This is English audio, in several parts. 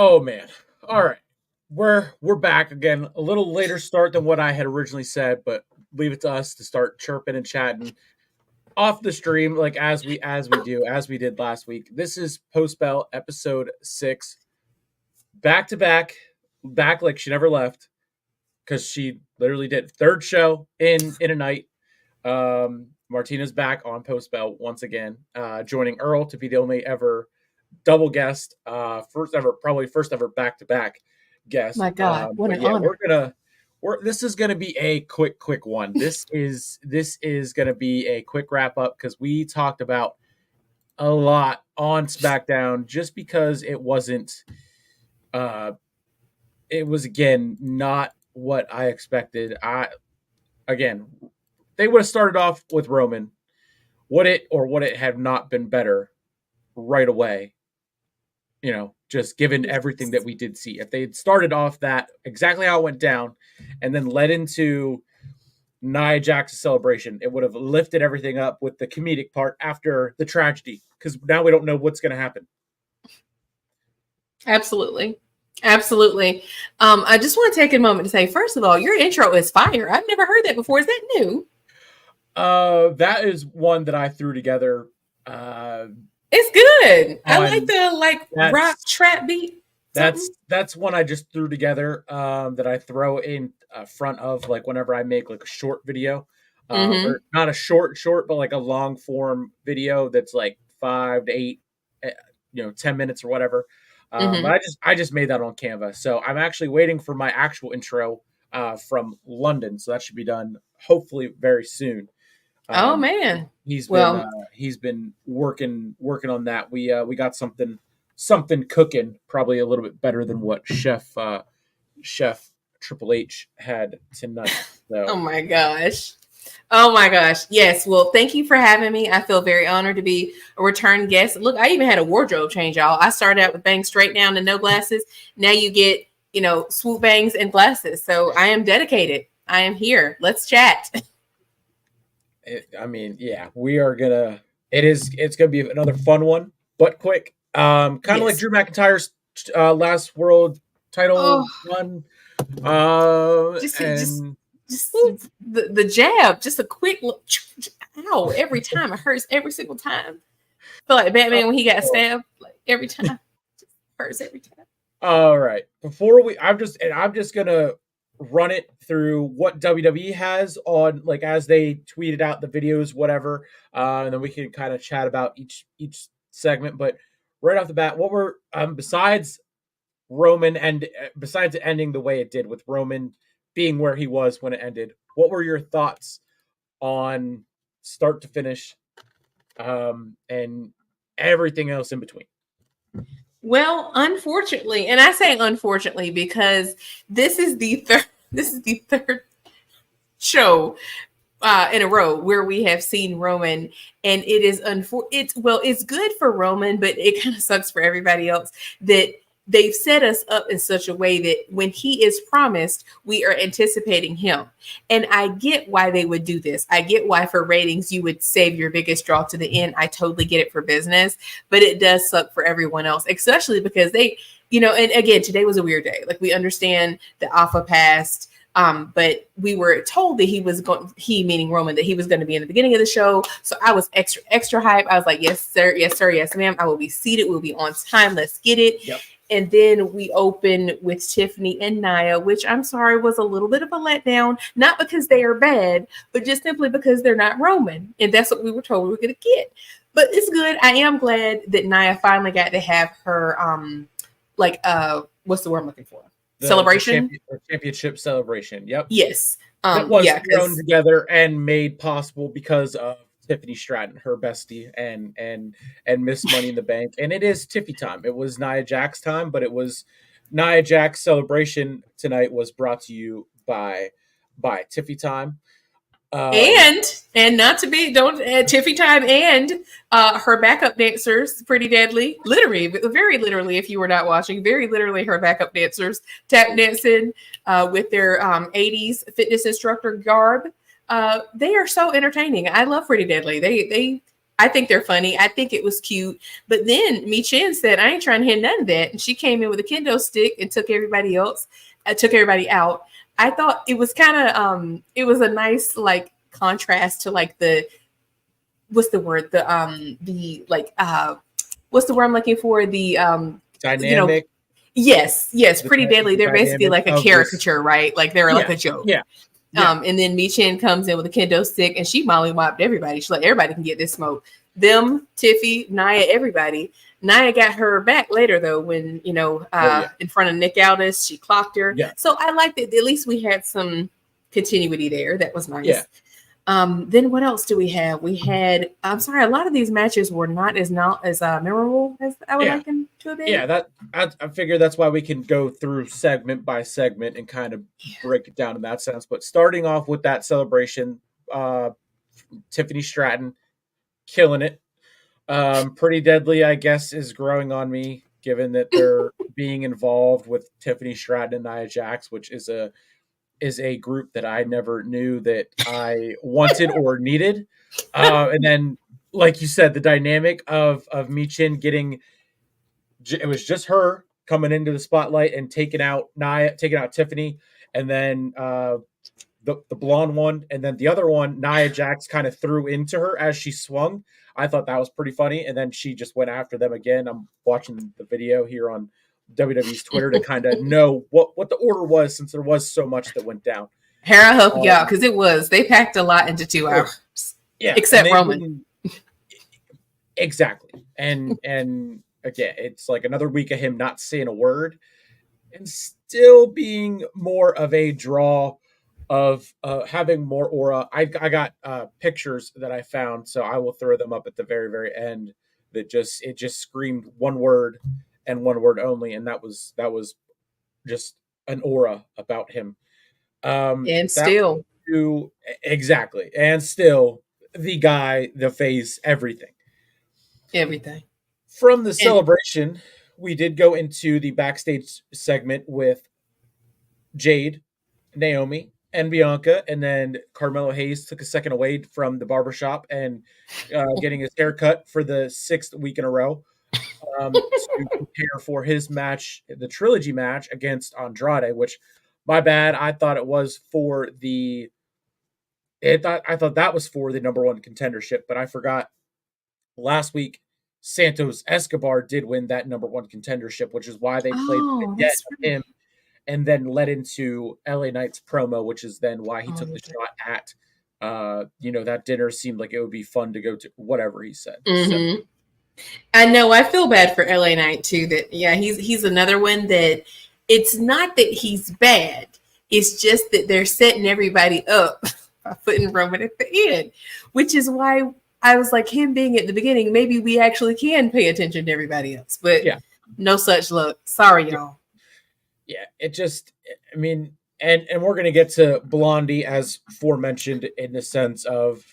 Oh man. All right. We're back again. A little later start than what I had originally said, but leave it to us to start chirping and chatting off the stream like as we did last week. This is Post Bell episode 6. Back to back like she never left cuz she literally did third show in a night. Martina's back on Post Bell once again, joining Earl to be the only ever double guest, first ever back to back guest. My God, what But an yeah, honor. this is gonna be a quick one. This is gonna be a quick wrap up because we talked about a lot on SmackDown just because uh it was again not what I expected. Again they would have started off with Roman. Would it have not been better right away? Just given everything that we did see. If they had started off that exactly how it went down and then led into Nia Jax's celebration, it would have lifted everything up with the comedic part after the tragedy because now we don't know what's going to happen. Absolutely. Absolutely. I just want to take a moment to say, first of all, your intro is fire. I've never heard that before. Is that new? That is one that I threw together. It's good. I like the rock trap beat. That's one I just threw together that I throw in front of like whenever I make like a short video, or not a short, but like a long form video that's like 5 to 8, 10 minutes or whatever. But I just made that on Canva, so I'm actually waiting for my actual intro from London, so that should be done hopefully very soon. Oh man, he's been working on that. We got something cooking, probably a little bit better than what Chef Triple H had tonight. So. Oh my gosh. Oh my gosh. Yes. Well, thank you for having me. I feel very honored to be a return guest. Look, I even had a wardrobe change, y'all. I started out with bangs straight down and no glasses. Now you get, swoop bangs and glasses. So I am dedicated. I am here. Let's chat. We are gonna. It's gonna be another fun one, but quick. Kind of like Drew McIntyre's last world title run. Just the jab, just a quick look. Ow! Every time it hurts. Every single time. I feel like Batman when he got stabbed. Like every time, it hurts every time. All right. I'm just gonna run it through what WWE has on, like, as they tweeted out the videos, whatever, and then we can kind of chat about each segment. But right off the bat, what were besides Roman and besides it ending the way it did with Roman being where he was when it ended, what were your thoughts on start to finish, and everything else in between? Well, unfortunately, and I say unfortunately because this is the third show in a row where we have seen Roman, and it is it's good for Roman, but it kind of sucks for everybody else that they've set us up in such a way that when he is promised, we are anticipating him. And I get why they would do this. I get why for ratings, you would save your biggest draw to the end. I totally get it for business, but it does suck for everyone else, especially because they, and again, today was a weird day. Like we understand the Alpha passed, but we were told that he meaning Roman, that he was going to be in the beginning of the show. So I was extra hype. I was like, yes, sir. Yes, sir. Yes, ma'am. I will be seated. We'll be on time. Let's get it. Yep. And then we open with Tiffany and Nia, which I'm sorry was a little bit of a letdown, not because they are bad, but just simply because they're not Roman. And that's what we were told we were going to get. But it's good. I am glad that Nia finally got to have her, what's the word I'm looking for? Celebration? Championship celebration. Yep. Yes. That was thrown together and made possible because of Tiffany Stratton, her bestie, and Miss Money in the Bank. And it is Tiffy time. It was Nia Jax time, but it was Nia Jax celebration tonight was brought to you by Tiffy time. And not to be Tiffy time and her backup dancers, Pretty Deadly, literally, very literally, if you were not watching, very literally her backup dancers tap dancing with their 80s fitness instructor garb. They are so entertaining. I love Pretty Deadly. I think they're funny. I think it was cute. But then Michin said, I ain't trying to hear none of that. And she came in with a kendo stick and took everybody out. I thought it was kind of it was a nice like contrast to like the what's the word? The like what's the word I'm looking for? The Dynamic. Yes, Pretty Deadly. They're basically like a caricature, right? Like they're like a joke. Yeah. And then Michin comes in with a kendo stick and she mollywopped everybody. She's like, everybody can get this smoke. Them, Tiffy, Nia, everybody. Nia got her back later though, when in front of Nick Aldis, she clocked her. Yeah. So I liked it. At least we had some continuity there. That was nice. Yeah. Then what else do we have? We had, I'm sorry, a lot of these matches were not as memorable as I would like them to have been. Yeah, I figure that's why we can go through segment by segment and kind of break it down in that sense. But starting off with that celebration, Tiffany Stratton killing it. Pretty Deadly, I guess, is growing on me, given that they're being involved with Tiffany Stratton and Nia Jax, which is a group that I never knew that I wanted or needed. And then, like you said, the dynamic of Michin getting, it was just her coming into the spotlight and taking out Tiffany, and then the blonde one, and then the other one, Nia Jax kind of threw into her as she swung. I thought that was pretty funny, and then she just went after them again. I'm watching the video here on WWE's Twitter to kind of know what the order was, since there was so much that went down. Here, I hope y'all, because they packed a lot into 2 hours. Yeah, except Roman. Exactly, and again, it's like another week of him not saying a word, and still being more of a draw of having more aura. I got pictures that I found, so I will throw them up at the very, very end. That just screamed one word and one word only, and that was just an aura about him. And still, exactly, and still the guy, the face, everything. From the celebration, we did go into the backstage segment with Jade, Naomi, and Bianca, and then Carmelo Hayes took a second away from the barbershop and getting his hair cut for the 6th week in a row to prepare for his match, the trilogy match against Andrade, which, my bad, I thought it was for the I thought that was for the number 1 contendership, but I forgot last week Santos Escobar did win that number 1 contendership, which is why they played him, and then led into LA Knight's promo, which is then why he took the shot at that dinner. Seemed like it would be fun to go to, whatever he said. Mm-hmm. So. I know, I feel bad for LA Knight too, that he's another one that it's not that he's bad, it's just that they're setting everybody up by putting Roman at the end, which is why I was like, him being at the beginning, maybe we actually can pay attention to everybody else, but no such luck. Sorry, y'all. Yeah, it just, I mean, and we're going to get to Blondie, as aforementioned, in the sense of,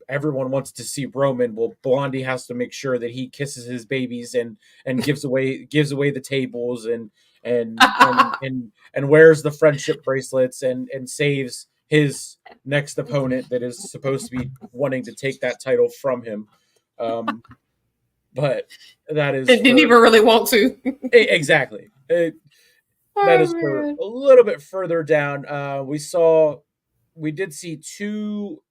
everyone wants to see Roman. Well, Blondie has to make sure that he kisses his babies and gives away the tables and wears the friendship bracelets and saves his next opponent that is supposed to be wanting to take that title from him. But that is, it didn't even really want to. Exactly. That is for a little bit further down. We did see two,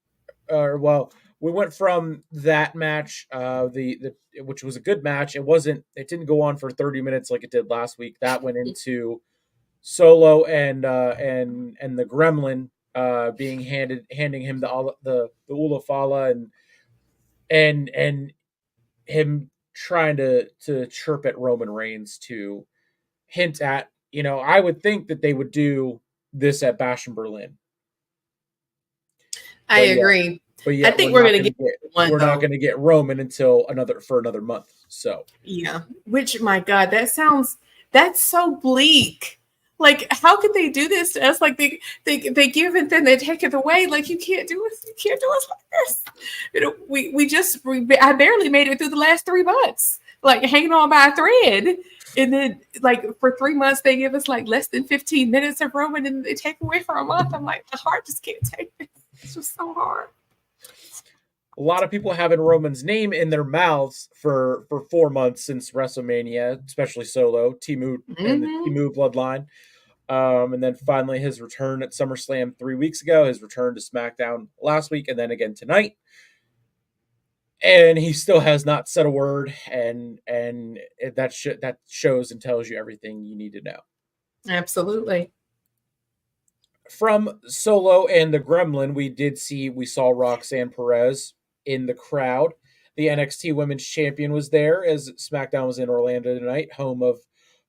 we went from that match, which was a good match. It didn't go on for 30 minutes like it did last week. That went into Solo and the Gremlin handing him the Ula Fala and him trying to chirp at Roman Reigns to hint at, I would think that they would do this at Bash in Berlin. I agree. But yeah, I think we're going to get one. We're not going to get Roman until another month. So yeah, which, my God, that's so bleak. Like, how could they do this to us? Like they give it, then they take it away. Like, you can't do us like this. I barely made it through the last 3 months, like hanging on by a thread. And then, like, for 3 months, they give us like less than 15 minutes of Roman, and they take away for a month. I'm like, the heart just can't take it. It's just so hard. a lot of people having Roman's name in their mouths for 4 months since WrestleMania, especially Solo, Timu, and the Mm-hmm. Timu bloodline. And then finally his return at SummerSlam 3 weeks ago, his return to SmackDown last week, and then again tonight. And he still has not said a word, and that shows and tells you everything you need to know. Absolutely. From Solo and the Gremlin, we saw Roxanne Perez in the crowd. The NXT Women's Champion was there as SmackDown was in Orlando tonight, home of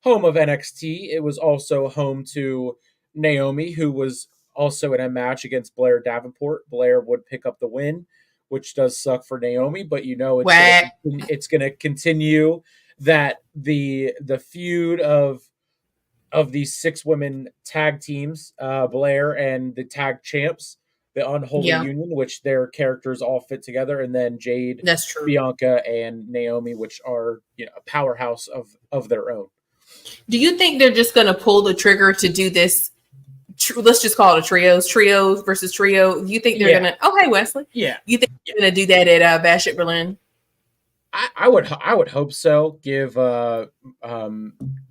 NXT. It was also home to Naomi, who was also in a match against Blair Davenport. Blair would pick up the win, which does suck for Naomi, but Whack. it's gonna continue that the feud of these 6 women tag teams, Blair and the tag champs, the Unholy Yeah, Union, which their characters all fit together, and then Jade, that's true. Bianca, and Naomi, which are a powerhouse of their own. Do you think they're just going to pull the trigger to do this? Let's just call it a trios versus trio. You think they're Yeah, going to? Oh, hey Wesley. yeah. You think they're going to do that at Bash at Berlin? I would hope so. Give the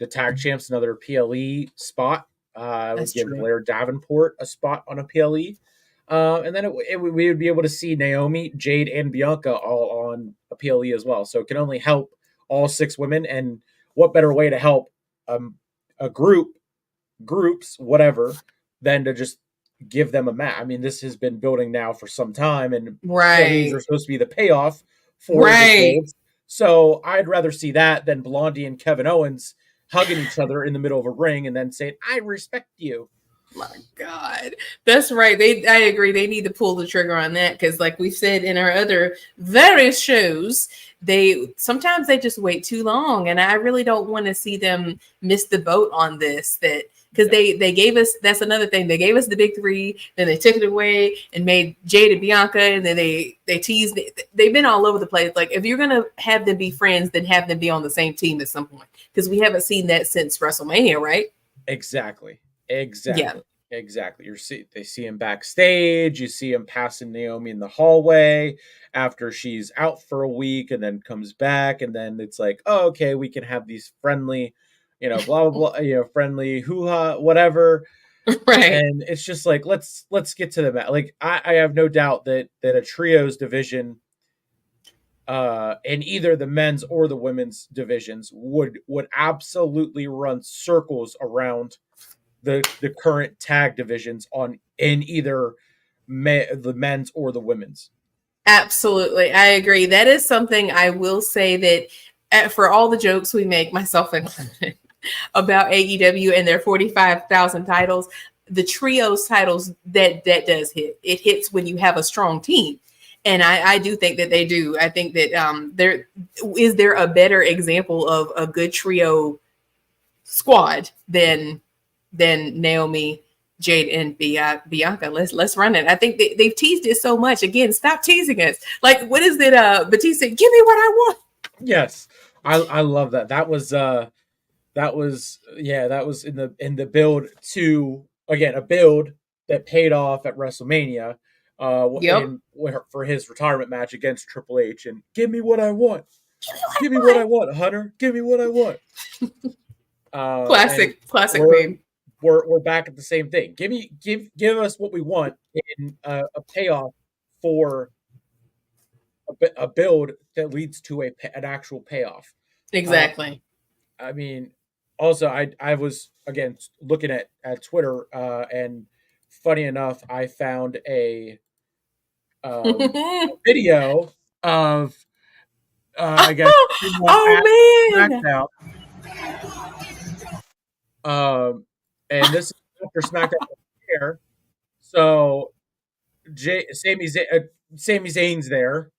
tag champs another PLE spot. I would That's give true. Blair Davenport a spot on a PLE. And then we would be able to see Naomi, Jade, and Bianca all on a PLE as well. So it can only help all 6 women. And what better way to help a groups, whatever, than to just give them a match? I mean, this has been building now for some time, and PLEs Right. are supposed to be the payoff for the Right. builds. So I'd rather see that than Blondie and Kevin Owens hugging each other in the middle of a ring and then saying, "I respect you." My God, that's right. I agree. They need to pull the trigger on that because, like we said in our other various shows, sometimes they just wait too long, and I really don't want to see them miss the boat on this. That because Yeah. they gave us, that's another thing. They gave us the big three, then they took it away and made Jade and Bianca, and then they teased. They've been all over the place. Like if you're gonna have them be friends, then have them be on the same team at some point because we haven't seen that since WrestleMania, right? Exactly. Yeah. Exactly. Exactly. They see him backstage. You see him passing Naomi in the hallway after she's out for a week and then comes back. And then it's like, oh, okay, we can have these friendly, blah, blah, blah, friendly hoo ha, whatever. Right. And it's just like, let's get to the match. Like, I have no doubt that a trios division in either the men's or the women's divisions would absolutely run circles around the current tag divisions in either the men's or the women's. Absolutely. I agree. That is something I will say that for all the jokes we make, myself included, about AEW and their 45,000 titles, the trios titles that does hit. It hits when you have a strong team. And I do think that they do. I think that there a better example of a good trio squad than Naomi, Jade, and Bianca. Let's run it. I think they've teased it so much. Again, stop teasing us. Like, what is it? Batista, give me what I want. Yes, I love that. That was in the build to, again, a build that paid off at WrestleMania. Yep. For his retirement match against Triple H, and give me what I want. Give me What? what I want, Hunter. Give me what I want. And Classic we're meme. we're back at the same thing. Give us what we want in a payoff for a build that leads to an actual payoff. Uh, Exactly. I mean, also I was again looking at Twitter, and funny enough, I found a video of I guess someone at Oh man. SmackDown, and this is after SmackDown was here. So Sami Zayn's there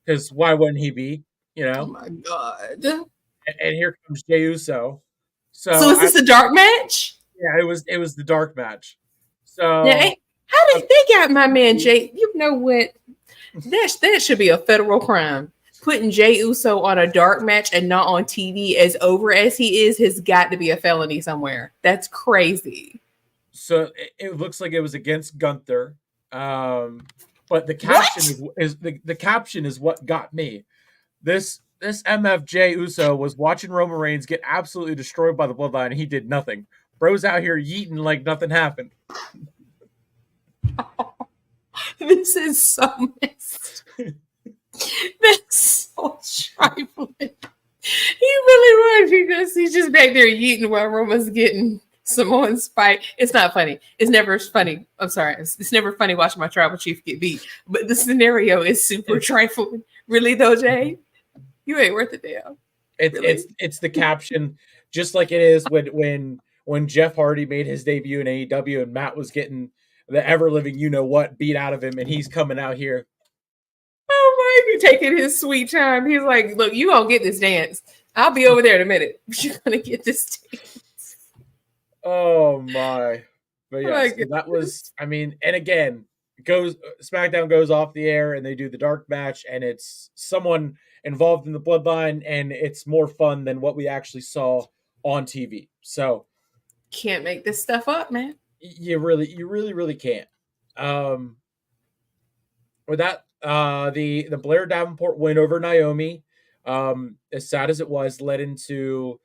because why wouldn't he be? You Oh know, my god. and here comes Jey Uso. So So is this a dark match? yeah, it was the dark match. Yeah. So How uh, did they got my man Jay? You know what? That should be a federal crime. Putting Jey Uso on a dark match and not on TV, as over as he is, has got to be a felony somewhere. That's crazy. so it looks like it was against Gunther. Um, But the caption is the caption is what got me. This MFJ Uso was watching Roman Reigns get absolutely destroyed by the Bloodline, and he did nothing. Bro's out here yeeting like nothing happened. This is so messed. That's so trifling. He really was because he's just back there eating while Roman's getting Samoan spike. It's not funny. It's never funny. I'm sorry. It's never funny watching my tribal chief get beat. But the scenario is super trifling. Really though, Jay? You ain't worth a damn. It's the caption, just like it is when Jeff Hardy made his debut in AEW and Matt was getting the ever living you know what beat out of him, and he's coming out here. Oh my, he's taking his sweet time. He's like, look, you gonna get this dance. I'll be over there in a minute. You're gonna get this dance. Oh my. But yeah, so that was, I mean, and again, SmackDown goes off the air and they do the dark match, and it's someone involved in the Bloodline, and it's more fun than what we actually saw on TV. So can't make this stuff up, man. You really can't. With that, the Blair Davenport win over Naomi, as sad as it was, led into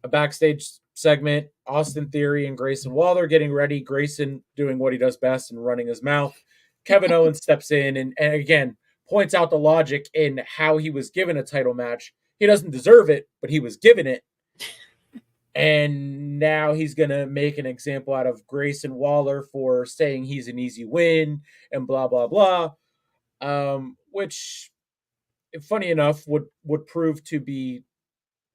a backstage segment. Austin Theory and Grayson Waller getting ready. Grayson doing what he does best and running his mouth. Kevin Owens steps in and again points out the logic in how he was given a title match. He doesn't deserve it, but he was given it. And now he's going to make an example out of Grayson Waller for saying he's an easy win and blah, blah, blah. Which, funny enough, would prove to be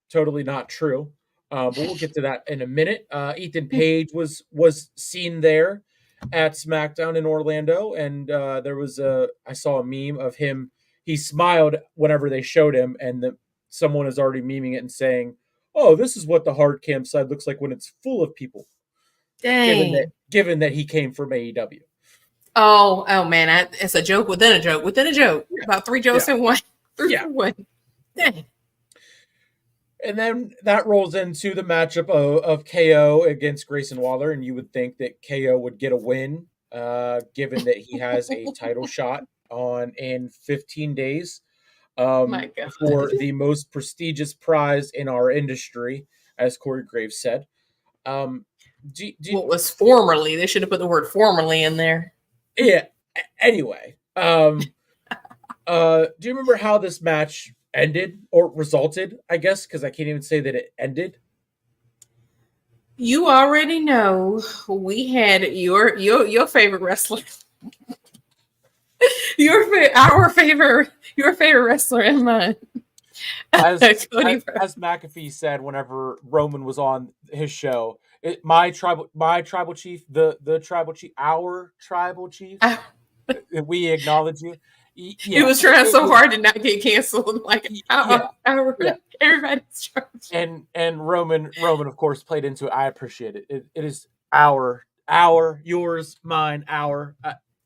totally not true. But we'll get to that in a minute. Ethan Page was seen there at SmackDown in Orlando, and there was I saw a meme of him. He smiled whenever they showed him, and someone is already memeing it and saying, "Oh, this is what the hard cam side looks like when it's full of people." Dang. Given that he came from AEW. Oh man, it's a joke within a joke within a joke. Yeah. About 3 jokes in one. One. Dang. And then that rolls into the matchup of KO against Grayson Waller, and you would think that KO would get a win, given that he has a title shot in 15 days for the most prestigious prize in our industry, as Corey Graves said. What was formerly? They should have put the word formerly in there. Yeah. Anyway, do you remember how this match ended or resulted? I guess because I can't even say that it ended. You already know we had your favorite wrestler, your favorite wrestler in mine. As McAfee said, whenever Roman was on his show, my tribal chief, the tribal chief, our tribal chief, we acknowledge you. Yeah, he was trying so hard to not get canceled. Like everybody's trying. And Roman of course played into it. I appreciate it. It is our, yours, mine, our,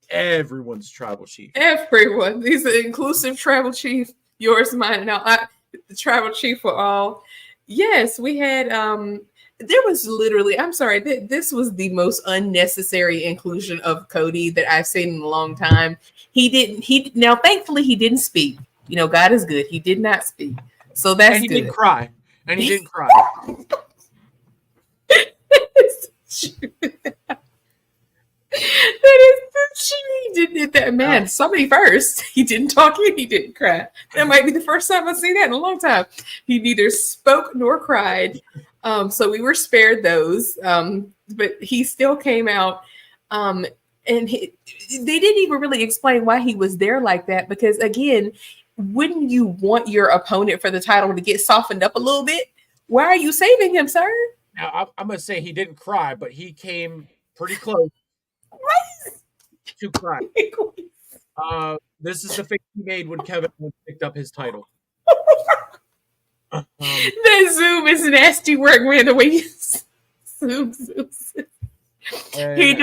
everyone's tribal chief. Everyone. He's an inclusive tribal chief. Yours, mine, and the tribal chief for all. Yes, we had. There was literally. I'm sorry. This was the most unnecessary inclusion of Cody that I've seen in a long time. Now, thankfully, he didn't speak. You know, God is good. He did not speak, so that's and he good. Didn't cry. And he didn't cry. That is so true. He did that, man. Somebody first. He didn't talk and he didn't cry. That might be the first time I've seen that in a long time. He neither spoke nor cried. So we were spared those. But he still came out. And they didn't even really explain why he was there like that. Because again, wouldn't you want your opponent for the title to get softened up a little bit? Why are you saving him, sir? Now, I'm going to say he didn't cry, but he came pretty close. To cry. This is the face he made when Kevin picked up his title. That Zoom is nasty work, man. The way you Zoom. He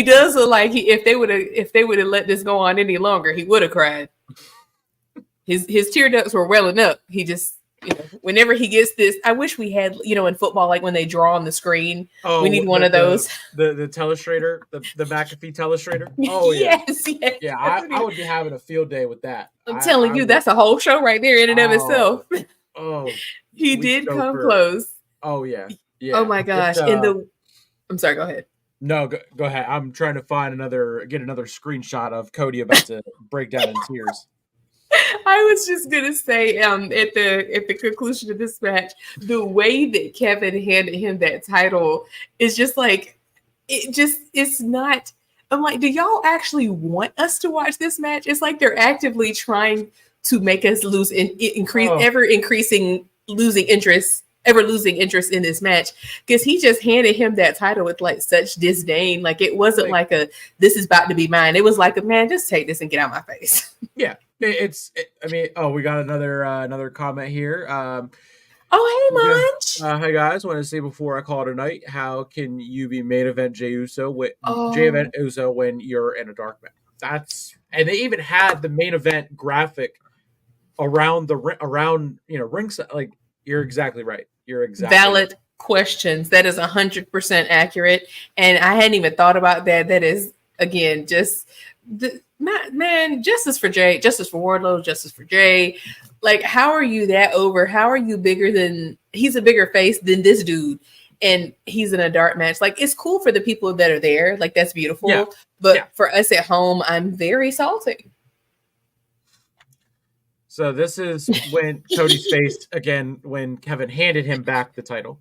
does look like if they would have let this go on any longer, he would have cried. His tear ducts were welling up. He just whenever he gets this, I wish we had, in football, like when they draw on the screen, we need one of those. The telestrator, the McAfee telestrator. Oh yeah, yes. Yeah, I would be having a field day with that. I'm telling you, that's a whole show right there in and of itself. Oh, he did come close. Oh yeah. Oh my gosh! I'm sorry. Go ahead. No, go ahead. I'm trying to find get another screenshot of Cody about to break down in tears. I was just gonna say, at the conclusion of this match, the way that Kevin handed him that title is just like, it's not. I'm like, do y'all actually want us to watch this match? It's like they're actively trying to make us lose ever losing interest in this match, because he just handed him that title with like such disdain. Like it wasn't like this is about to be mine. It was like man, just take this and get out of my face. Yeah. We got another comment here. Hey, Munch. Hi guys. Want to say before I call it a night, how can you be main event Jey Uso when you're in a dark match? And they even had the main event graphic around ringside. Like you're exactly right. You're exactly valid right. Questions. That is 100% accurate, and I hadn't even thought about that. That is again just. Man, justice for Jay, justice for Wardlow, justice for Jay. Like, how are you that over? How are you he's a bigger face than this dude, and he's in a dark match? Like, it's cool for the people that are there. Like, that's beautiful. Yeah. But for us at home, I'm very salty. So this is when Cody's face again when Kevin handed him back the title.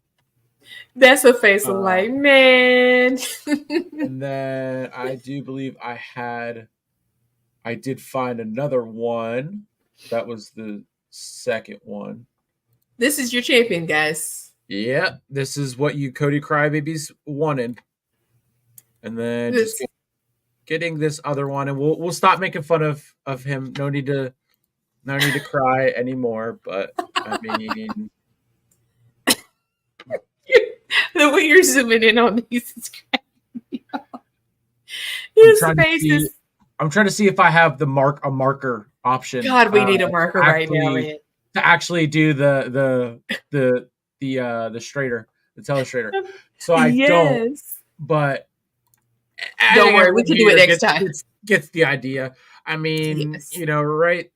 That's a face of like, man. And then I do believe I did find another one. That was the second one. This is your champion, guys. Yeah, this is what you Cody Crybabies wanted. And then just getting this other one, and we'll stop making fun of him. No need to cry anymore. But I mean, the way you're zooming in on these is crazy. His face I'm trying to see if I have a marker option. God, we need a marker right now, man. To actually do the straighter, the telestrator. So I don't. But don't worry, we can do it next time. Gets the idea. I mean, right.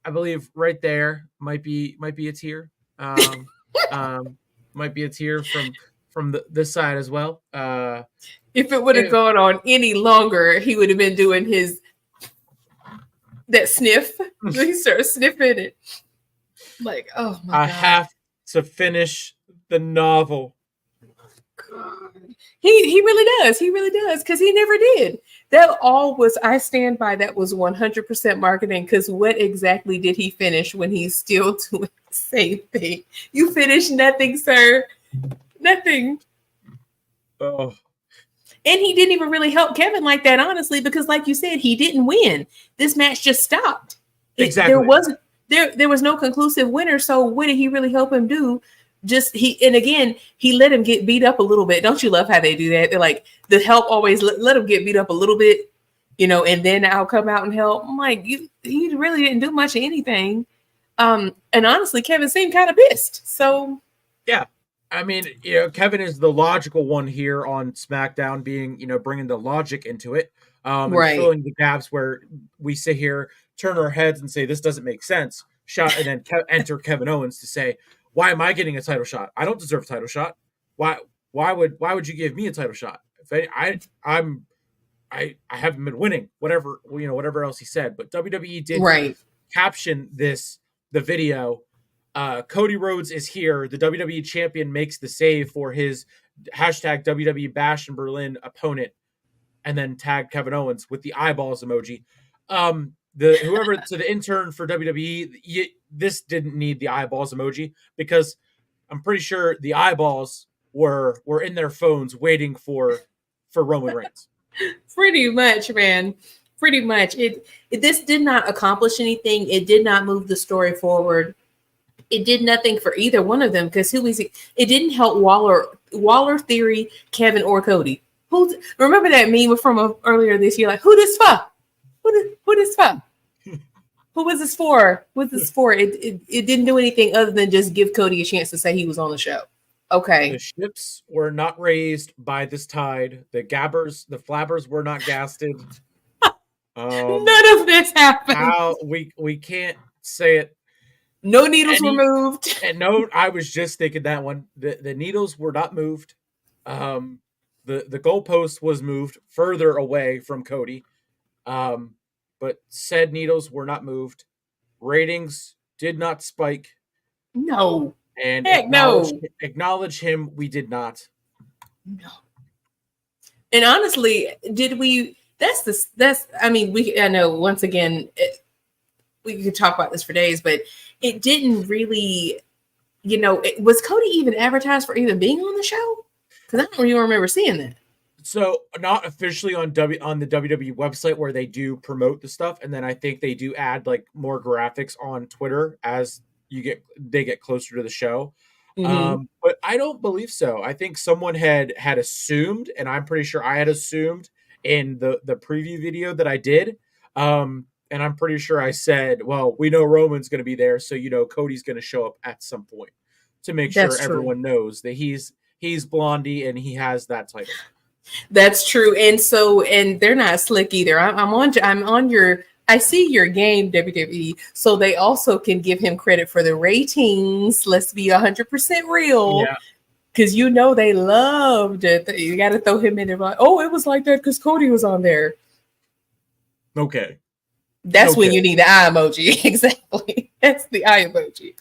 I believe right there might be a tear. Might be a tear from this side as well. If it would have gone on any longer, he would have been doing that sniff. He started sniffing it. Like, oh my God. I have to finish the novel. God. He really does. He really does. Because he never did. That all was, I stand by, that was 100% marketing. Because what exactly did he finish when he's still doing the same thing? You finished nothing, sir. Nothing. Oh. And he didn't even really help Kevin like that, honestly, because like you said, he didn't win. This match just stopped. Exactly. There was no conclusive winner. So what did he really help him do? He let him get beat up a little bit. Don't you love how they do that? They're like, the help always let him get beat up a little bit, and then I'll come out and help. I'm like, he really didn't do much of anything. And honestly, Kevin seemed kind of pissed. So yeah. I mean, Kevin is the logical one here on SmackDown, being, bringing the logic into it, and filling the gaps where we sit here, turn our heads and say, this doesn't make sense. And then enter Kevin Owens to say, why am I getting a title shot? I don't deserve a title shot. Why would you give me a title shot? If I haven't been winning, whatever else he said, but WWE did caption the video. Cody Rhodes is here. The WWE champion makes the save for his hashtag WWE Bash in Berlin opponent, and then tag Kevin Owens with the eyeballs emoji. The intern for WWE, this didn't need the eyeballs emoji, because I'm pretty sure the eyeballs were in their phones waiting for Roman Reigns. Pretty much, man. Pretty much. This did not accomplish anything. It did not move the story forward. It did nothing for either one of them, because it didn't help Waller, Theory, Kevin, or Cody. Remember that meme from earlier this year? Like, who this for? Who this for? Who was this for? What was this for? It didn't do anything other than just give Cody a chance to say he was on the show. The Okay. ships were not raised by this tide. The flabbers were not gasted. None of this happened. How we can't say it. No needles were moved. And no, I was just thinking that one. The needles were not moved. The goalpost was moved further away from Cody. But said needles were not moved. Ratings did not spike. No. And Heck acknowledge him, we did not. No. And honestly, did we? I mean, I know once again, we could talk about this for days, but it didn't really, was Cody even advertised for even being on the show? Because I don't even remember seeing that. So not officially on the WWE website where they do promote the stuff, and then I think they do add like more graphics on Twitter as they get closer to the show. Mm-hmm. But I don't believe so. I think someone had assumed, and I'm pretty sure I had assumed in the preview video that I did. And I'm pretty sure I said, well, we know Roman's going to be there, so Cody's going to show up at some point to make sure everyone knows that he's Blondie and he has that title. That's true. And they're not slick either. I see your game, WWE. So they also can give him credit for the ratings. Let's be 100% real. Yeah. Because they loved it. You got to throw him in there like, oh, it was like that because Cody was on there. Okay. That's when you need the eye emoji. Exactly. That's the eye emoji.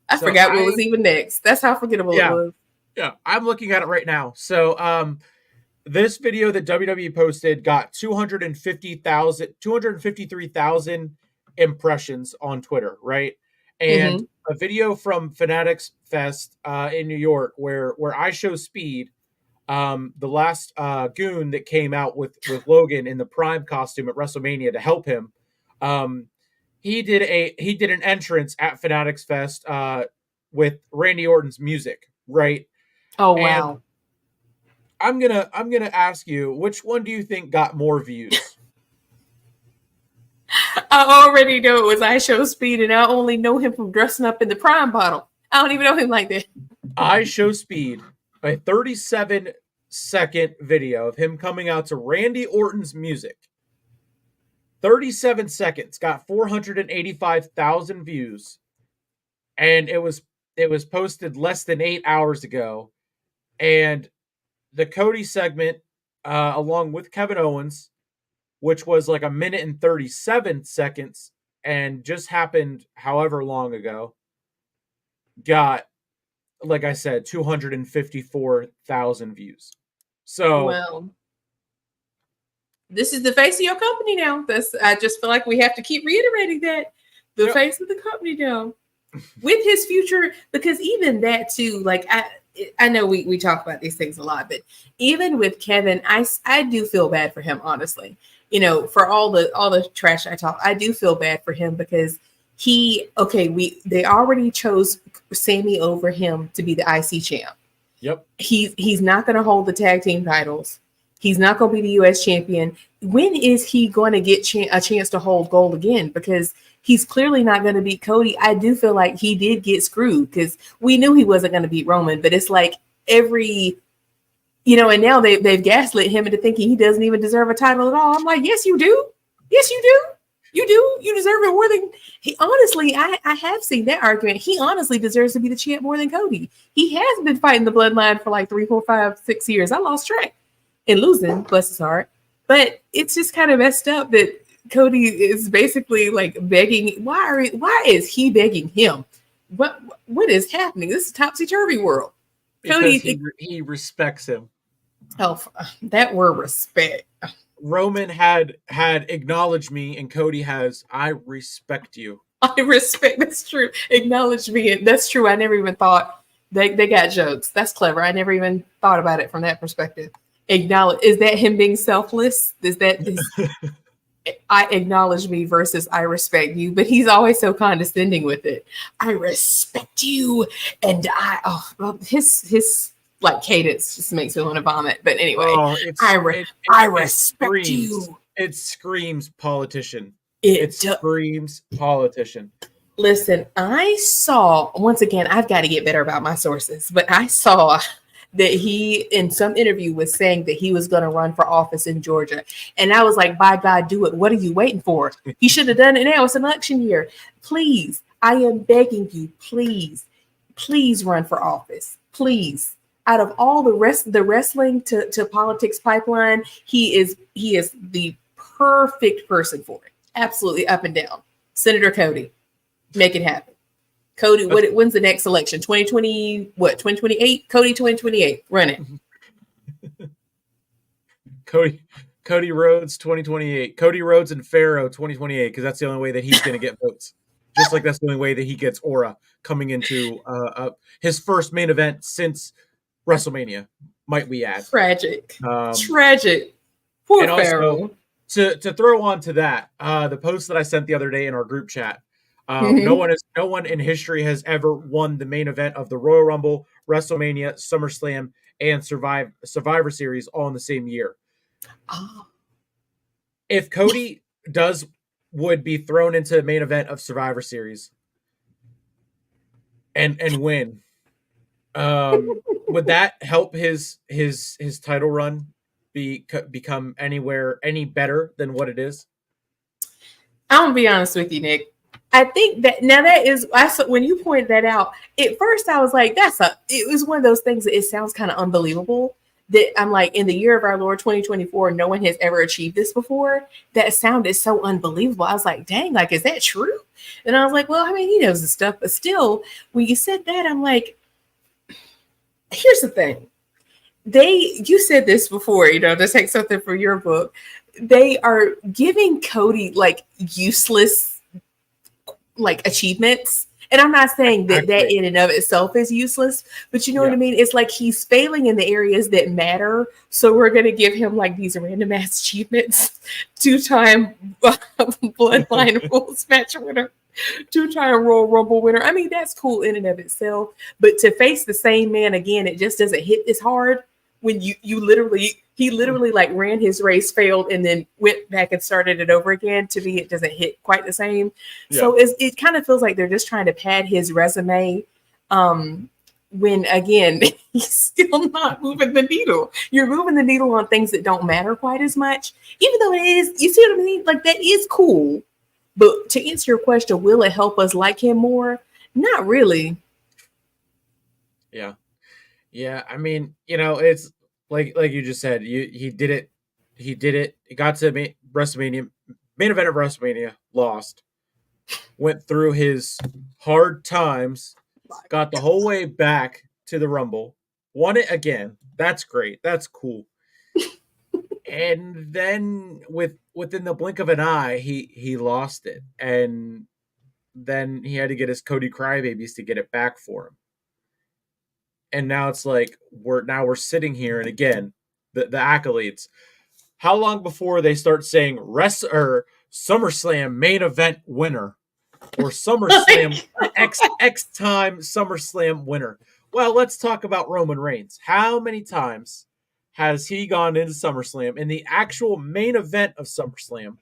I forgot what was even next. That's how forgettable it was. Yeah, I'm looking at it right now. So this video that WWE posted got 253,000 impressions on Twitter, right? And a video from Fanatics Fest in New York where I show Speed, the last goon that came out with Logan in the Prime costume at WrestleMania to help him. He did an entrance at Fanatics Fest with Randy Orton's music, right? Oh wow! And I'm gonna ask you, which one do you think got more views? I already know it was I Show Speed, and I only know him from dressing up in the Prime bottle. I don't even know him like that. I Show Speed, a 37-second video of him coming out to Randy Orton's music. 37 seconds, got 485,000 views, and it was posted less than 8 hours ago. And the Cody segment, along with Kevin Owens, which was like 1 minute and 37 seconds and just happened however long ago, got, like I said, 254,000 views. So, well, this is the face of your company now. I just feel like we have to keep reiterating that. The face of the company now. With his future, because even that too, like I know we talk about these things a lot, but even with Kevin, I do feel bad for him, honestly. For all the trash I talk, I do feel bad for him because they already chose Sammy over him to be the IC champ. Yep. He's not going to hold the tag team titles. He's not going to be the US champion. When is he going to get a chance to hold gold again? Because he's clearly not going to beat Cody. I do feel like he did get screwed because we knew he wasn't going to beat Roman, but it's like and now they've gaslit him into thinking he doesn't even deserve a title at all. I'm like, yes, you do. Yes, you do. You do. You deserve it more than he. Honestly, I have seen that argument. He honestly deserves to be the champ more than Cody. He has been fighting the bloodline for like 3, 4, 5, 6 years. I lost track and losing, bless his heart. But it's just kind of messed up that Cody is basically like begging. Why is he begging him? What is happening? This is topsy-turvy world. Because Cody, he respects him. Oh, that word respect. Roman had acknowledged me, and Cody has I respect you. I respect. That's true. Acknowledge me. That's true. I never even thought they got jokes. That's clever. I never even thought about it from that perspective. Acknowledge. Is that him being selfless? Is I acknowledge me versus I respect you? But he's always so condescending with it. I respect you, and his like cadence just makes me want to vomit. But anyway, I respect you. It screams politician. It screams politician. Listen, I saw, once again, I've got to get better about my sources, but I saw that he, in some interview, was saying that he was going to run for office in Georgia. And I was like, by God, do it. What are you waiting for? He should have done it now. It's an election year. Please, I am begging you, please run for office. Please. Out of all the wrestling to politics pipeline, he is the perfect person for it. Absolutely up and down. Senator Cody. Make it happen. Cody, when's the next election? 2020, what, 2028? Cody 2028. Run it. Cody Rhodes 2028. Cody Rhodes and Pharaoh 2028, because that's the only way that he's going to get votes. Just like that's the only way that he gets aura coming into his first main event since WrestleMania, might we add. Tragic. Tragic. Poor Pharaoh. Also, to throw on to that, the post that I sent the other day in our group chat, no one in history has ever won the main event of the Royal Rumble, WrestleMania, SummerSlam, and Survivor Series all in the same year. Oh. If Cody would be thrown into the main event of Survivor Series and win, would that help his title run become any better than what it is? I'm gonna be honest with you, Nick. I think that now that is, when you pointed that out, at first I was like, it was one of those things that it sounds kind of unbelievable that I'm like, in the year of our Lord 2024, no one has ever achieved this before. That sounded so unbelievable. I was like, dang, like, is that true? And I was like, well, I mean, he knows the stuff, but still, when you said that, I'm like, here's the thing. You said this before, to take something from your book. They are giving Cody like useless like achievements. And I'm not saying that in and of itself is useless, but you know what I mean? It's like he's failing in the areas that matter. So we're going to give him like these random ass achievements. 2-time Bloodline Rules match winner. 2-time Royal Rumble winner. I mean, that's cool in and of itself. But to face the same man again, it just doesn't hit as hard when he literally like ran his race, failed, and then went back and started it over again. To me, it doesn't hit quite the same. Yeah. So it kind of feels like they're just trying to pad his resume. When again, he's still not moving the needle. You're moving the needle on things that don't matter quite as much, even though it is, you see what I mean? Like, that is cool. But to answer your question, will it help us like him more? Not really. Yeah. Yeah, I mean, it's like you just said, he did it. He got to WrestleMania, main event of WrestleMania, lost, went through his hard times, got the whole way back to the Rumble, won it again. That's great. That's cool. And then within the blink of an eye, he lost it. And then he had to get his Cody Crybabies to get it back for him. And now it's like we're sitting here, and again, the accolades. How long before they start saying SummerSlam main event winner or SummerSlam X time SummerSlam winner? Well, let's talk about Roman Reigns. How many times has he gone into SummerSlam in the actual main event of SummerSlam?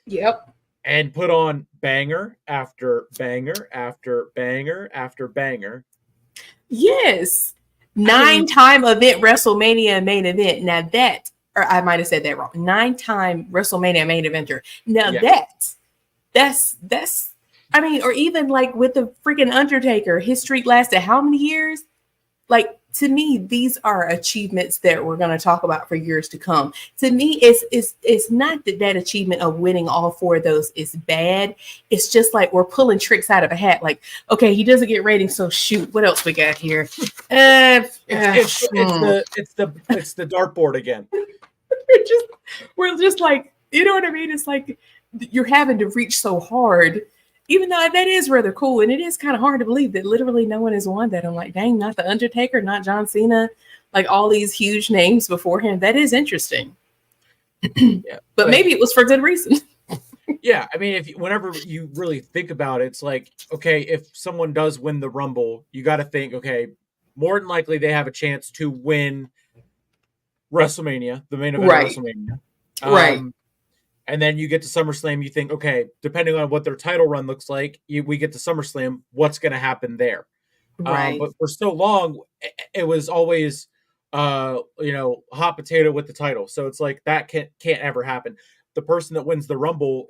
Yep. And put on banger after banger after banger after banger. Yes. 9-time event WrestleMania main event. Now that, or I might have said that wrong. 9-time WrestleMania main eventer. Now that's I mean, or even like with the freaking Undertaker, his streak lasted how many years? Like, to me, these are achievements that we're going to talk about for years to come. To me, it's not that achievement of winning all 4 of those is bad. It's just like we're pulling tricks out of a hat. Like, okay, he doesn't get ratings, so shoot, what else we got here? It's the dartboard again. we're just like, you know what I mean? It's like you're having to reach so hard. Even though that is rather cool, and it is kind of hard to believe that literally no one has won that. I'm like, dang, not the Undertaker, not John Cena, like all these huge names before him. That is interesting. Yeah, but maybe it was for good reason. Yeah, I mean, whenever you really think about it, it's like, okay, if someone does win the Rumble, you got to think, okay, more than likely they have a chance to win WrestleMania, the main event of WrestleMania. Right. And then you get to SummerSlam, you think, okay, depending on what their title run looks like, we get to SummerSlam, what's going to happen there? Right. But for so long, it was always, hot potato with the title. So it's like that can't ever happen. The person that wins the Rumble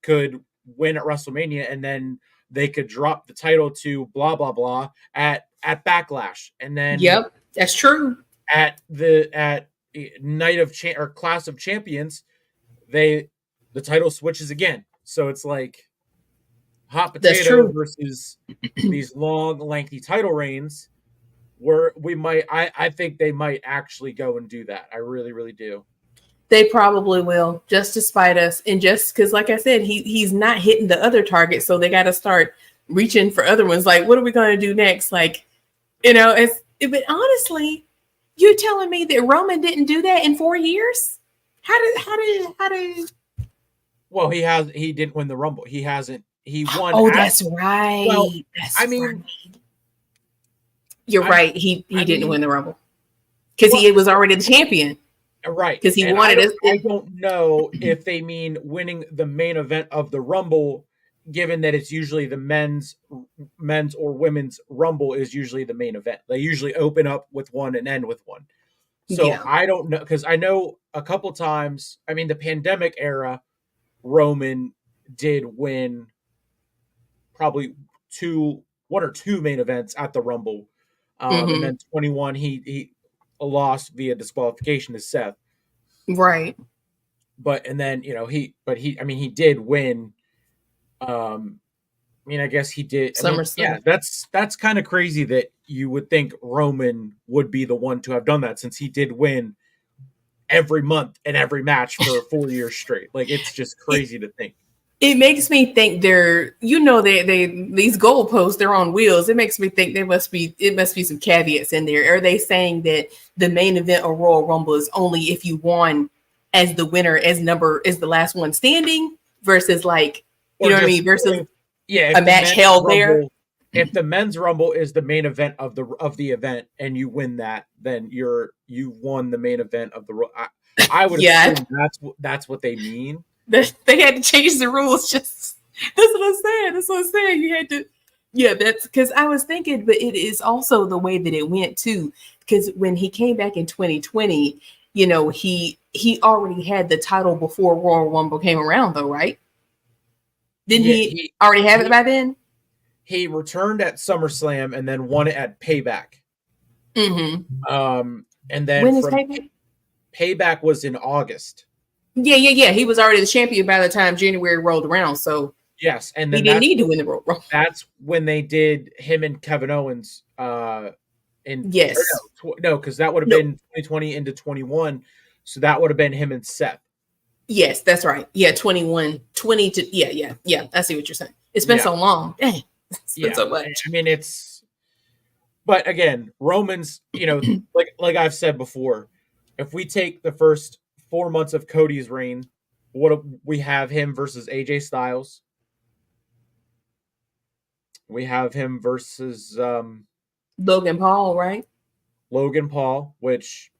could win at WrestleMania, and then they could drop the title to blah blah blah at Backlash, and then Yep, that's true. at Night of or Clash of Champions, the title switches again. So it's like hot potato versus these long, lengthy title reigns. Where I think they might actually go and do that. I really, really do. They probably will, just to spite us, and just because, like I said, he's not hitting the other targets, so they got to start reaching for other ones. Like, what are we going to do next? Like, but honestly, you're telling me that Roman didn't do that in 4 years? How did? Well, he didn't win the Rumble. He hasn't. He won. Oh, that's right. Well, right. You're right. He didn't win the Rumble because he was already the champion. Right. Because he wanted us. I don't know if they mean winning the main event of the Rumble, given that it's usually the men's or women's Rumble is usually the main event. They usually open up with one and end with one. So yeah. I don't know, because I know a couple times, I mean, the pandemic era, Roman did win probably one or two main events at the Rumble. And then 21, he lost via disqualification to Seth. Right. And then, he did win. I guess he did. Yeah, that's kind of crazy that you would think Roman would be the one to have done that, since he did win every month and every match for 4 years straight. Like, it's just crazy to think. It makes me think these goalposts, they're on wheels. It makes me think it must be some caveats in there. Are they saying that the main event of Royal Rumble is only if you won as the winner, as the last one standing, versus like, you know what I mean? Versus a match held there. If the men's Rumble is the main event of the event and you win that, then you won the main event of the. I would assume that's what they mean. They had to change the rules. That's what I'm saying. You had to. Yeah, that's because I was thinking, but it is also the way that it went too. Because when he came back in 2020, he already had the title before Royal Rumble came around, though, right? Didn't he already have it by then? He returned at SummerSlam and then won it at Payback. Mm-hmm. And then when is Payback? Payback was in August. Yeah. He was already the champion by the time January rolled around. So yes, and then he didn't need to win the Royal Rumble. That's when they did him and Kevin Owens. Yes. No, because that would have been 2020 into 21. So that would have been him and Seth. Yes, that's right. Yeah, 21, 20 to yeah. I see what you're saying. It's been so long. Dang, it's been so much. I mean, but again, Roman's, like I've said before, if we take the first 4 months of Cody's reign, we have him versus AJ Styles. We have him versus Logan Paul, right? Logan Paul, which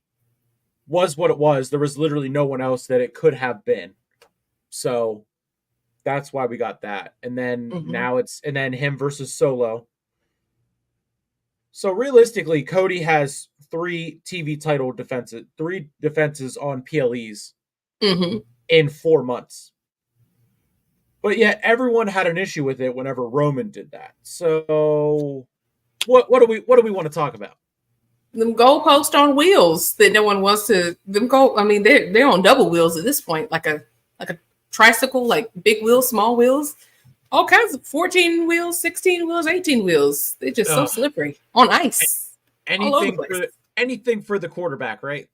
was what it was. There was literally no one else that it could have been. So that's why we got that. And then now and then him versus Solo. So realistically, Cody has 3 TV title defenses, 3 defenses on PLEs in 4 months. But yet everyone had an issue with it whenever Roman did that. So what do we want to talk about? Them goalposts on wheels that no one wants to they're on double wheels at this point, like a tricycle, like big wheels, small wheels, all kinds of 14 wheels, 16 wheels, 18 wheels. They're just so slippery on ice. Anything for the quarterback, right?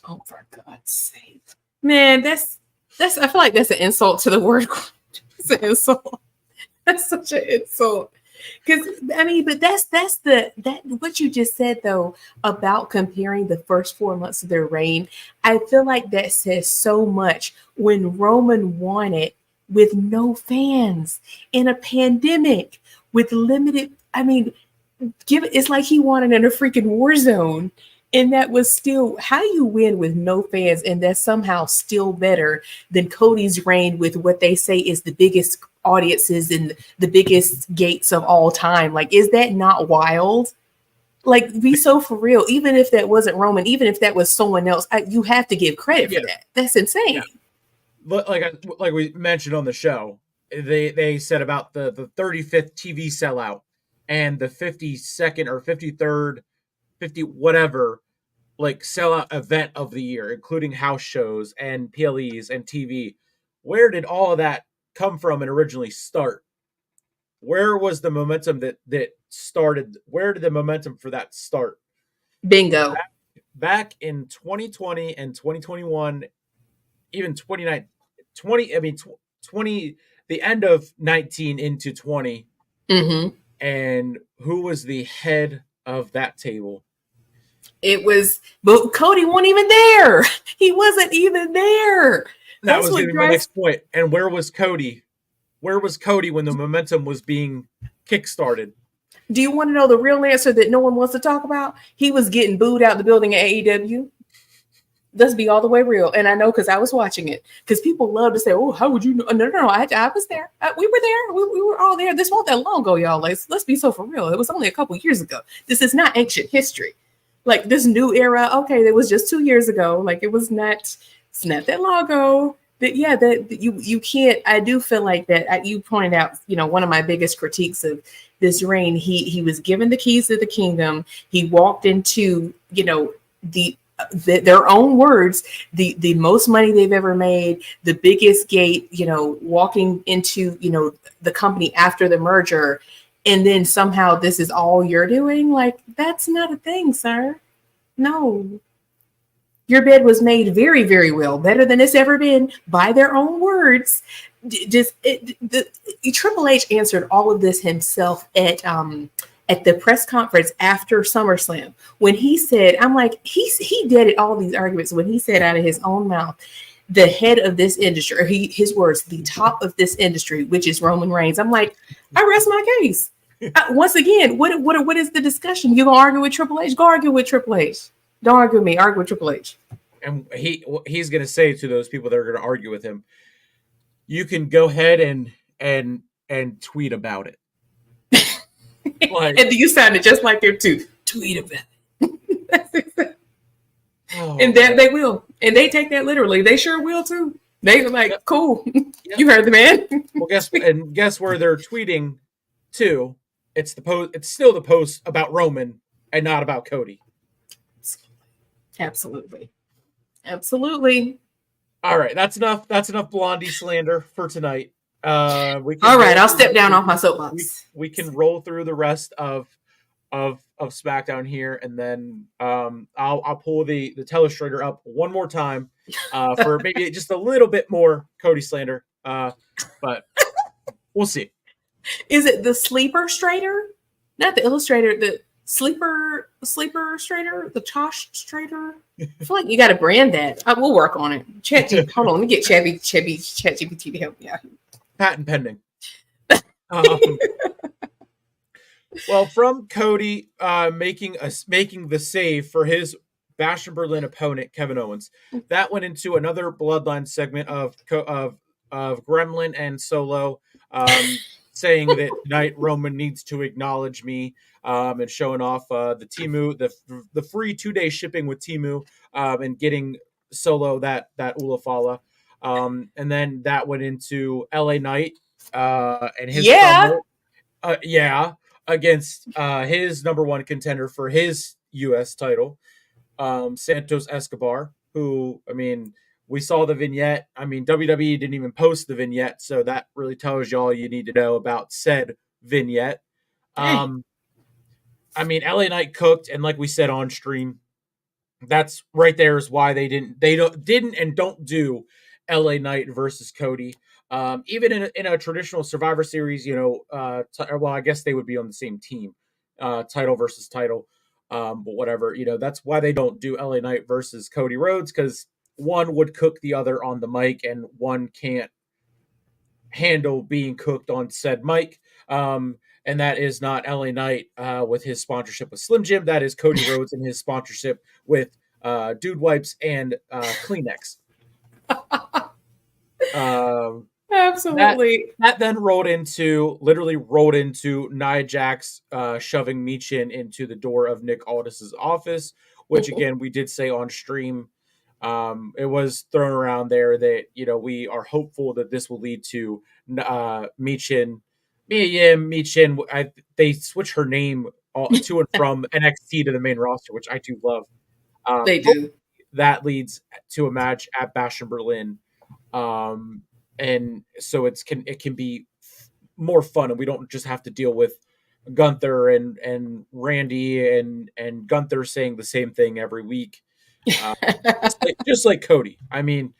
Oh, for God's sake. Man, that's I feel like that's an insult to the word. It's an insult. That's such an insult. Because but that's what you just said though about comparing the first 4 months of their reign. I feel like that says so much when Roman won it with no fans in a pandemic with limited. It's like he won it in a freaking war zone. And that was still, how do you win with no fans? And that's somehow still better than Cody's reign with what they say is the biggest audiences and the biggest gates of all time. Like, is that not wild? Like, be so for real. Even if that wasn't Roman, even if that was someone else, you have to give credit for Yeah, that. That's insane. yeah. But like we mentioned on the show, they said about the 35th TV sellout and the 52nd or 53rd 50 whatever like sellout event of the year, including house shows and PLEs and TV. Where did all of that come from and originally start? Where was the momentum that started? Where did the momentum for that start? Bingo. Back in 2020 and 2021, even 29, 20, I mean, 20, the end of 19 into 20. Mm-hmm. And who was the head of that table? It was, but Cody wasn't even there. He wasn't even there. That That's was going what to be my drives. next point. And where was Cody? Where was Cody when the momentum was being kickstarted? Do you want to know the real answer that no one wants to talk about? He was getting booed out the building at AEW. Let's be all the way real. And I know because I was watching it. Because people love to say, "Oh, how would you know?" No. I was there. We were there. We were all there. This wasn't that long ago, y'all. Let's be so for real. It was only a couple years ago. This is not ancient history. Like this new era. Okay, that was just 2 years ago. Like it was not. It's not that long ago. That yeah. That you can't. I do feel like that. You pointed out. One of my biggest critiques of this reign. He was given the keys to the kingdom. He walked into their own words, the most money they've ever made, the biggest gate, walking into, the company after the merger. And then somehow this is all you're doing. Like, that's not a thing, sir. No, your bed was made very, very well, better than it's ever been by their own words. Triple H answered all of this himself at the press conference after SummerSlam when he said, I'm like, he did all these arguments when he said out of his own mouth, the head of this industry, or his words, the top of this industry, which is Roman Reigns. I'm like, I rest my case. Once again, what is the discussion? You gonna argue with Triple H? Go argue with Triple H. Don't argue with me. Argue with Triple H. And he's going to say to those people that are going to argue with him, you can go ahead and tweet about it. Like, and you sounded just like there too. Tweet about it. And that they will. And they take that literally. They sure will too. They are like, cool. Yep. You heard the man. Well, guess where they're tweeting to? It's the post. It's still the post about Roman and not about Cody. Absolutely. All right, that's enough. That's enough Blondie slander for tonight. All right, I'll step down off my soapbox. We can roll through the rest of SmackDown here, and then I'll pull the telestrator up one more time for maybe just a little bit more Cody slander. But we'll see. Is it the sleeper straighter? Not the illustrator, the sleeper straighter, the Tosh straighter. I feel like you got to brand that. We'll work on it. Hold on, let me get ChatGPT to help me out. Patent pending. Well, from Cody making the save for his Bash in Berlin opponent Kevin Owens, that went into another Bloodline segment of Gremlin and Solo, saying that tonight Roman needs to acknowledge me, and showing off the Temu, the free 2-day shipping with Temu, and getting Solo that Ulafala. And then that went into LA Knight and his promo, against his number one contender for his U.S. title, Santos Escobar, who, I mean, we saw the vignette. I mean, WWE didn't even post the vignette, so that really tells you all you need to know about said vignette. I mean, LA Knight cooked, and like we said on stream, that's right there is why they didn't and don't do LA Knight versus Cody. Even in a traditional Survivor Series, well, I guess they would be on the same team, title versus title. But whatever, that's why they don't do LA Knight versus Cody Rhodes, because one would cook the other on the mic, and one can't handle being cooked on said mic. And that is not LA Knight with his sponsorship with Slim Jim. That is Cody Rhodes and his sponsorship with Dude Wipes and Kleenex. Um, that Absolutely. that then literally rolled into Nia Jax shoving Michin into the door of Nick Aldis's office, which again we did say on stream. It was thrown around there that we are hopeful that this will lead to Michin, Mia Yim, Michin. They switch her name to and from NXT to the main roster, which I do love. They do. That leads to a match at Bash in Berlin, um, and so it can be more fun, and we don't just have to deal with Gunther and Randy and Gunther saying the same thing every week, uh, just like Cody. I mean,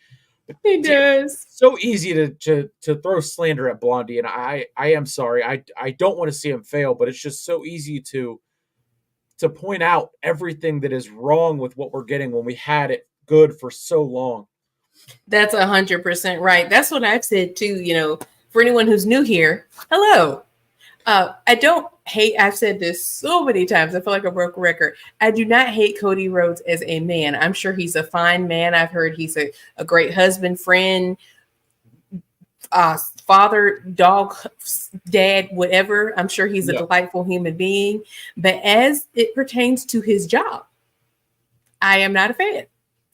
He does. so easy to throw slander at Blondie, and I am sorry, I don't want to see him fail, but it's just so easy to point out everything that is wrong with what we're getting when we had it good for so long. That's 100% right. That's what I've said too. For anyone who's new here, hello. I don't hate. I've said this so many times. I feel like a broken record. I do not hate Cody Rhodes as a man. I'm sure he's a fine man. I've heard he's a great husband, friend, father, dog, dad, whatever. I'm sure he's a delightful human being. But as it pertains to his job, I am not a fan.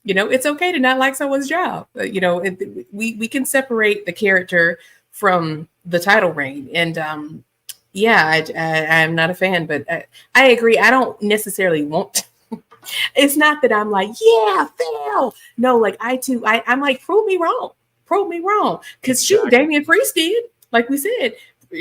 It's okay to not like someone's job. We can separate the character from the title reign. And I'm not a fan, but I agree. I don't necessarily want to. It's not that I'm like, yeah, fail. No, like I'm like, prove me wrong. Because shoot, Damian Priest did, like we said.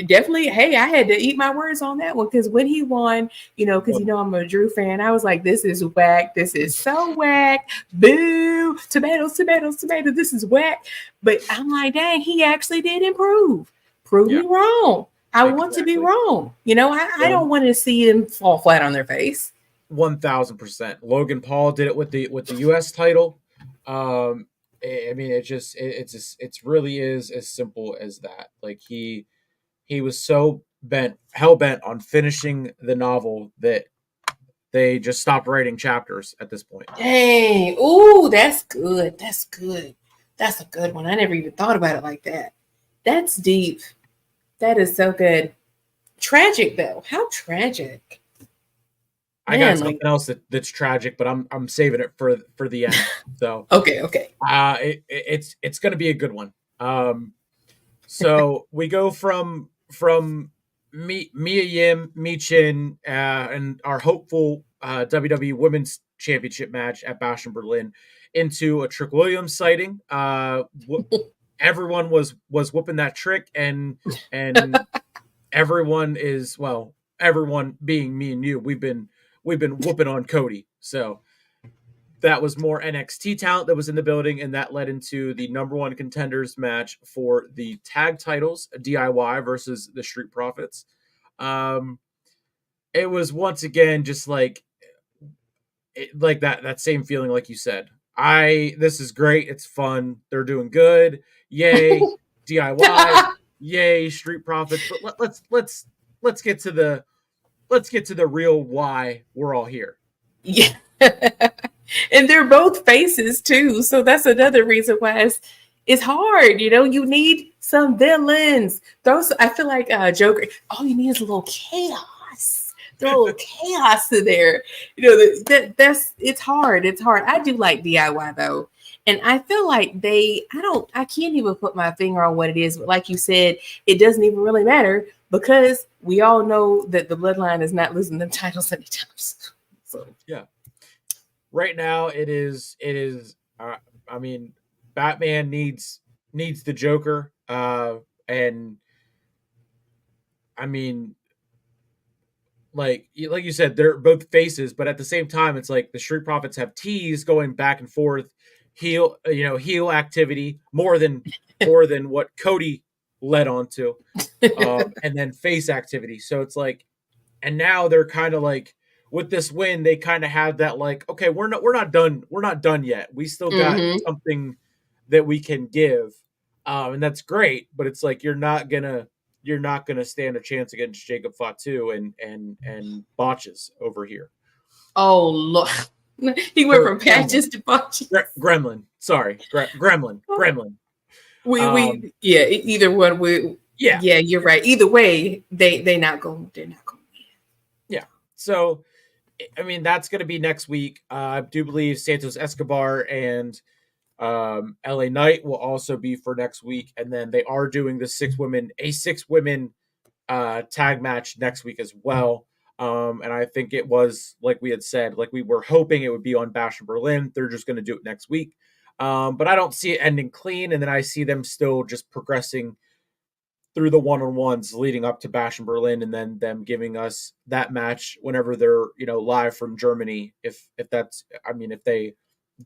Definitely, hey, I had to eat my words on that one because when he won, because I'm a Drew fan, I was like, this is whack. This is so whack. Boo, tomatoes, this is whack. But I'm like, dang, he actually did improve. Prove me wrong. I want to be wrong. I don't want to see them fall flat on their face. 1000%. Logan Paul did it with the US title. I mean, it really is as simple as that. Like he was so hell bent on finishing the novel that they just stopped writing chapters at this point. Hey, ooh, that's good. That's good. That's a good one. I never even thought about it like that. That's deep. That is so good. Tragic though. How tragic. I got something else that's tragic, but I'm saving it for the end. So okay. It's going to be a good one. So we go from Mia Yim, Michin, and our hopeful WWE Women's Championship match at Bash in Berlin into a Trick Williams sighting. Everyone was whooping that trick, and everyone being me and you, we've been whooping on Cody. So that was more NXT talent that was in the building, and that led into the number one contenders match for the tag titles, DIY versus the Street Profits. It was once again just like that same feeling, like you said. This is great. It's fun. They're doing good. Yay, DIY. Yay, Street Profits. But let's get to the real why we're all here. Yeah. And they're both faces too, so that's another reason why it's hard. You need some villains. I feel like Joker. All you need is a little chaos. Throw a little chaos in there. It's hard. It's hard. I do like DIY though, and I feel like I can't even put my finger on what it is. But like you said, it doesn't even really matter because we all know that the Bloodline is not losing them titles anytime soon. So yeah. Right now, it is. I mean, Batman needs the Joker, and I mean, like you said, they're both faces, but at the same time, it's like the Street Profits have teased going back and forth, heel activity more than what Cody led onto, and then face activity. So it's like, and now they're kind of like, with this win, they kind of have that like, okay, we're not done yet. We still got something that we can give. And that's great, but it's like you're not gonna stand a chance against Jacob Fatu and botches over here. Oh Lord, he went from patches to botches. Gremlin, sorry, Gremlin. Yeah, either one. Yeah, you're right. Either way, they're not going. They're not going. Yeah. So, I mean, that's going to be next week. I do believe Santos Escobar and LA Knight will also be for next week, and then they are doing the six women tag match next week as well. And I think it was like we had said, like we were hoping it would be on Bash in Berlin. They're just going to do it next week. But I don't see it ending clean, and then I see them still just progressing through the one-on-ones leading up to Bash in Berlin, and then them giving us that match whenever they're live from Germany. If that's, I mean, if they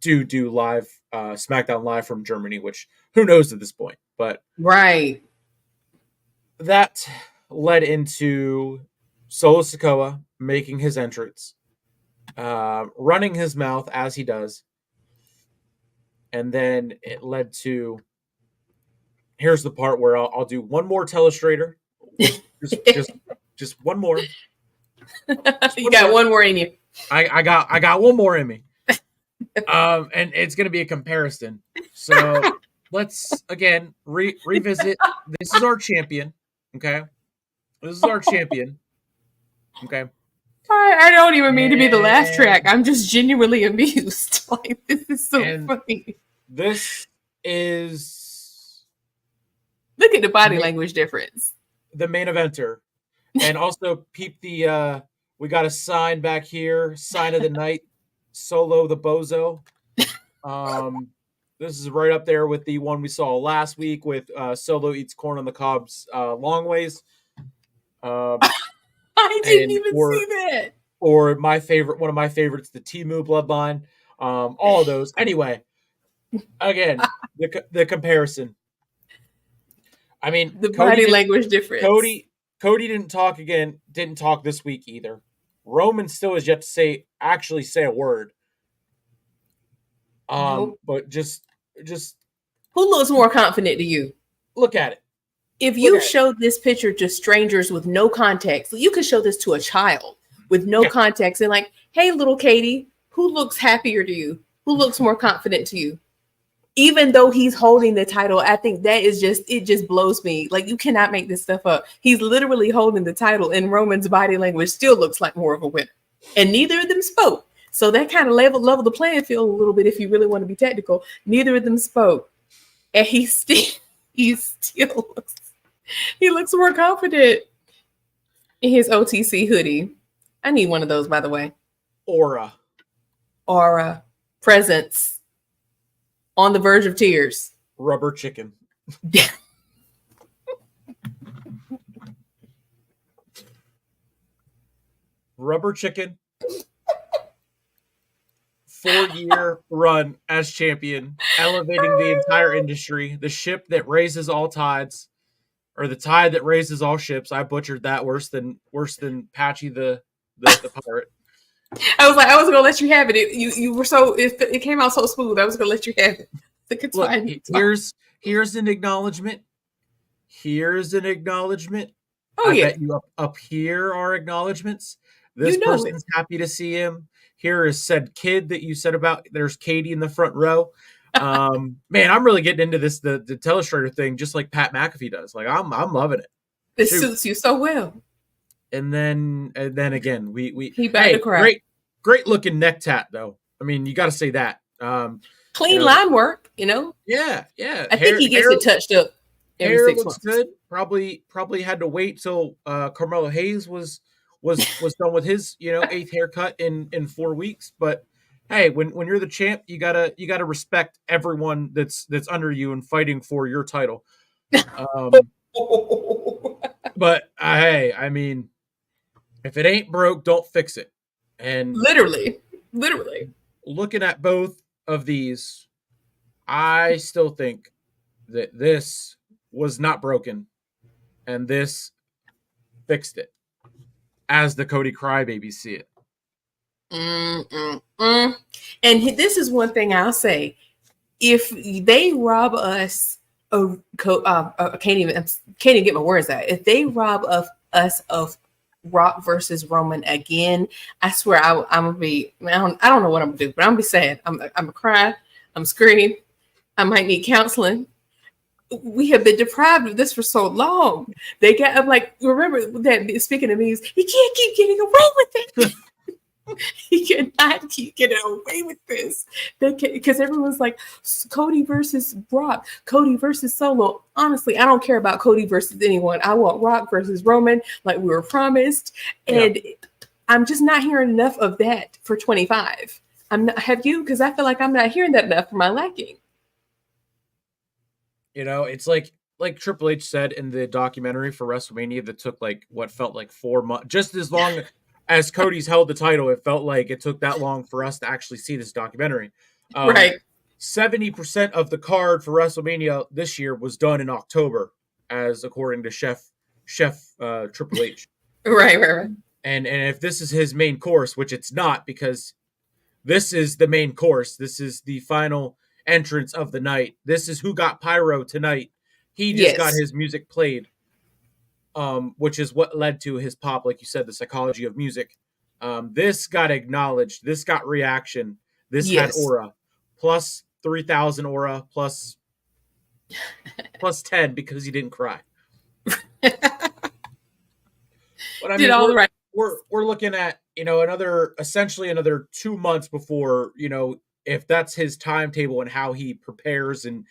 do live SmackDown live from Germany, which who knows at this point, but right. That led into Solo Sikoa making his entrance, running his mouth as he does, and then it led to. Here's the part where I'll do one more telestrator, just one more. You got one more in you. I got one more in me. And it's gonna be a comparison. So let's again revisit. This is our champion. Okay. This is our champion. Okay. I don't even mean to be the laugh track. I'm just genuinely amused. Like, this is so funny. This is. Look at the body language difference. The main eventer. And also peep the we got a sign back here, sign of the night, Solo the Bozo. This is right up there with the one we saw last week with Solo eats corn on the cob's long ways. I didn't even see that. Or my favorite, one of my favorites, the Temu bloodline. All of those. Anyway, again, the comparison. I mean, the body language difference. Cody didn't talk this week either. Roman still has yet to actually say a word. Nope. But just who looks more confident to you? Look at it. If you show this picture to strangers with no context, you could show this to a child with no context and like, hey, little Katie, who looks happier to you? Who looks more confident to you? Even though he's holding the title, I think that is it just blows me. Like, you cannot make this stuff up. He's literally holding the title, and Roman's body language still looks like more of a winner. And neither of them spoke. So that kind of level the playing field a little bit if you really want to be technical. Neither of them spoke. And he still looks more confident in his OTC hoodie. I need one of those, by the way. Aura. Presence. On the verge of tears. Rubber chicken. Yeah. Rubber chicken. 4-year run as champion, elevating the entire industry. The ship that raises all tides, or the tide that raises all ships. I butchered that worse than Patchy the pirate. I was gonna let you have it. You were so it came out so smooth. I was gonna let you have it. Look, here's an acknowledgement. Oh, yeah. Bet you up here are acknowledgements. This person's happy to see him. Here is said kid that you said about. There's Katie in the front row. Man, I'm really getting into this the telestrator thing, just like Pat McAfee does. Like I'm loving it. This suits you so well. And then again, he backed the crowd. Great looking neck tat though. I mean, you got to say that. Clean line work, Yeah. I think he gets it touched up every hair 6 looks months. Good. Probably had to wait till Carmelo Hayes was done with his 8th haircut in 4 weeks. But hey, when you're the champ, you gotta respect everyone that's under you and fighting for your title. But hey, I mean, if it ain't broke, don't fix it. And literally, looking at both of these, I still think that this was not broken, and this fixed it, as the Cody Crybaby see it. And this is one thing I'll say: if they rob us I can't even get my words out. If they rob of us of Rock versus Roman again, I swear I'm gonna be. I don't know what I'm gonna do, but I'm gonna be sad. I'm gonna cry. I'm screaming. I might need counseling. We have been deprived of this for so long. They get. I'm like, remember that. Speaking of memes, he can't keep getting away with it. He cannot keep getting away with this. Because everyone's like, Cody versus Brock, Cody versus Solo. Honestly, I don't care about Cody versus anyone. I want Rock versus Roman, like we were promised. And I'm just not hearing enough of that for 25. I'm not. Have you? Because I feel like I'm not hearing that enough for my liking. You know, it's like Triple H said in the documentary for WrestleMania that took like what felt like 4 months, just as long as Cody's held the title. It felt like it took that long for us to actually see this documentary. Right. 70% of the card for WrestleMania this year was done in October, as according to Chef Triple H. Right. And if this is his main course, which it's not, because this is the main course. This is the final entrance of the night. This is who got pyro tonight. He just got his music played, which is what led to his pop, like you said, the psychology of music. This got acknowledged. This got reaction. This had aura. Plus 3,000 aura, plus 10 because he didn't cry. But I mean, we're looking at, essentially another 2 months before, if that's his timetable and how he prepares and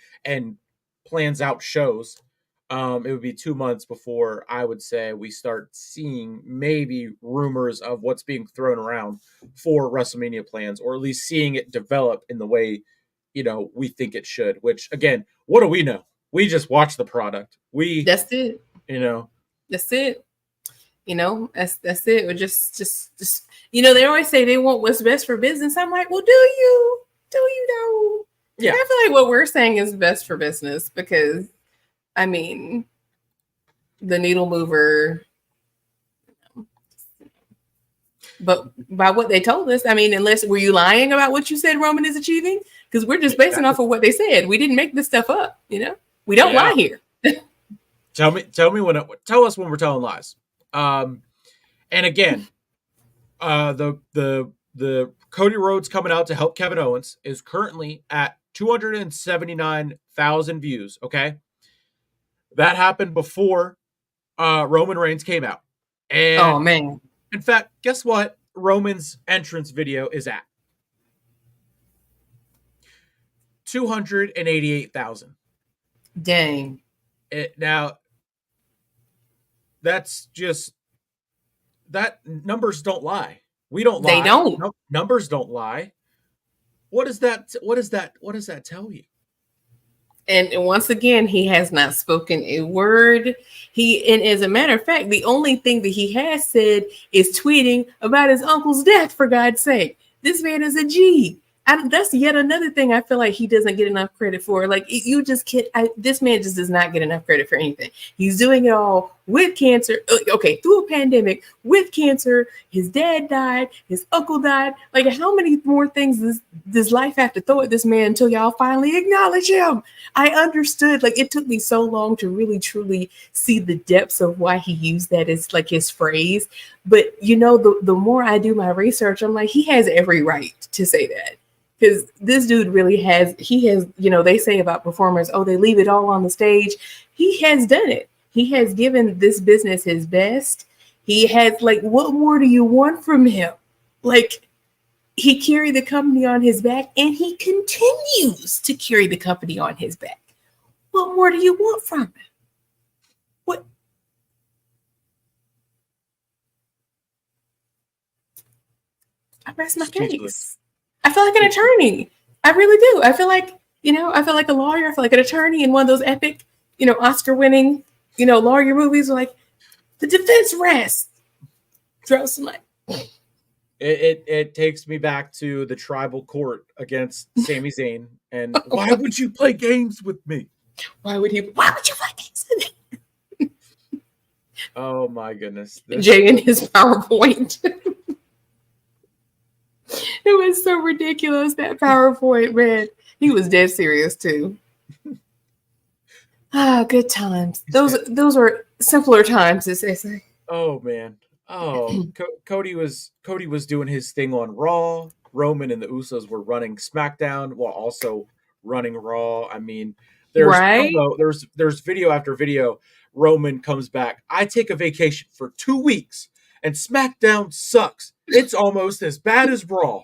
plans out shows, it would be 2 months before I would say we start seeing maybe rumors of what's being thrown around for WrestleMania plans, or at least seeing it develop in the way, we think it should. Which, again, what do we know? We just watch the product. That's it. That's it. That's it. Or just they always say they want what's best for business. I'm like, well, do you know? Yeah. I feel like what we're saying is best for business because, I mean, the needle mover. But by what they told us, I mean, unless were you lying about what you said Roman is achieving? Because we're just basing off of what they said. We didn't make this stuff up. We don't lie here. Tell us when we're telling lies. And again, the Cody Rhodes coming out to help Kevin Owens is currently at 279,000 views. Okay, that happened before Roman Reigns came out. And oh man! In fact, guess what? Roman's entrance video is at 288,000. Dang! Now, that's just that numbers don't lie. We don't lie. They don't. No, numbers don't lie. What does that tell you? And once again, he has not spoken a word. And as a matter of fact, the only thing that he has said is tweeting about his uncle's death, for God's sake. This man is a G. That's yet another thing I feel like he doesn't get enough credit for. Like, you just can't. This man just does not get enough credit for anything. He's doing it all with cancer. Okay, through a pandemic, with cancer. His dad died. His uncle died. Like, how many more things does life have to throw at this man until y'all finally acknowledge him? I understood. Like, it took me so long to really, truly see the depths of why he used that as, like, his phrase. But, the more I do my research, I'm like, he has every right to say that. Because this dude really has, they say about performers, they leave it all on the stage. He has done it. He has given this business his best. He has, like, what more do you want from him? Like, he carried the company on his back, and he continues to carry the company on his back. What more do you want from him? What? I rest my case. I feel like an attorney. I really do. I feel like, a lawyer. I feel like an attorney in one of those epic, Oscar-winning, lawyer movies. Like, the defense rests. Throw some light. It takes me back to the tribal court against Sami Zayn. And why would you play games with me? Why would you play games with me? Oh my goodness. Jay and his PowerPoint. It was so ridiculous, that PowerPoint, man. He was dead serious too. Good times. Those were simpler times, as they say. Oh man. Oh, Cody was doing his thing on Raw. Roman and the Usos were running SmackDown while also running Raw. I mean, there's Right? promo, there's video after video. Roman comes back. I take a vacation for 2 weeks, and SmackDown sucks. It's almost as bad as Raw.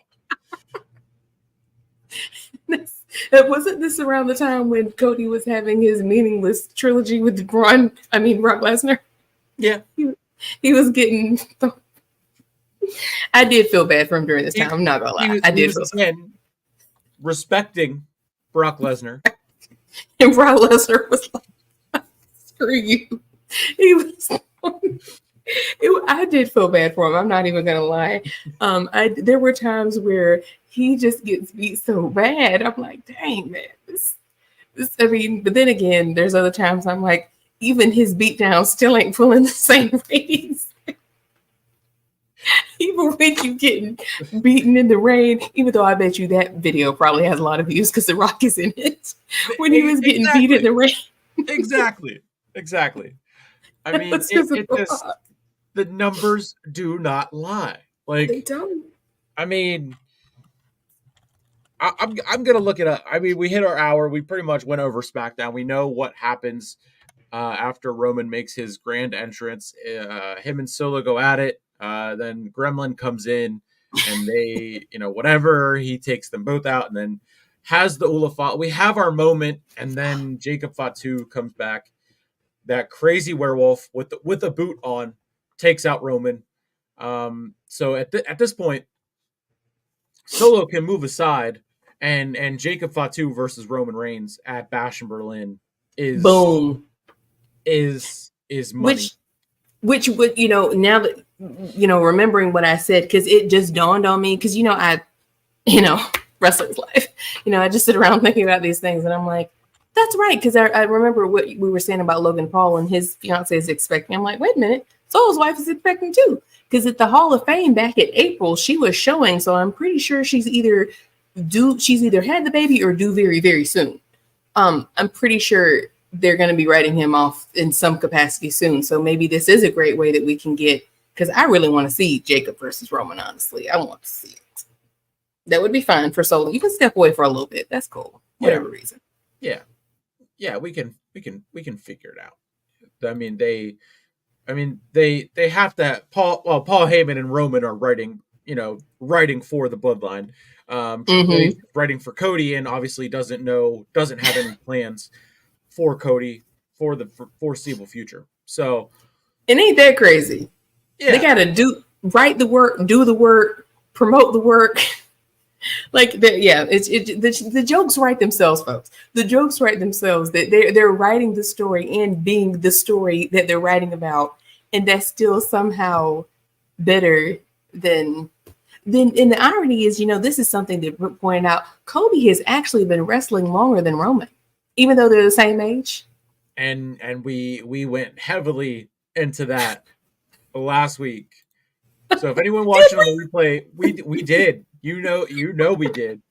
Wasn't this around the time when Cody was having his meaningless trilogy with Brock Lesnar? Yeah, He was getting. I did feel bad for him during this time. I'm not gonna lie. I he did was feel again respecting Brock Lesnar. And Brock Lesnar was like, "Screw you." He was. I did feel bad for him. I'm not even gonna lie. There were times where he just gets beat so bad. I'm like, dang man, this. I mean, but then again, there's other times I'm like, even his beatdown still ain't pulling the same ratings. Even when you getting beaten in the rain, even though I bet you that video probably has a lot of views because The Rock is in it. When he was getting beat in the rain. Exactly. I mean, it just the numbers do not lie. Like They don't. I mean, I'm gonna look it up. I mean, we hit our hour. We pretty much went over SmackDown. We know what happens after Roman makes his grand entrance. Him and Solo go at it. Then Gremlin comes in, and they, whatever. He takes them both out, and then has the Ulafat. We have our moment, and then Jacob Fatu comes back. That crazy werewolf with a boot on takes out Roman. So at this point, Solo can move aside, and Jacob Fatu versus Roman Reigns at Bash in Berlin is boom is money. Which would now that remembering what I said, because it just dawned on me, because wrestler's life, I just sit around thinking about these things, and I'm like, that's right, because I remember what we were saying about Logan Paul and his fiance is expecting. I'm like, wait a minute, Solo's wife is expecting too, because at the Hall of Fame back in April she was showing, so I'm pretty sure she's either had the baby or due very, very soon. I'm pretty sure they're going to be writing him off in some capacity soon. So maybe this is a great way that we can get, because I really want to see Jacob versus Roman, honestly. I want to see it. That would be fine for Solo. You can step away for a little bit. That's cool. Whatever reason. Yeah. Yeah, we can figure it out. I mean, they have to Paul Heyman and Roman are writing for the bloodline. Triple H writing for Cody, and obviously doesn't have any plans for Cody for the foreseeable future. So it ain't that crazy. Yeah. They gotta write the work, do the work, promote the work. The jokes write themselves, folks. The jokes write themselves. That they're writing the story and being the story that they're writing about, and that's still somehow better than. And the irony is, this is something that Brooke pointed out. Cody has actually been wrestling longer than Roman, even though they're the same age. And we went heavily into that last week. So if anyone watching on the replay, we did. We did. We did.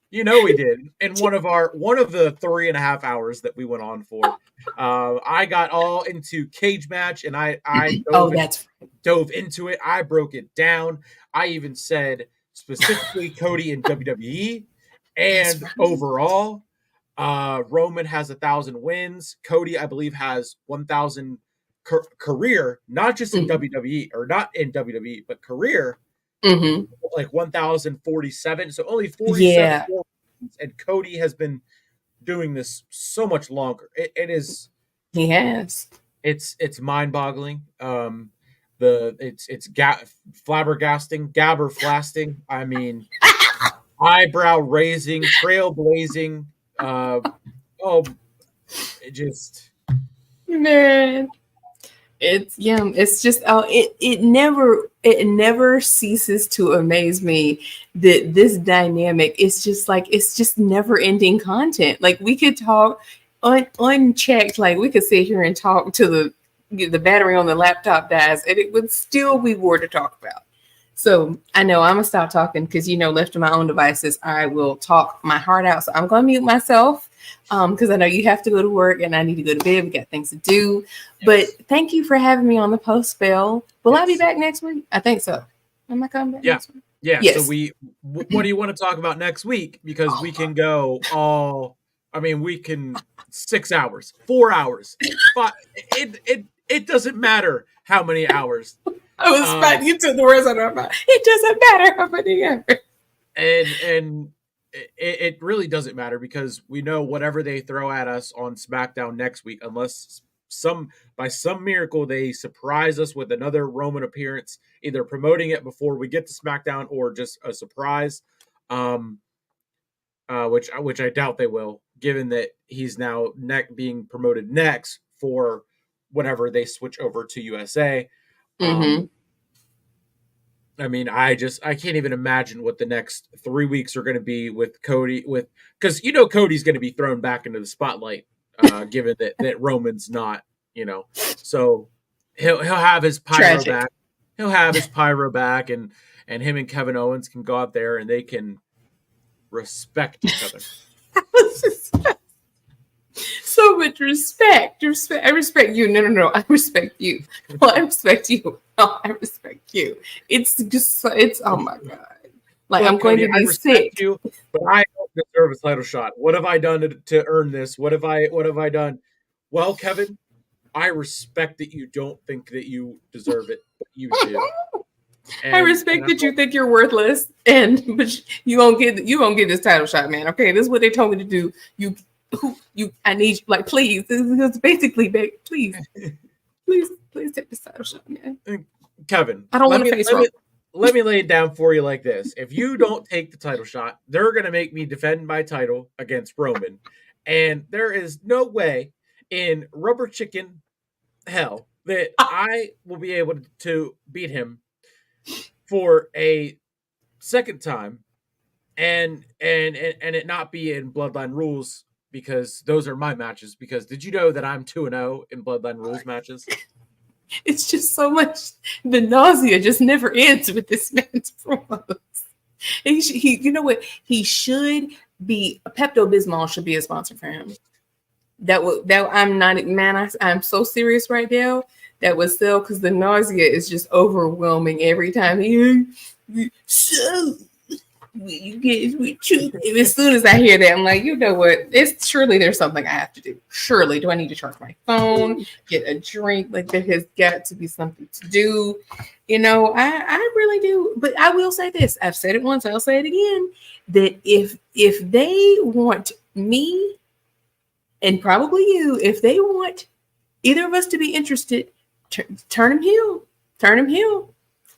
In one of the 3.5 hours that we went on for, I got all into cage match, and I dove into it. I broke it down. I even said specifically Cody in WWE, and overall, Roman has 1,000 wins. Cody, I believe, has 1,000 career, not just in WWE, or not in WWE, but career. Like 1,047. So only 47. Yeah. And Cody has been doing this so much longer. It is. He has. It's mind-boggling. It's flabbergasting, gabberflasting. I mean, eyebrow raising, trailblazing. It just, man. It's just it never ceases to amaze me that this dynamic is just never ending content. Like, we could talk unchecked, like we could sit here and talk till the battery on the laptop dies, and it would still be more to talk about. So I know I'm gonna stop talking, because left to my own devices, I will talk my heart out. So I'm gonna mute myself. because I know you have to go to work and I need to go to bed. We got things to do. But thank you for having me on the post spell. Will I be back next week? I think so. Am I coming back next week? Yeah. Yes. So what do you want to talk about next week? Because we can go we can 6 hours, 4 hours, 5. It doesn't matter how many hours. I was about to get to the words I don't know. It doesn't matter how many hours. And it really doesn't matter because we know whatever they throw at us on SmackDown next week, unless by some miracle they surprise us with another Roman appearance, either promoting it before we get to SmackDown or just a surprise, which I doubt they will, given that he's now being promoted next for whenever they switch over to USA. Mm-hmm. I mean, I can't even imagine what the next 3 weeks are going to be with Cody, because Cody's going to be thrown back into the spotlight, given that Roman's not, so he'll have his pyro back. He'll have his pyro back, and him and Kevin Owens can go out there and they can respect each other. So much respect. I respect you. No. I respect you. Well, I respect you. No, I respect you. It's oh my God. Like, I'm going to be sick. You, but I don't deserve a title shot. What have I done to earn this? What have I done? Well, Kevin, I respect that you don't think that you deserve it, but you do. I respect that you think you're worthless, but you won't get this title shot, man. Okay, this is what they told me to do. I need you, like, please. This is basically, please take this title shot, man. Kevin, I don't want to face Roman. Let me lay it down for you like this. If you don't take the title shot, they're going to make me defend my title against Roman. And there is no way in rubber chicken hell that I will be able to beat him for a second time and it not be in Bloodline Rules, because those are my matches. Because did you know that I'm 2-0 in Bloodline Rules matches? It's just so much. The nausea just never ends with this man's promos. He you know what? He should be. Pepto-Bismol should be a sponsor for him. I'm so serious right now. That would sell, because the nausea is just overwhelming every time. You get with you. As soon as I hear that, I'm like, you know what? Surely there's something I have to do. Surely, do I need to charge my phone, get a drink? Like, there has got to be something to do. I really do. But I will say this: I've said it once, I'll say it again. That if they want me, and probably you, if they want either of us to be interested, turn him heel. Turn him heel.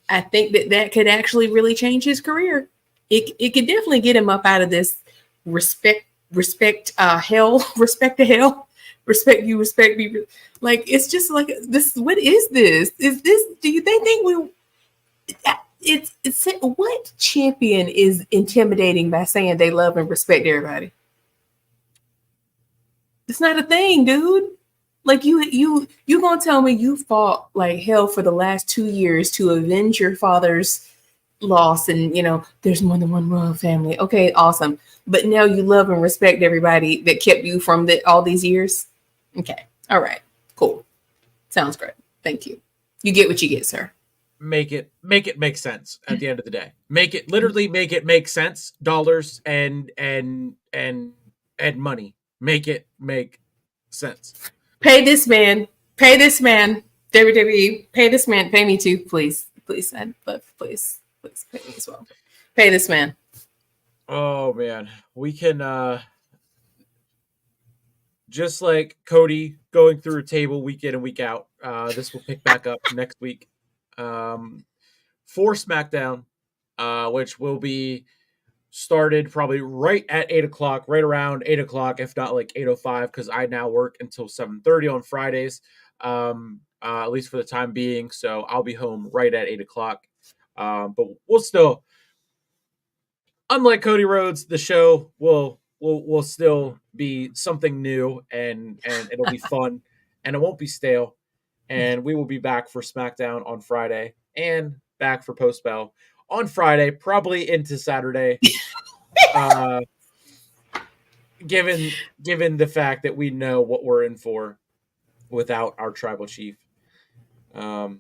I think that could actually really change his career. It could definitely get him up out of this respect hell, respect to hell, respect you, respect me. Like, it's just like this. What is this? Is this? Do they think we? It's what champion is intimidating by saying they love and respect everybody? It's not a thing, dude. Like, you gonna tell me you fought like hell for the last 2 years to avenge your father's loss, and there's more than one royal family. Okay, awesome. But now you love and respect everybody that kept you from all these years. Okay, all right, cool. Sounds great. Thank you. You get what you get, sir. Make it make sense at the end of the day. Make it make sense. Dollars and money. Make it make sense. Pay this man. WWE. Pay this man. Pay me too, please. Please, please pay me as well. Pay this man. Oh man, we can just like Cody going through a table week in and week out. This will pick back up next week for SmackDown, which will be started probably right at 8:00, right around 8:00, if not like 8:05, because I now work until 7:30 on Fridays, at least for the time being. So I'll be home right at 8:00. But we'll still, unlike Cody Rhodes, the show will still be something new, and it'll be fun, and it won't be stale. And we will be back for SmackDown on Friday and back for Post Bell on Friday, probably into Saturday. given the fact that we know what we're in for without our tribal chief. Um,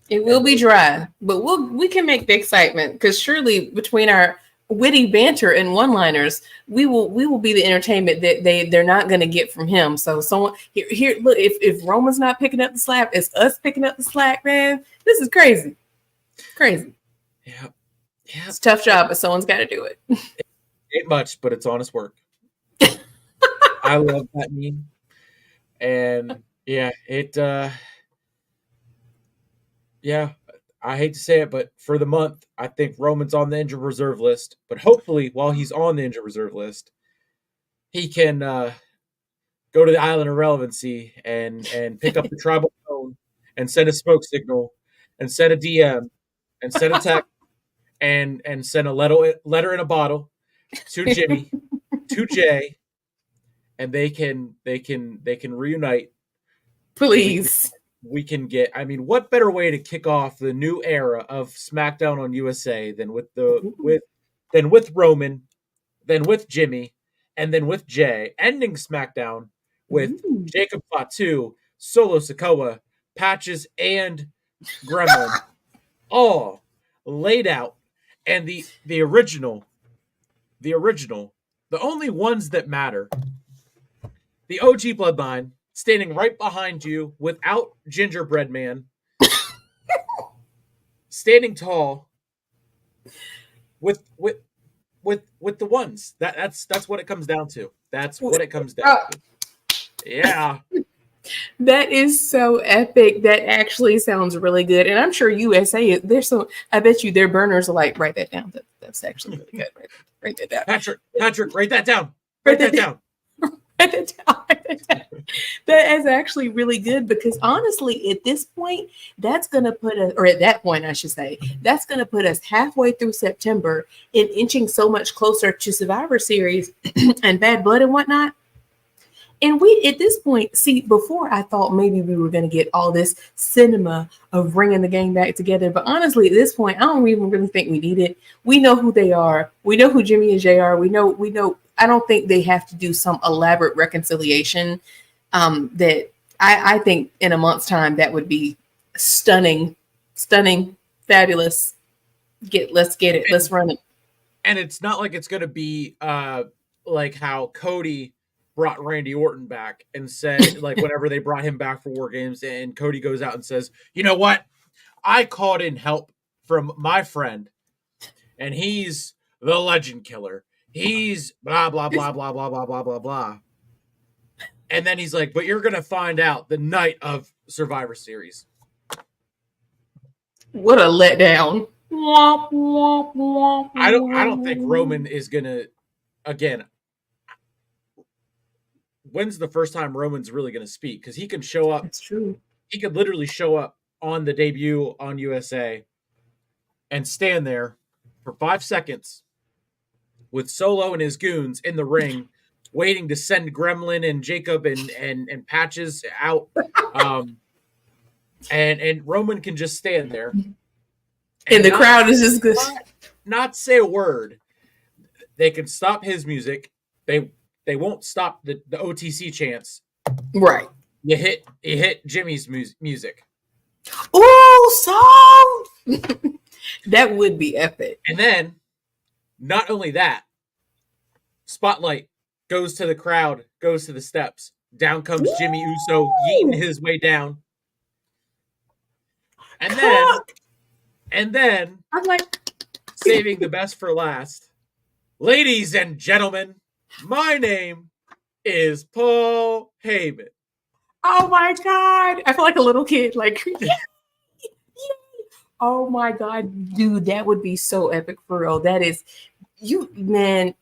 It will be dry, but we can make the excitement because surely between our witty banter and one-liners, we will be the entertainment that they're not going to get from him. So someone here look, if Roman's not picking up the slack, it's us picking up the slack, man. This is crazy. Crazy. Yeah. It's a tough job, but someone's got to do it. Ain't much, but it's honest work. I love that meme. And yeah, yeah, I hate to say it, but for the month, I think Roman's on the injured reserve list. But hopefully, while he's on the injured reserve list, he can go to the island of relevancy and pick up the tribal phone and send a smoke signal and send a DM and send a text and send a letter in a bottle to Jimmy, to Jay, and they can reunite. Please. We can get. I mean, what better way to kick off the new era of SmackDown on USA than with Roman, than with Jimmy, and then with Jay, ending SmackDown with Jacob Fatu, Solo Sikoa, Patches, and Gremlin, all laid out, and the original, the only ones that matter, the OG Bloodline standing right behind you without Gingerbread Man, standing tall with the ones. That's what it comes down to. That's what it comes down to. Yeah. That is so epic. That actually sounds really good. And I'm sure USA, I bet you their burners are like, write that down. That's actually really good. Write that down. Patrick, write that down. Write that down. That is actually really good because honestly, at this point, that's going to put us, or at that point, I should say, that's going to put us halfway through September and inching so much closer to Survivor Series and Bad Blood and whatnot. And we, at this point, see, before I thought maybe we were going to get all this cinema of bringing the gang back together. But honestly, at this point, I don't even really think we need it. We know who they are. We know who Jimmy and Jay are. We know. I don't think they have to do some elaborate reconciliation. That I think in a month's time, that would be stunning, fabulous. Let's get it. Let's run it. And it's not like it's going to be like how Cody brought Randy Orton back and said, like, whenever they brought him back for War Games, and Cody goes out and says, you know what? I called in help from my friend, and he's the legend killer. He's blah, blah, blah, blah, blah, blah, blah, blah, blah. And then he's like, but you're going to find out the night of Survivor Series. What a letdown. I don't think Roman is going to, again, when's the first time Roman's really going to speak? Because he can show up. That's true. He could literally show up on the debut on USA and stand there for 5 seconds with Solo and his goons in the ring, waiting to send Gremlin and Jacob and Patches out. And Roman can just stand there. And the crowd is just good. Not say a word. They can stop his music. They won't stop the OTC chants. Right. You hit Jimmy's music. Oh, song! That would be epic. And then, not only that, spotlight goes to the crowd, goes to the steps. Down comes Jimmy Uso, yeeting his way down. And then, I'm like, saving the best for last. Ladies and gentlemen, my name is Paul Heyman. Oh my God. I feel like a little kid. Like, yeah. Oh my God, dude, that would be so epic for real. That is, man,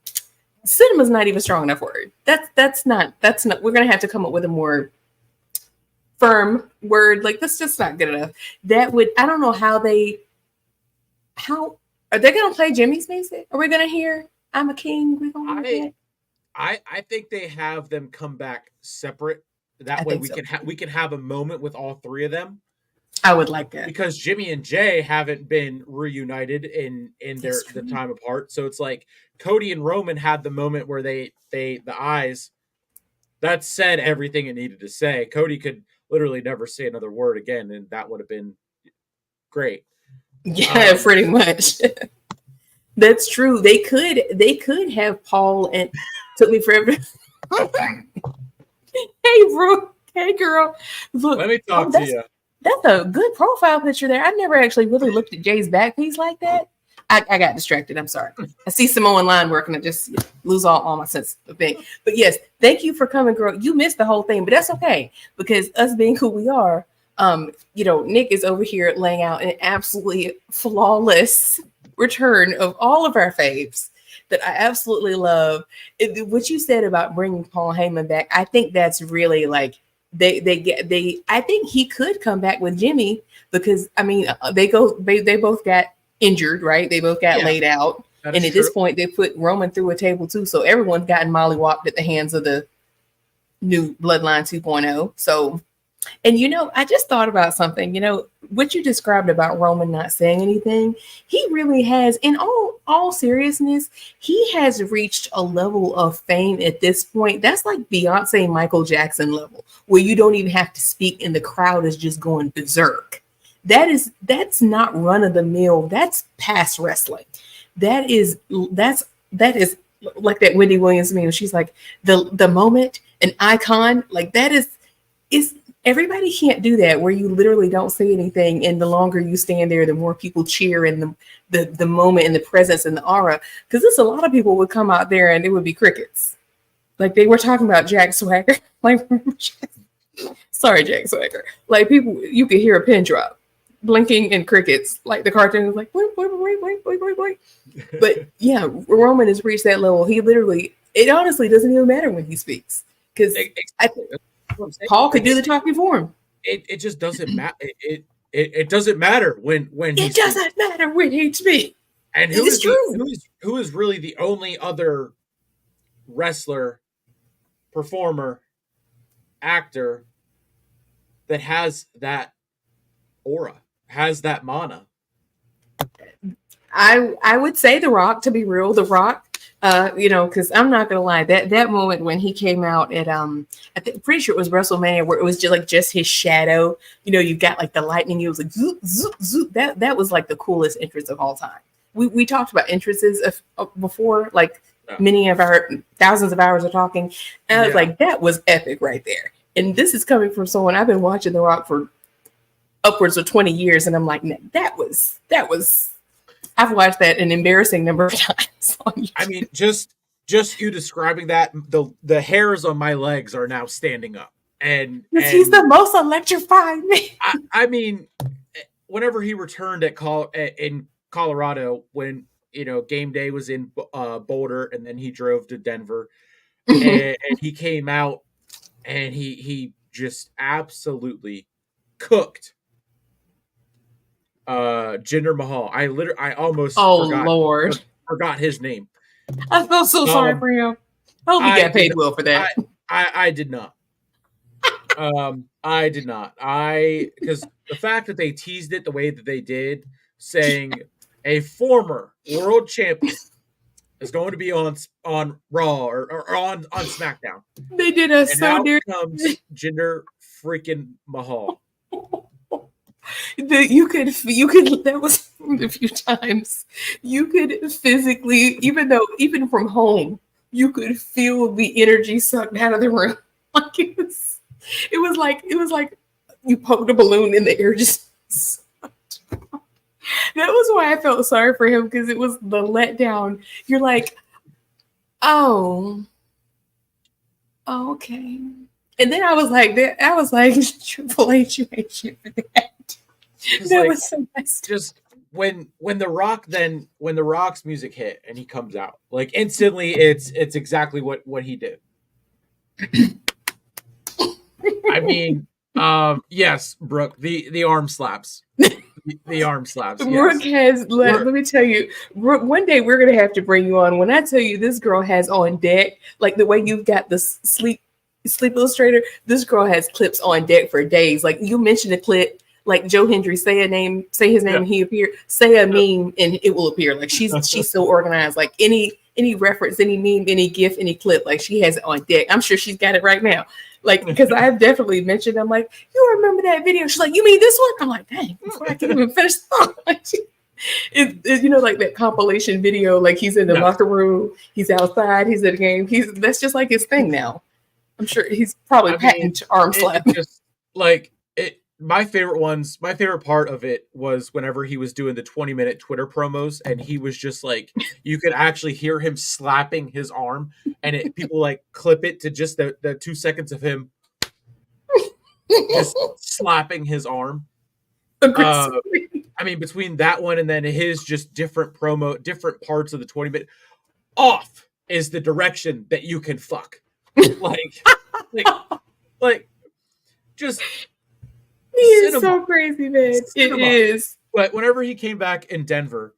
cinema's not even strong enough word. That's not, we're going to have to come up with a more firm word. Like, that's just not good enough. That would, I don't know how are they going to play Jimmy's music? Are we going to hear I'm a King? We're going to hear I think they have them come back separate. That way we can have a moment with all three of them. I would like that. because Jimmy and Jay haven't been reunited in the time apart. So it's like Cody and Roman had the moment where the eyes that said everything it needed to say. Cody could literally never say another word again, and that would have been great. Yeah, pretty much. That's true. They could have Paul and took me forever. Hey, bro. Hey, girl. Look, let me talk to you. That's a good profile picture there. I never actually really looked at Jay's back piece like that. I got distracted. I'm sorry. I see Samoan line working. I just lose all my sense of being. But yes, thank you for coming, girl. You missed the whole thing, but that's okay because us being who we are, Nick is over here laying out an absolutely flawless return of all of our faves that I absolutely love. What you said about bringing Paul Heyman back, I think that's really like I think he could come back with Jimmy because I mean they both got injured, right? They both got laid out. And at this point, they put Roman through a table too. So everyone's gotten mollywopped at the hands of the new Bloodline 2.0. So, and I just thought about something, what you described about Roman not saying anything. He really has, in all seriousness, he has reached a level of fame at this point. That's like Beyonce, Michael Jackson level, where you don't even have to speak and the crowd is just going berserk. That's not run of the mill. That's past wrestling. That is like that Wendy Williams meme. She's like the moment, an icon. Like that is everybody can't do that where you literally don't say anything, and the longer you stand there, the more people cheer and the moment and the presence and the aura. Because there's a lot of people would come out there and it would be crickets. Like they were talking about Jack Swagger. Like sorry, Jack Swagger. Like people, you could hear a pin drop. Blinking and crickets, like the cartoon was like blink, blink, blink, blink, blink, blink, blink. But yeah, Roman has reached that level. He literally, it honestly doesn't even matter when he speaks because Paul could do the talking for him. It just doesn't matter. It doesn't matter when it doesn't matter when he speaks. And who is really the only other wrestler, performer, actor that has that aura? Has that mana? I would say The Rock, to be real. The Rock, because I'm not gonna lie, that moment when he came out at pretty sure it was WrestleMania where it was just his shadow. You've got like the lightning. It was like zoop zoop zoop. That was like the coolest entrance of all time. We talked about entrances before, like many of our thousands of hours of talking, and I was like, that was epic right there. And this is coming from someone I've been watching The Rock for upwards of 20 years, and I'm like, that was I've watched that an embarrassing number of times on YouTube. I mean, just you describing that, the hairs on my legs are now standing up, and he's the most electrifying man. I mean, whenever he returned in Colorado, when game day was in Boulder, and then he drove to Denver, and he came out, and he just absolutely cooked Jinder Mahal. I almost forgot his name. I felt so sorry for him. I hope he got paid well for that. I did not. I did not. Because the fact that they teased it the way that they did, saying a former world champion is going to be on Raw or on SmackDown. They did us and so now near. Comes Jinder freaking Mahal. You could that was a few times you could physically, even from home, you could feel the energy sucked out of the room. Like it was like you poked a balloon in the air, just sucked. That was why I felt sorry for him, because it was the letdown. You're like, oh okay. And then I was like, Triple H, you ain't shit for that. That was so nice. Just when the Rock's music hit and he comes out, like instantly, it's exactly what he did. I mean, yes, Brooke, the arm slaps. The arm slaps. Brooke has. Let me tell you, Brooke. One day we're gonna have to bring you on. When I tell you, this girl has on deck, like the way you've got the Sleep Illustrator. This girl has clips on deck for days. Like you mentioned a clip like Joe Hendry, say his name, and he appear. Say a meme and it will appear. Like she's so organized. Like any reference, any meme, any GIF, any clip, like she has it on deck. I'm sure she's got it right now. Like, because I've definitely mentioned, I'm like, you remember that video? She's like, you mean this one? I'm like, dang, before I can even finish the song. Like, it's like that compilation video, like he's in the locker room, he's outside, he's at a game. That's just like his thing now. I'm sure he's probably patent arm slap. Just like it. My favorite part of it was whenever he was doing the 20-minute Twitter promos, and he was just like, you could actually hear him slapping his arm, and people like clip it to just the 2 seconds of him just slapping his arm. I mean, between that one and then his just different parts of the 20-minute, off is the direction that you can fuck. like just. He is so crazy, man. It is. But whenever he came back in Denver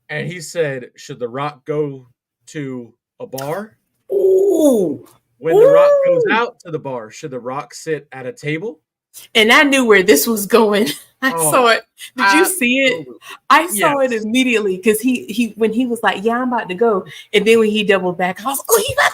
and he said, should The Rock go to a bar? Ooh. When The Rock goes out to the bar, should The Rock sit at a table? And I knew where this was going. I saw it. Did you see it? I saw it immediately because he when he was like, yeah, I'm about to go. And then when he doubled back, I was like, oh, he about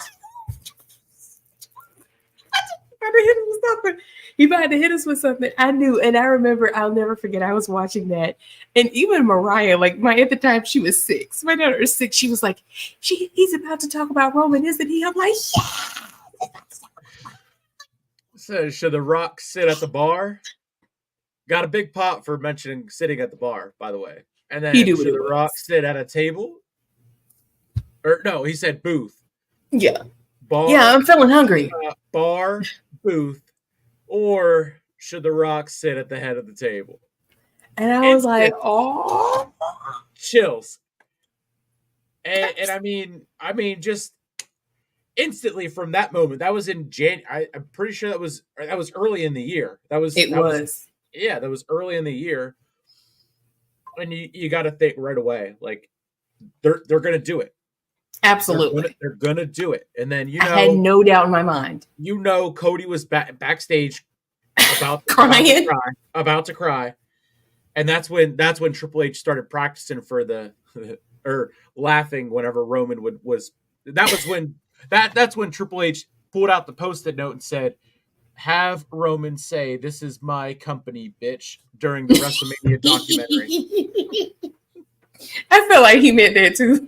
to hit him with something. He about to hit us with something. I knew, and I remember, I'll never forget, I was watching that. And even Mariah, like at the time she was 6. My daughter was 6. She was like, he's about to talk about Roman, isn't he? I'm like, yeah. So should The Rock sit at the bar? Got a big pop for mentioning sitting at the bar, by the way. And then should The Rock sit at a table? Or no, he said booth. Yeah. Bar. Yeah, I'm feeling hungry. Bar, booth. Or should The Rock sit at the head of the table? And I was like, oh. Chills. And I mean, just instantly from that moment, that was in January. I'm pretty sure that was early in the year. That was early in the year. And you got to think right away, like they're going to do it. Absolutely. They're going to do it. And then, I had no doubt in my mind. Cody was backstage about to cry. And that's when Triple H started practicing for or laughing whenever Roman that's when Triple H pulled out the Post-it note and said, have Roman say, this is my company, bitch, during the WrestleMania documentary. I feel like he meant that too.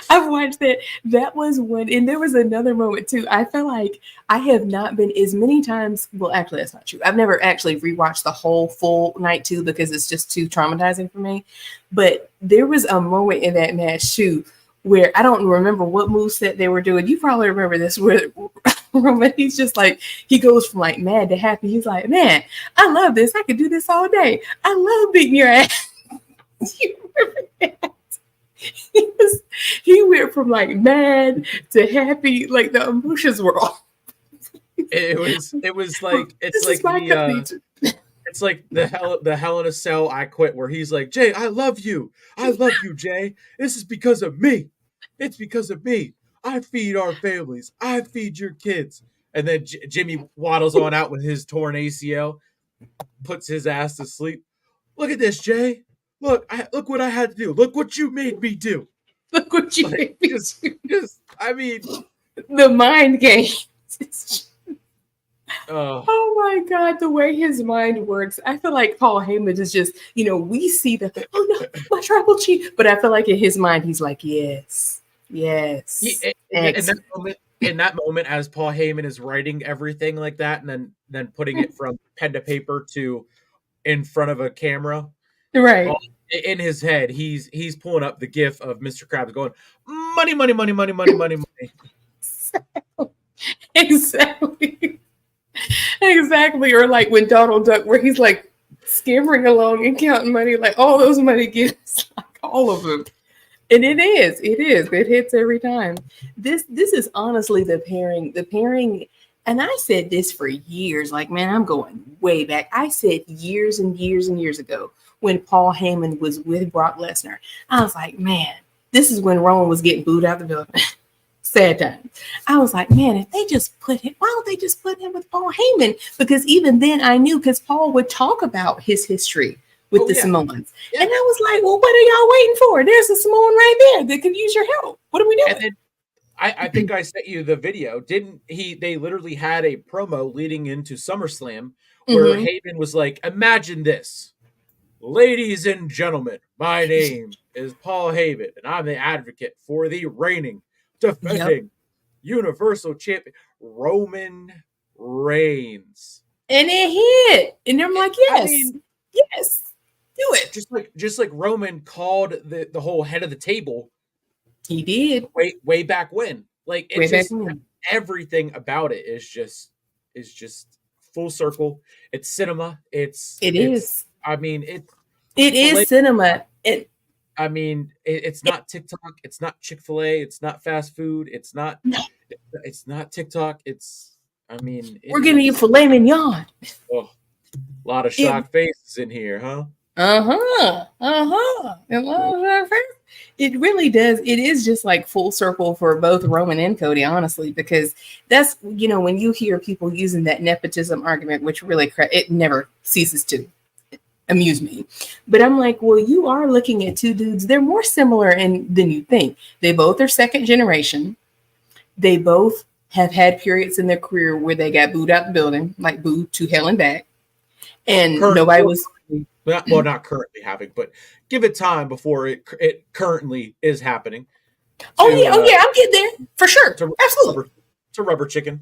I've watched that. That was one, and there was another moment too. I feel like I have not been as many times. Well, actually, that's not true. I've never actually rewatched the whole full night too because it's just too traumatizing for me. But there was a moment in that match too where I don't remember what moveset they were doing. You probably remember this where Roman, he's just like, he goes from like mad to happy. He's like, man, I love this. I could do this all day. I love beating your ass. You remember that? He went from like mad to happy, like the emotions were off. It was like it's like the Hell in a Cell I Quit, where he's like, Jay, I love you, Jay. This is because of me. It's because of me. I feed our families. I feed your kids. And then Jimmy waddles on out with his torn ACL, puts his ass to sleep. Look at this, Jay. Look what I had to do. Look what you made me do. Look what you made me do. I mean, the mind games. Oh my God, the way his mind works. I feel like Paul Heyman is just, we see the, oh no, my tribal chief. But I feel like in his mind, he's like, yes. In that moment, as Paul Heyman is writing everything like that, and then putting it from pen to paper to in front of a camera. Right. In his head, he's pulling up the gif of Mr. Krabs going, money, money, money, money, money, money, money. Exactly. Or like when Donald Duck, where he's like skimmering along and counting money, like all those money gifts, like all of them. And it hits every time. This is honestly the pairing. And I said this for years, like, man, I'm going way back. I said years and years and years ago when Paul Heyman was with Brock Lesnar, I was like, man, this is when Roman was getting booed out the building. sad times. I was like, man, if they just put him, why don't they just put him with Paul Heyman? Because even then I knew, because Paul would talk about his history with the Samoans. Yeah. And I was like, well, what are y'all waiting for? There's a Samoan right there that could use your help. What are we doing? And then I think I sent you the video. Didn't he? They literally had a promo leading into SummerSlam where Heyman was like, imagine this. Ladies and gentlemen, my name is Paul Heyman, and I'm the advocate for the reigning, defending Universal Champion, Roman Reigns. And it hit. And I'm like, yes, I mean, yes, do it. Just like Roman called the whole head of the table. He did. Way back when. Like, it's just everything about it is just full circle. It's cinema. It's I mean, it is cinema. It's not TikTok. It's not Chick-fil-A. It's not fast food. It's not TikTok. We're giving you filet mignon. Oh, a lot of shocked faces in here, huh? It really does. It is just like full circle for both Roman and Cody, honestly, because that's, when you hear people using that nepotism argument, which really, it never ceases to amuse me. But I'm like, well, you are looking at two dudes. They're more similar than you think. They both are second generation. They both have had periods in their career where they got booed out the building, like booed to hell and back. And nobody was... not currently having, but give it time before it currently is happening. I'm getting there for sure. Absolutely. To rubber chicken.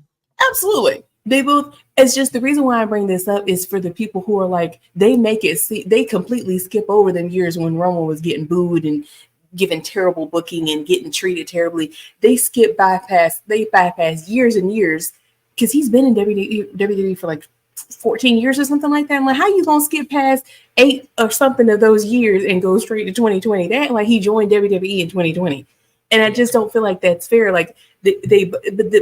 Absolutely. They both, it's just the reason why I bring this up is for the people who are like, they completely skip over them years when Roman was getting booed and given terrible booking and getting treated terribly. They bypass years and years, because he's been in WWE for like 14 years or something like that. I'm like, how you gonna skip past 8 or something of those years and go straight to 2020? That like he joined WWE in 2020, and I just don't feel like that's fair. Like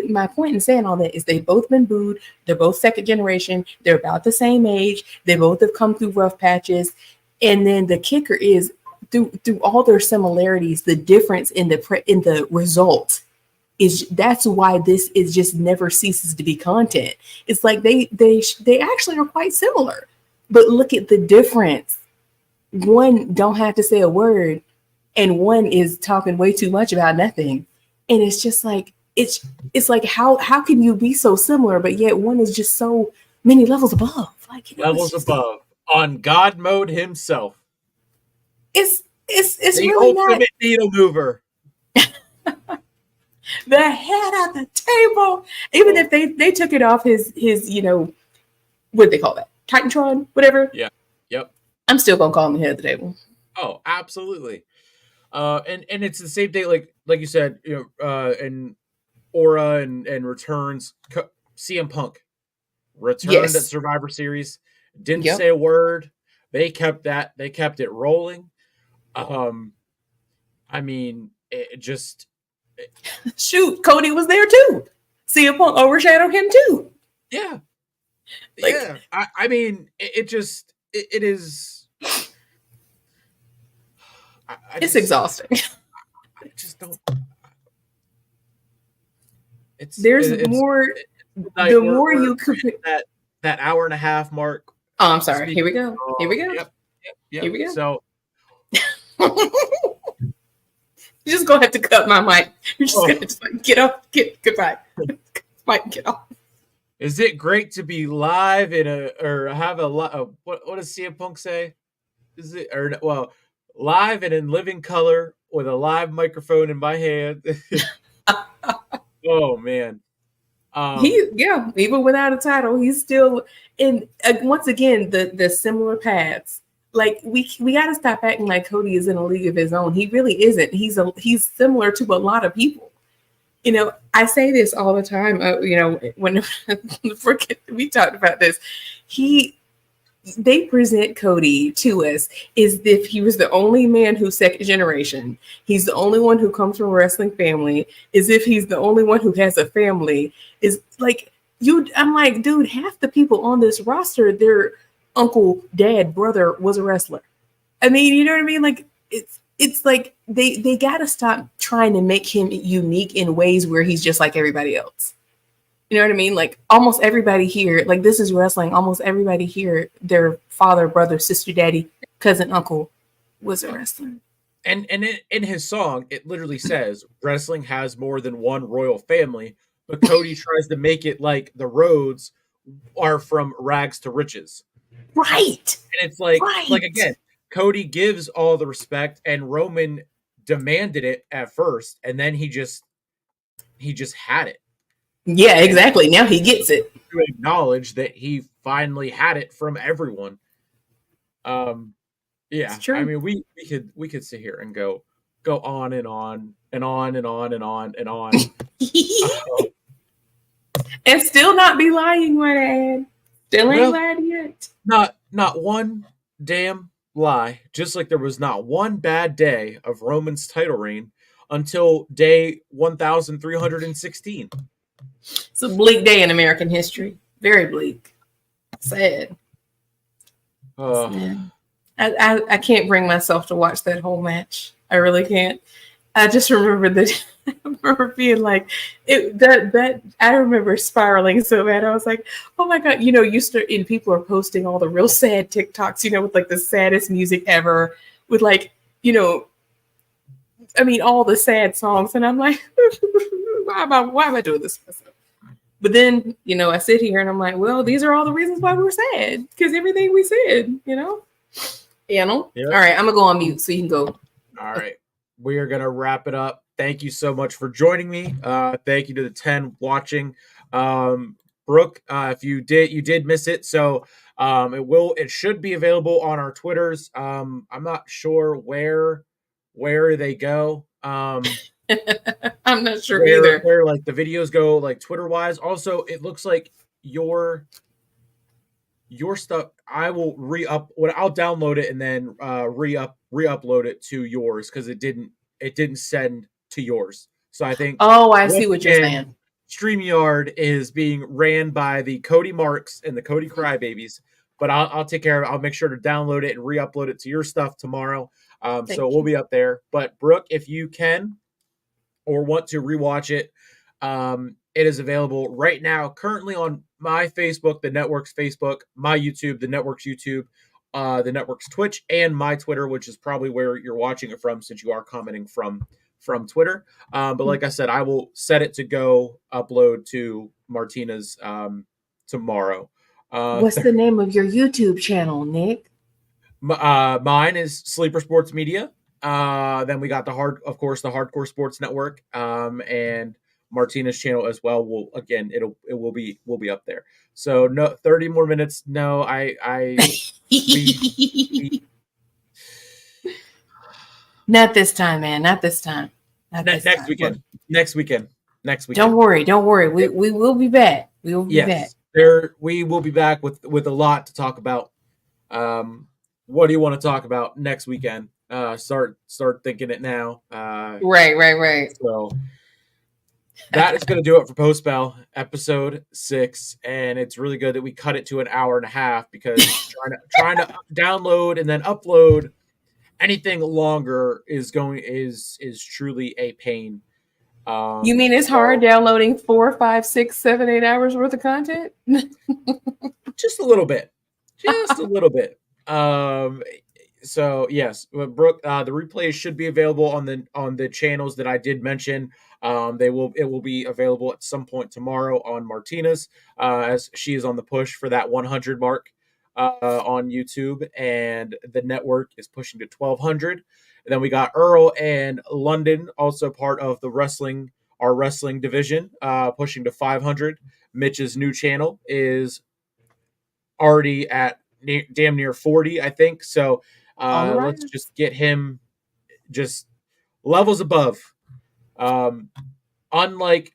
my point in saying all that is they've both been booed. They're both second generation. They're about the same age. They both have come through rough patches, and then the kicker is through all their similarities, the difference in the result that's why this is just never ceases to be content. It's like they actually are quite similar, but look at the difference. One don't have to say a word, and one is talking way too much about nothing. And it's just like it's like how can you be so similar, but yet one is just so many levels above? Like levels above on God mode himself. It's the really ultimate not needle mover. The head of the table. Even if they took it off his what do they call that? Titantron, whatever. Yeah. Yep. I'm still gonna call him the head of the table. Oh, absolutely. And it's the same thing, like you said, and Aura and returns. CM Punk returned at Survivor Series. Didn't say a word. They kept it rolling. It just. Shoot, Cody was there too. CM Punk overshadowed him too. Yeah. It is. It's exhausting. I just don't. There's more. The more you could that hour and a half mark. Oh, I'm sorry. Here we go. Yep. Here we go. So. You're just gonna have to cut my mic. You're just gonna just like get off. Goodbye. Mike, get off. Is it great to be live or have a lot? What does CM Punk say? Is it live and in living color with a live microphone in my hand? Oh man. Even without a title, he's still in. Once again, the similar paths. Like we got to stop acting like Cody is in a league of his own. He really isn't. He's similar to a lot of people. I say this all the time. When we talked about this, they present Cody to us as if he was the only man who's second generation. He's the only one who comes from a wrestling family. As if he's the only one who has a family. Is like I'm like, dude, half the people on this roster, they're uncle, dad, brother was a wrestler. I mean, you know what I mean? Like it's it's like they got to stop trying to make him unique in ways where he's just like everybody else. You know what I mean? Like almost everybody here, like this is wrestling. Almost everybody here, their father, brother, sister, daddy, cousin, uncle was a wrestler. And in his song, it literally says wrestling has more than one royal family, but Cody tries to make it like the Rhodes are from rags to riches. Right. And it's like again, Cody gives all the respect, and Roman demanded it at first, and then he just had it. Yeah, exactly. Now he gets it. To acknowledge that he finally had it from everyone. Yeah, I mean, we could sit here and go on and on and on and on and on and on, and still not be lying, my dad. Still ain't lied yet. Not one damn lie. Just like there was not one bad day of Roman's title reign until day 1,316. It's a bleak day in American history. Very bleak. Sad. I can't bring myself to watch that whole match. I really can't. I just remember that. I remember being like, I remember spiraling so bad. I was like, oh my God, and people are posting all the real sad TikToks, with like the saddest music ever, with like, all the sad songs. And I'm like, why am I doing this to myself? But then, I sit here and I'm like, well, these are all the reasons why we're sad. Because everything we said, Yep. All right, I'm going to go on mute so you can go. All right. We are going to wrap it up. Thank you so much for joining me. Thank you to the 10 watching. Brooke, if you did miss it, so it should be available on our Twitters. I'm not sure where they go. I'm not sure either. Where like the videos go, like Twitter wise. Also, it looks like your stuff. I will I'll download it and then re-upload it to yours because it didn't send to yours. So I think. Oh, I see what you're saying. StreamYard is being ran by the Cody Marks and the Cody Crybabies, but I'll take care of it. I'll make sure to download it and re-upload it to your stuff tomorrow. So we'll be up there. But Brooke, if you can or want to rewatch it, it is available right now, currently on my Facebook, the network's Facebook, my YouTube, the network's YouTube, the network's Twitch, and my Twitter, which is probably where you're watching it from since you are commenting from Twitter. But like I said, I will set it to go upload to Martina's tomorrow. What's the name of your YouTube channel, Nick? Mine is Sleeper Sports Media. Then we got the Hardcore Sports Network, and Martina's channel as well. It will be up there. So no 30 more minutes. No, not this time, man. Not this time. Next weekend. Next weekend. Don't worry. We will be back. We will be back. We will be back with a lot to talk about. What do you want to talk about next weekend? Start thinking it now. Right. So that is going to do it for Post Bell episode 6, and it's really good that we cut it to an hour and a half because trying to download and then upload anything longer is truly a pain. You mean it's hard downloading 4, 5, 6, 7, 8 hours worth of content? Just a little bit. So yes, Brooke, the replays should be available on the channels that I did mention. It will be available at some point tomorrow on Martina's, as she is on the push for that 100 mark on YouTube, and the network is pushing to 1,200. And then we got Earl and London, also part of our wrestling division, pushing to 500. Mitch's new channel is already at damn near 40, I think. So let's just get him just levels above. Unlike,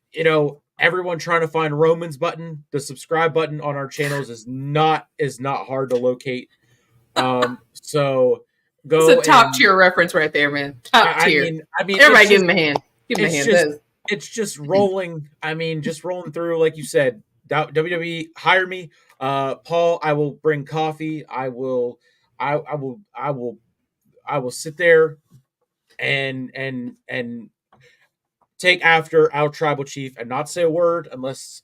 everyone trying to find Roman's button, the subscribe button on our channels is not hard to locate. So go. It's a top tier reference right there, man. Top tier. I mean, everybody give him a hand. Give him a hand. It's just rolling. Just rolling through, like you said. WWE, hire me. Paul, I will bring coffee. I will sit there and take after our tribal chief and not say a word unless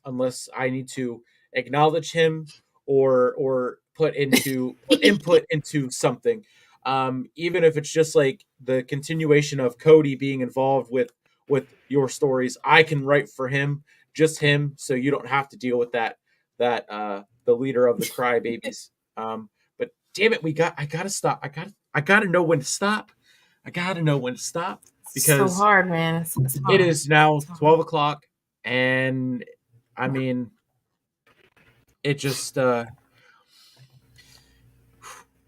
I need to acknowledge him or put input into something. Even if it's just like the continuation of Cody being involved with your stories, I can write for him, just him, so you don't have to deal with that the leader of the crybabies. But damn it, I gotta stop. I gotta know when to stop. I gotta know when to stop It's so because hard, man. It's hard. it is now 12 o'clock, and I mean, it just it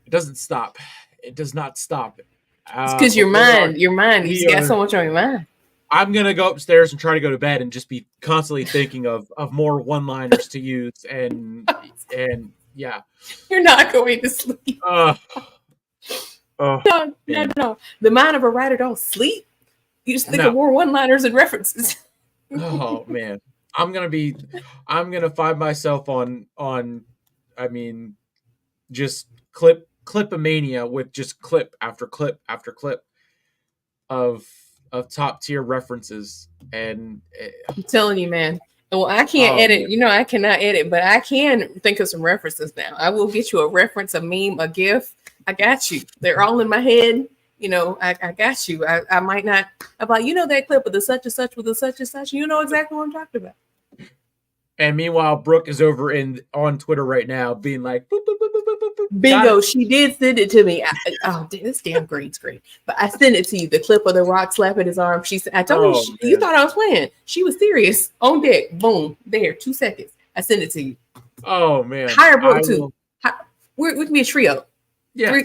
doesn't stop. It does not stop. It's because your mind, you just got so much on your mind. I'm gonna go upstairs and try to go to bed and just be constantly thinking of more one-liners to use, and yeah. You're not going to sleep. No. The mind of a writer don't sleep. You just think of more one-liners and references. Oh man, I'm gonna find myself on I mean, just clipomania with just clip after clip after clip of top tier references, and I'm telling you, man. Well, I can't edit. Man. I cannot edit, but I can think of some references now. I will get you a reference, a meme, a GIF. I got you. They're all in my head. I got you. I might not. I'm like, that clip of the such and such with the such and such. You know exactly what I'm talking about. And meanwhile, Brooke is over on Twitter right now, being like, boop, boop, boop, boop, boop, boop. Bingo! She did send it to me. This damn green screen. But I sent it to you. The clip of the Rock slapping his arm. I told you, you thought I was playing. She was serious. On deck. Boom. There. 2 seconds. I sent it to you. Oh man. Hire Brooke too. We can be a trio. Yeah.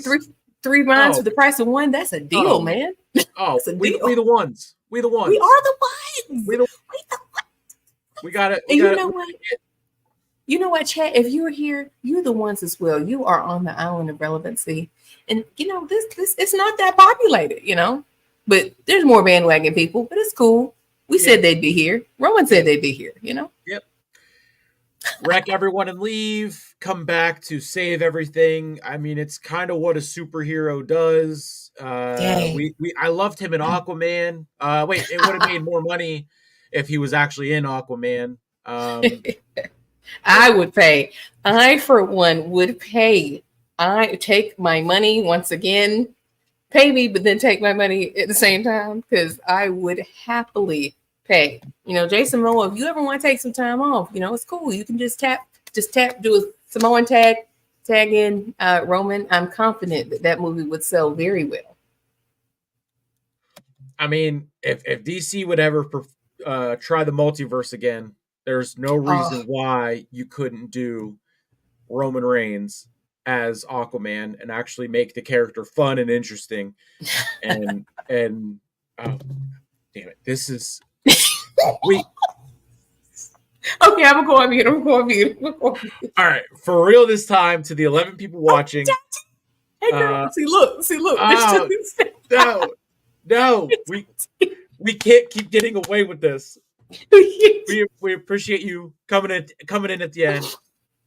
Three minds for the price of one. That's a deal, man. Oh, we the ones. We the ones. We are the ones. We the ones. We got it. You know what? You know what, chat? If you're here, you're the ones as well. You are on the island of relevancy, and this it's not that populated, But there's more bandwagon people, but it's cool. We said they'd be here. Roman said they'd be here. Yep. Wreck everyone and leave. Come back to save everything. I mean, it's kind of what a superhero does. I loved him in Aquaman. Wait, it would have made more money if he was actually in Aquaman. I would pay. I, for one, would pay. I take my money once again, pay me, but then take my money at the same time because I would happily pay. Jason Momoa, if you ever want to take some time off, it's cool. You can just tap, do a Samoan tag in Roman. I'm confident that movie would sell very well. I mean, if DC would ever try the multiverse again, there's no reason why you couldn't do Roman Reigns as Aquaman and actually make the character fun and interesting. And oh, damn it, this is we. Okay, I'm gonna go on mute. All right, for real this time to the 11 people watching. Hey girl, see look. No, we can't keep getting away with this. We appreciate you coming in at the end.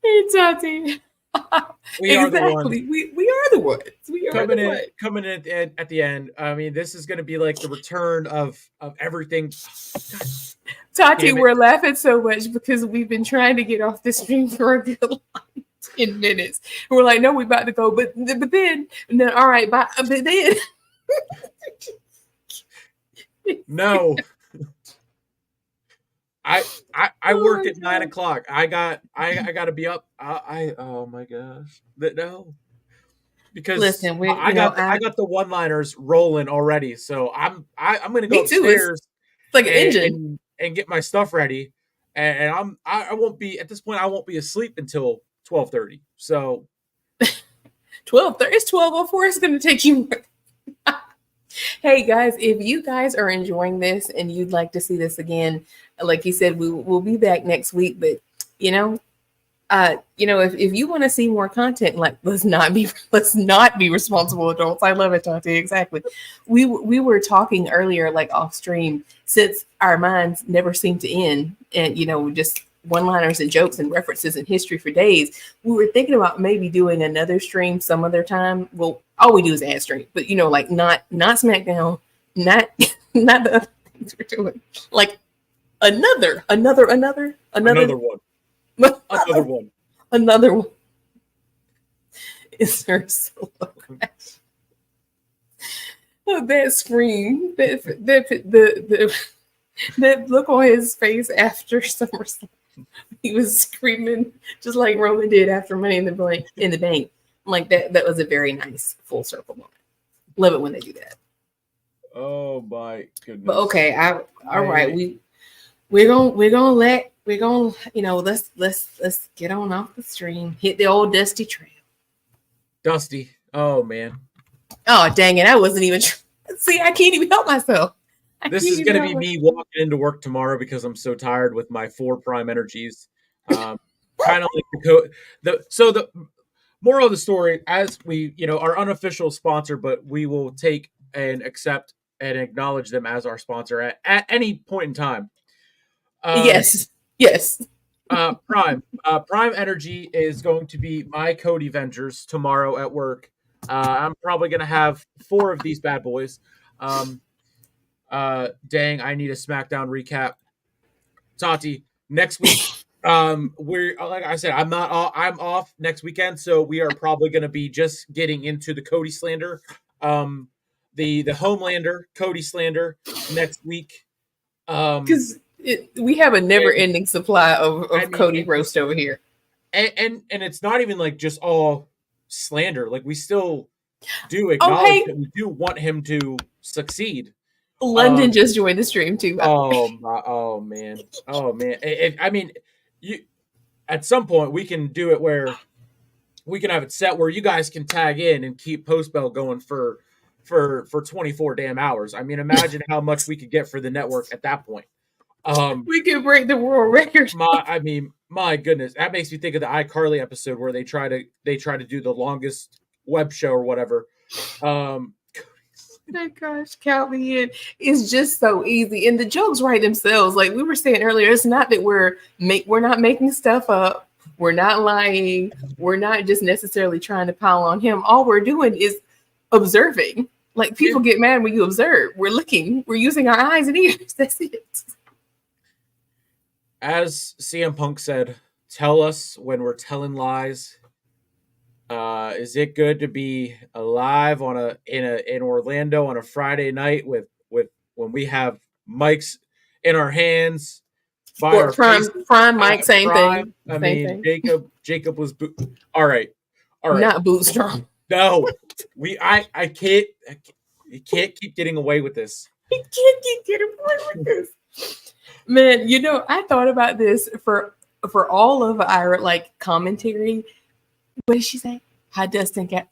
Hey, Tati. We are the ones. We are the ones. We are coming in at the end. I mean, this is going to be like the return of everything. Tati, we're laughing so much because we've been trying to get off the stream for a good 10 minutes. We're like, no, we're about to go, but then all right, bye. But then no. I work at 9 o'clock. I got to be up. Oh my gosh, no, because listen, I got the one-liners rolling already. So I'm gonna go upstairs. It's like an engine and get my stuff ready. And I won't be at this point. I won't be asleep until 12:30. So 12:30. It's 12:04. It's gonna take you. Hey guys, if you guys are enjoying this and you'd like to see this again, like you said, we'll be back next week. But if you want to see more content, like let's not be responsible adults. I love it, Tati. Exactly. We were talking earlier, like off stream, since our minds never seem to end, and just one-liners and jokes and references in history for days. We were thinking about maybe doing another stream some other time. Well, all we do is ad stream, but like not SmackDown, not not the other things we're doing. Like another one. Another one. Another one is her solo crash. Oh, that scream, that look on his face after SummerSlam. He was screaming just like Roman did after Money in the Bank. I'm like that was a very nice full circle moment. Love it when they do that. Oh my goodness. But okay, all right. We're gonna let's get on off the stream. Hit the old dusty trail. Dusty. Oh man. Oh dang it! I wasn't even. See, I can't even help myself. This is going to be me walking into work tomorrow because I'm so tired with my 4 prime energies. Kind of like the moral of the story, as we, our unofficial sponsor, but we will take and accept and acknowledge them as our sponsor at any point in time. Yes. Prime Energy is going to be my Cody Vengers tomorrow at work. I'm probably going to have 4 of these bad boys. Dang, I need a SmackDown recap. Tati, next week, we're like I said, I'm off next weekend, so we are probably going to be just getting into the Cody slander, the Homelander Cody slander next week. Because we have a never-ending supply of Cody roast over here, and it's not even like just all slander. Like we still do acknowledge that we do want him to succeed. London just joined the stream too. Oh man. I mean, at some point we can do it where we can have it set where you guys can tag in and keep Postbell going for 24 damn hours. I mean, imagine how much we could get for the network at that point. We could break the world record. My goodness, that makes me think of the iCarly episode where they try to do the longest web show or whatever. Oh my gosh, count me in. It's just so easy, and the jokes write themselves. Like we were saying earlier, it's not that we're not making stuff up. We're not lying. We're not just necessarily trying to pile on him. All we're doing is observing. Like people get mad when you observe. We're looking. We're using our eyes and ears. That's it. As CM Punk said, tell us when we're telling lies. Is it good to be alive in Orlando on a Friday night with when we have mics in our hands? Or prime mic, same thing. I mean, Jacob was all right. Not boot strong. No, I can't. You can't keep getting away with this. You can't keep getting away with this. Man, I thought about this for all of our commentary. What did she say? How Dustin got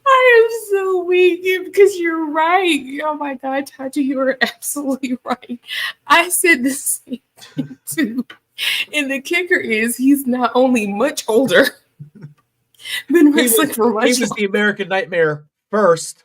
I am so weak because you're right. Oh my God, Tati, you are absolutely right. I said the same thing too. And the kicker is he's not only much older, been wrestling for much longer. He was the American Nightmare first.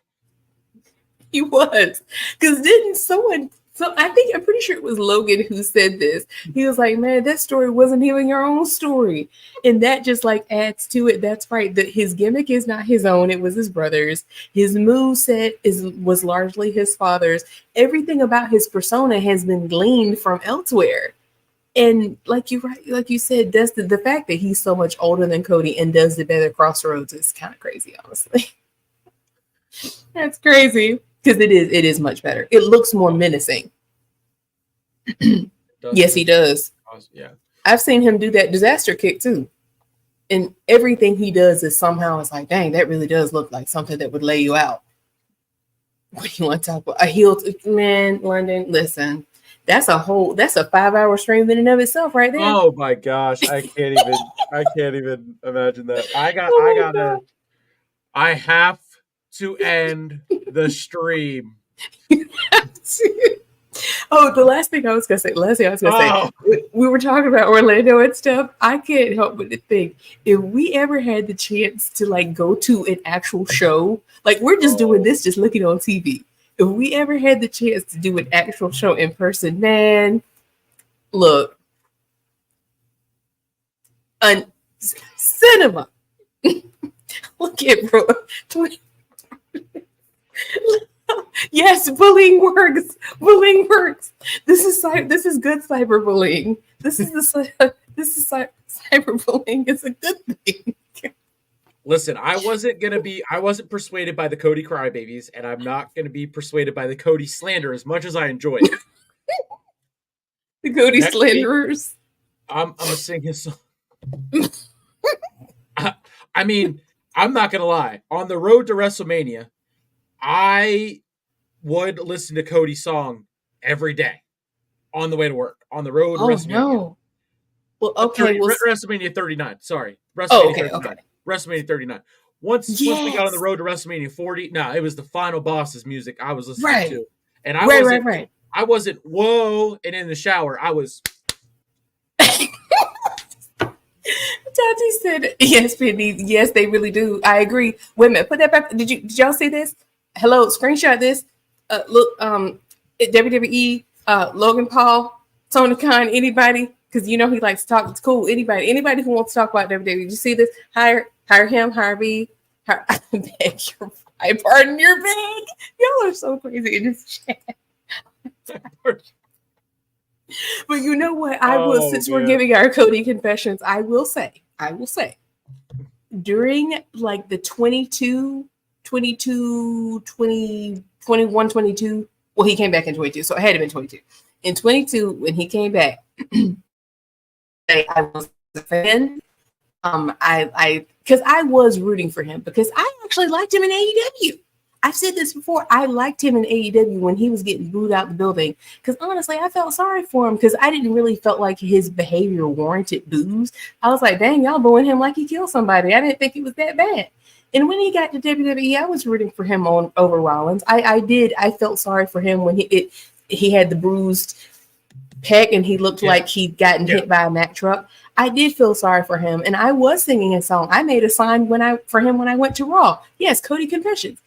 He was. Because didn't someone... So I'm pretty sure it was Logan who said this. He was like, man, that story wasn't even your own story. And that just adds to it. That's right. That his gimmick is not his own. It was his brother's. His moveset was largely his father's. Everything about his persona has been gleaned from elsewhere. And like you said, Dustin, the fact that he's so much older than Cody and does the better Crossroads is kind of crazy, honestly. That's crazy. Because it is much better. It looks more menacing. Yes, he does. Yeah. I've seen him do that disaster kick too. And everything he does is somehow it's like, dang, that really does look like something that would lay you out. What do you want to talk about? A heel, man, London, listen. That's a 5-hour stream in and of itself right there. Oh my gosh. I can't even imagine that. I have to end the stream. Oh, the last thing I was gonna say. We were talking about Orlando and stuff. I can't help but to think if we ever had the chance to go to an actual show, we're just doing this, just looking on TV. if we ever had the chance to do an actual show in person, man, look, cinema. Look at bro. Yes, bullying works. Bullying works. This is good cyberbullying. This is cyberbullying. It's a good thing. Listen, I wasn't persuaded by the Cody crybabies, and I'm not gonna be persuaded by the Cody slander as much as I enjoy it. The Cody slanderers. I'm gonna sing his song. I mean, I'm not gonna lie. On the road to WrestleMania, I would listen to Cody's song every day on the way to work. On the road to WrestleMania. No. Well, okay. WrestleMania 39. Sorry. WrestleMania 39. Okay. WrestleMania 39. Once we got on the road to WrestleMania 40, it was the Final Boss's music I was listening to. And I wasn't whoa and in the shower. I was Tati said, yes, Penny. Yes, they really do. I agree. Wait a minute. Put that back. Did y'all see this? Hello, screenshot this. Look, WWE, Logan Paul, Tony Khan, anybody, because you know he likes to talk. It's cool. Anybody who wants to talk about WWE. Did you see this? Hire him, hire me. I beg your pardon, you're big. Y'all are so crazy in this chat. But you know what? Since we're giving our Cody confessions, I will say, during like the 22, 20, 21, 22, well, he came back in 22, so it had to been 22. In 22, when he came back, I was a fan. Because I was rooting for him because I actually liked him in AEW. I've said this before. I liked him in AEW when he was getting booed out the building. Because honestly, I felt sorry for him because I didn't really felt like his behavior warranted boos. I was like, dang, y'all booing him like he killed somebody. I didn't think it was that bad. And when he got to WWE, I was rooting for him over Rollins. I did. I felt sorry for him when he had the bruised pec and he looked like he'd gotten hit by a Mack truck. I did feel sorry for him, and I was singing a song. I made a sign for him when I went to Raw. Yes, Cody confessions.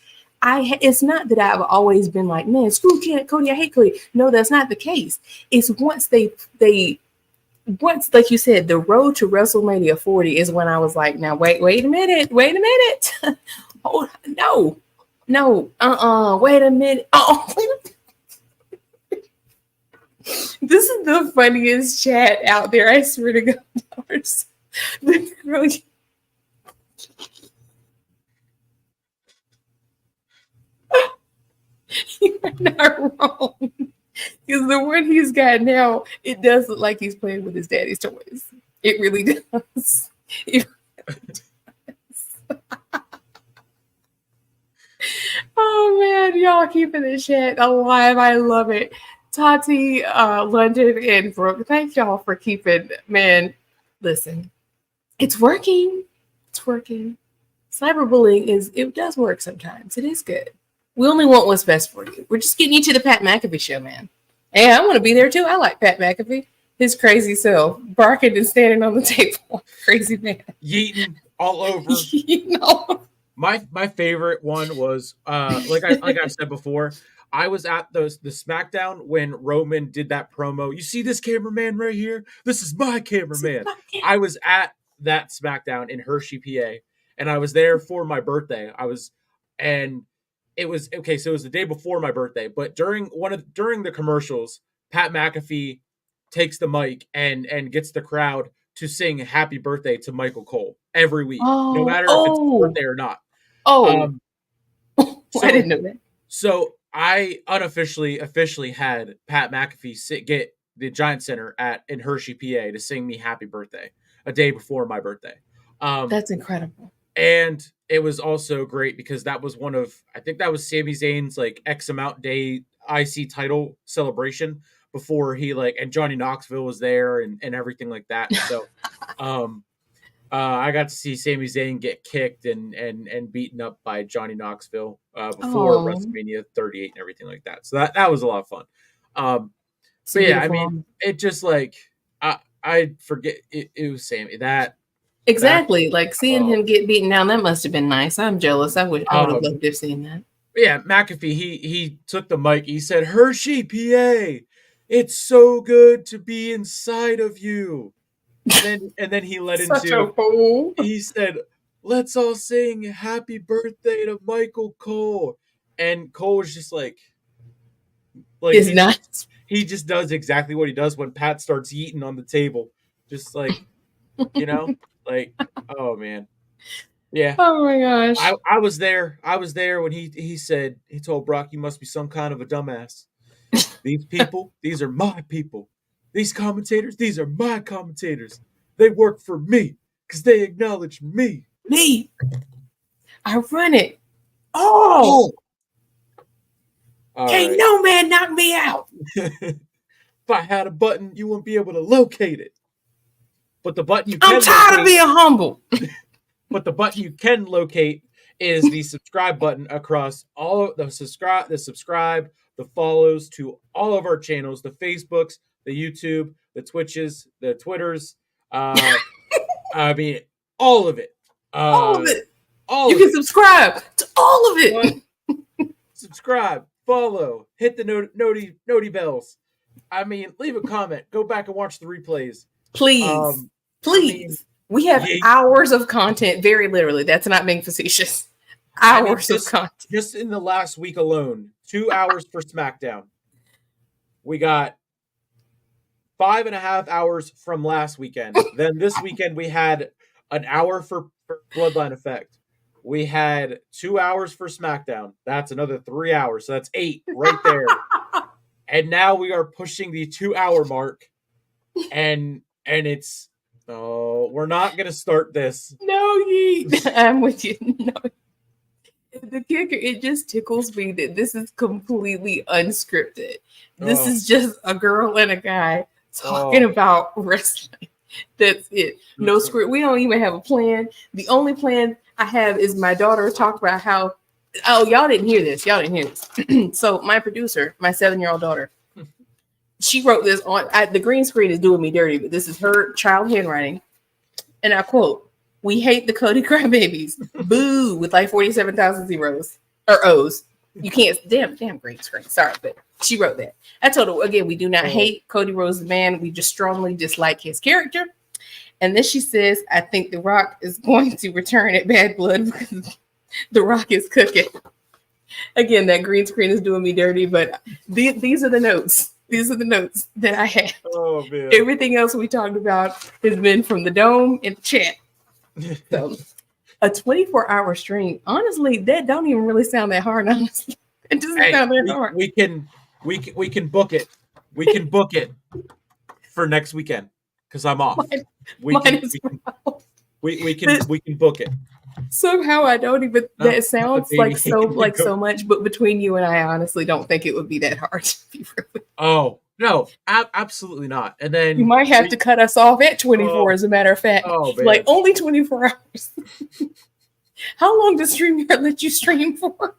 It's not that I've always been like, man, screw Cody, I hate Cody. No, that's not the case. It's once once, like you said, the road to WrestleMania 40 is when I was like, now wait a minute. Oh no, wait a minute. Oh, wait a minute. This is the funniest chat out there. I swear to God. You're not wrong. Because the one he's got now, it does look like he's playing with his daddy's toys. It really does. It really does. Oh man, y'all keeping the chat alive. I love it. Tati, London, and Brooke, thank y'all for keeping, man, listen, it's working. It's working. Cyberbullying it does work sometimes. It is good. We only want what's best for you. We're just getting you to the Pat McAfee show, man. Hey, I want to be there too. I like Pat McAfee. His crazy self, barking and standing on the table. Crazy man. Yeeting all over. My favorite one was, like I've said before, I was at the SmackDown when Roman did that promo. You see this cameraman right here? This is my cameraman. I was at that SmackDown in Hershey, PA, and I was there for my birthday. It was the day before my birthday, but during the commercials, Pat McAfee takes the mic and gets the crowd to sing happy birthday to Michael Cole every week, no matter if it's his birthday or not. I didn't know that. So I officially had Pat McAfee get the Giant Center in Hershey, PA, to sing me happy birthday a day before my birthday. That's incredible. And it was also great because that was I think that was Sami Zayn's like X amount day IC title celebration before he and Johnny Knoxville was there and everything like that. So I got to see Sami Zayn get kicked and beaten up by Johnny Knoxville before WrestleMania 38 and everything like that. So that was a lot of fun. But yeah, I mean, it just I forget it was Sami that. Exactly. Seeing him get beaten down, that must have been nice. I'm jealous. I would have loved to have seen that. Yeah, McAfee, he took the mic. He said, "Hershey, PA, it's so good to be inside of you." And then he led Such a into fool. he said, "Let's all sing happy birthday to Michael Cole." And Cole was just like It's not. he just does exactly what he does when Pat starts eating on the table. Just you know, like, oh man. Yeah. Oh my gosh. I was there. I was there when he said he told Brock, "You must be some kind of a dumbass. These people, these are my people. These commentators, these are my commentators. They work for me because they acknowledge me." Me. I run it. Oh, Oh, all can't right. no man knock me out. If I had a button, you wouldn't be able to locate it. But the button you I'm can tired of locate, being humble. but the button you can locate is the subscribe button across all of the subscribe, the follows to all of our channels, the Facebooks, the YouTube, the Twitches, the Twitters. Uh, I mean, all of it. All of Uh, it. all You of can it. subscribe to all of What? it. Subscribe, follow, hit the noti bells. I mean, leave a comment. Go back and watch the replays. Please. Um, I mean, Please. We have yeah, hours of content, very literally. That's not being facetious. I mean, Hours of just content. just in the last week alone, 2 hours for SmackDown. We got 5.5 hours from last weekend. Then this weekend we had an hour for Bloodline Effect. We had 2 hours for SmackDown. That's another 3 hours. So that's 8 right there. And now we are pushing the 2 hour mark. And it's we're not gonna start this. No, I'm with you. No. The kicker, it just tickles me that this is completely unscripted. This Oh, is just a girl and a guy talking oh. about wrestling. That's it. No script. We don't even have a plan. The only plan I have is my daughter talked about how, oh, y'all didn't hear this. Y'all didn't hear this. So my producer, my 7-year-old daughter, she wrote this on the green screen is doing me dirty, but this is her child handwriting. And I quote, "We hate the Cody crybabies. Boo," with like 47,000 zeros or O's. You can't, damn green screen. Sorry, but she wrote that. I told her, again, we do not hate Cody Rhodes, the man. We just strongly dislike his character. And then she says, "I think The Rock is going to return at Bad Blood because The Rock is cooking." Again, that green screen is doing me dirty, but these are the notes. These are the notes that I have. Oh man. Everything else we talked about has been from the dome and the chat. So a 24-hour stream, honestly, that don't even really sound that hard. Honestly, it doesn't sound that hard. We can book it. We can book it for next weekend because I'm off. We can book it. Somehow I don't even. That sounds like so much, but between you and I honestly don't think it would be that hard. Oh no, absolutely not. And then you might have to cut us off at 24. As a matter of fact, like only 24 hours. How long does StreamYard let you stream for?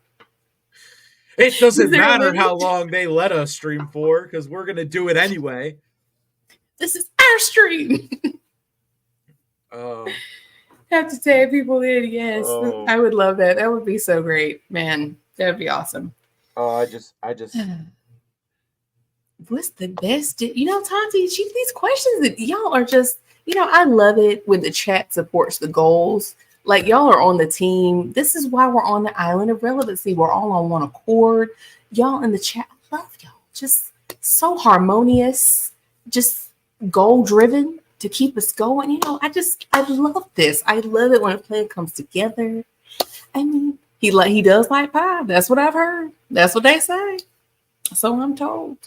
It doesn't matter how long they let us stream for because we're gonna do it anyway. This is our stream. Have to tag people in, yes. I would love that. That would be so great, man. That'd be awesome. Oh, I just what's the best? Tati, these questions that y'all are just, I love it when the chat supports the goals. Like, y'all are on the team. This is why we're on the island of relevancy. We're all on one accord. Y'all in the chat, I love y'all. Just so harmonious, just goal driven to keep us going. I love this. I love it when a plan comes together. I mean, he does like pie. That's what I've heard. That's what they say. So I'm told.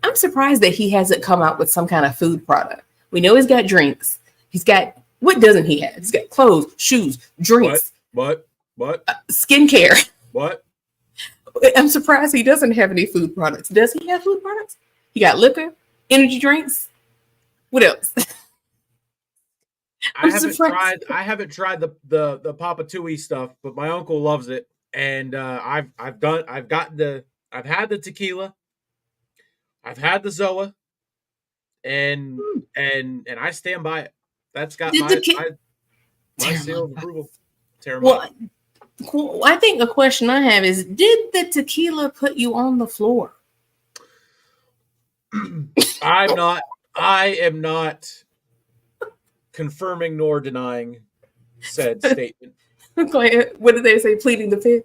I'm surprised that he hasn't come out with some kind of food product. We know he's got drinks. He's got, what doesn't he have? He's got clothes, shoes, drinks. What? Skincare. What? I'm surprised he doesn't have any food products. Does he have food products? He got liquor, energy drinks. What else? I haven't tried the Papa Tui stuff, but my uncle loves it, and I've had the tequila, I've had the Zoa, and I stand by it. That's got my seal of approval. I think a question I have is, did the tequila put you on the floor? I am not confirming nor denying said statement. What did they say? Pleading the fifth?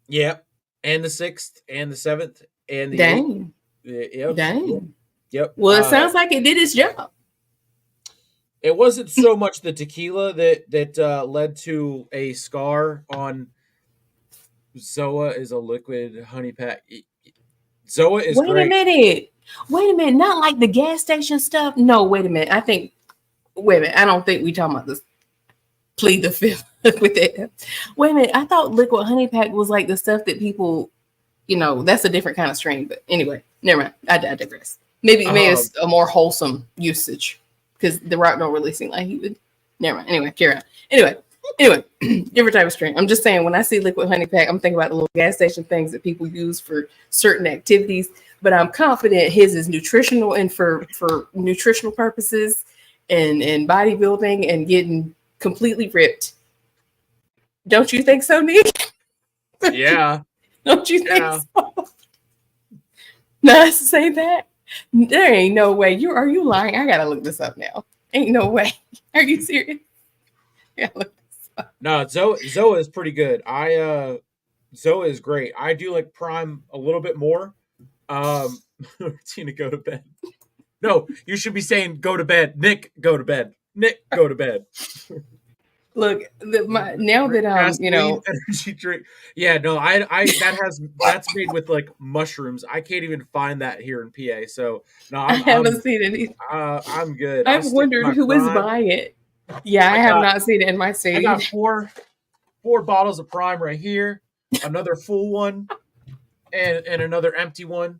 Yep. And the 6th and the 7th and the 8th. Dang. Yep. Dang. Yep. Well, it sounds like it did its job. It wasn't so much the tequila that led to a scar on Zoa is a liquid honey pack. Zoa is Wait great. Wait a minute. Not like the gas station stuff. No, wait a minute. Wait a minute. I don't think we talking about this. Plead the fifth with that. Wait a minute. I thought liquid honey pack was like the stuff that people, that's a different kind of strain. But anyway, never mind. I digress. Maybe it's a more wholesome usage because The Rock don't really seem like he would. Never mind. Anyway, carry on. Anyway, different type of strain. I'm just saying when I see liquid honey pack, I'm thinking about the little gas station things that people use for certain activities. But I'm confident his is nutritional and for nutritional purposes and bodybuilding and getting completely ripped. Don't you think so, Nick? Yeah. Don't you think so? Not to say that. There ain't no way. Are you lying? I gotta look this up now. Ain't no way. Are you serious? I gotta look this up. No, Zoa is pretty good. Zoa is great. I do like Prime a little bit more. Tina, go to bed. No, you should be saying go to bed. Nick, go to bed. Nick, go to bed. Look, now that energy drink. Yeah, no, that's made with like mushrooms. I can't even find that here in PA. So no, I haven't seen it either. I'm good. I've wondered who is buying it. Yeah, I have not seen it in my city. I got four bottles of Prime right here, another full one, and another empty one,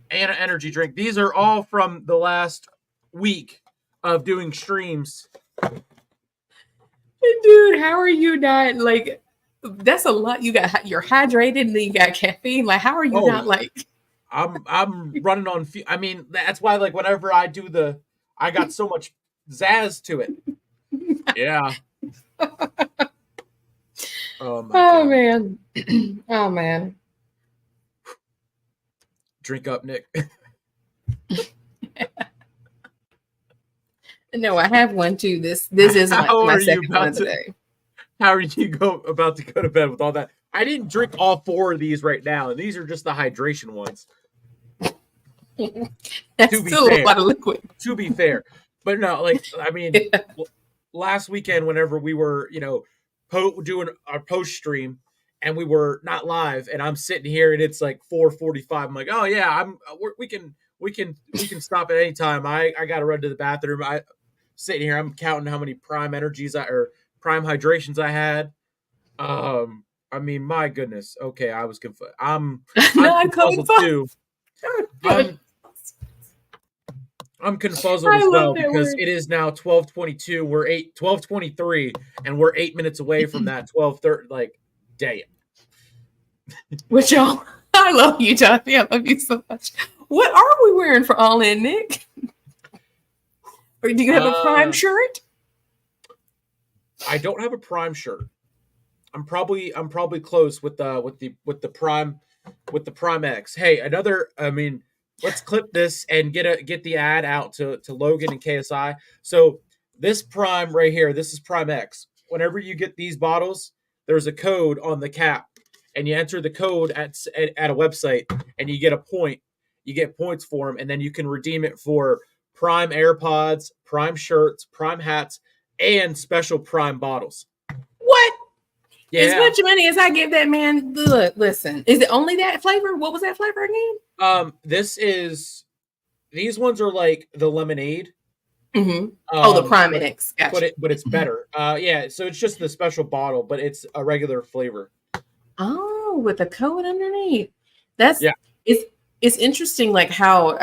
and an energy drink. These are all from the last week of doing streams. Dude, how are you not like? That's a lot. You're hydrated, and then you got caffeine. Like, how are you not like? I'm running on. I mean, that's why like whenever I do I got so much zazz to it. Yeah. Oh man. Oh man. Drink up, Nick. No, I have one too. This is my second one today. How are you about to go to bed with all that? I didn't drink all 4 of these right now, and these are just the hydration ones. That's still a lot of liquid. To be fair, but no, like I mean, last weekend, whenever we were, doing our post stream, and we were not live, and I'm sitting here, and it's like 4:45. I'm like, oh yeah, we can stop at any time. I got to run to the bathroom. Sitting here, I'm counting how many Prime energies or Prime hydrations I had. I mean, my goodness. Okay, I was confused. I'm confuzzled too. I'm confuzzled as well because it is now 12:22. We're 12:23, and we're 8 minutes away from that 12:30. Like, damn. Which y'all, I love you, Johnny. I love you so much. What are we wearing for All In, Nick? Or do you have a Prime shirt? I don't have a Prime shirt. I'm probably close with the Prime X. Hey, let's clip this and get the ad out to Logan and KSI. So this Prime right here, this is Prime X. Whenever you get these bottles, there's a code on the cap, and you enter the code at a website, and you get a point. You get points for them, and then you can redeem it for Prime AirPods, Prime shirts, Prime hats, and special Prime bottles. What? Yeah. As much money as I give that man, look, listen. Is it only that flavor? What was that flavor again? These ones are like the lemonade. Mm-hmm. The Prime X. Gotcha. But it's better. Yeah, so it's just the special bottle, but it's a regular flavor. Oh, with a code underneath. It's interesting, like how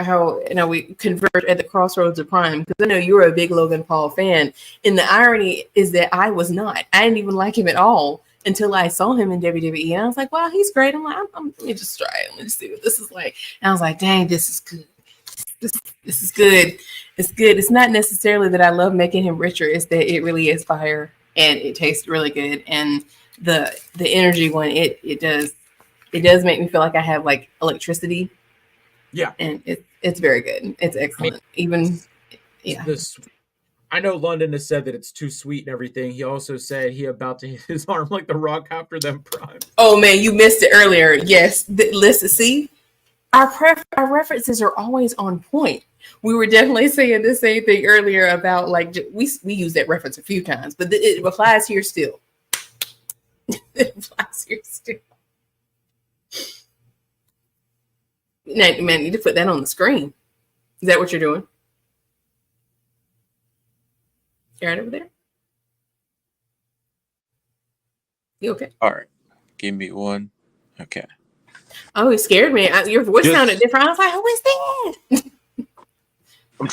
we converge at the crossroads of Prime, because I know you're a big Logan Paul fan, and the irony is that I was not. I didn't even like him at all until I saw him in WWE, and I was like, "Wow, he's great." I'm like, "Let me just try it. Let me see what this is like." And I was like, "Dang, this is good. This is good. It's good." It's not necessarily that I love making him richer; it's that it really is fire and it tastes really good. And the energy one, it does make me feel like I have like electricity. Yeah, and it's very good. It's excellent. Even yeah. this. I know London has said that it's too sweet and everything. He also said he about to hit his arm like the Rock after them prime. Oh man, you missed it earlier. Yes, listen, see, our references are always on point. We were definitely saying the same thing earlier about like we use that reference a few times, but it applies here still. It applies here still. Now, man, I need to put that on the screen. Is that what you're doing? You right over there? You okay? All right. Give me one. Okay. Oh, it scared me. Your voice sounded different. I was like, who is that? I'm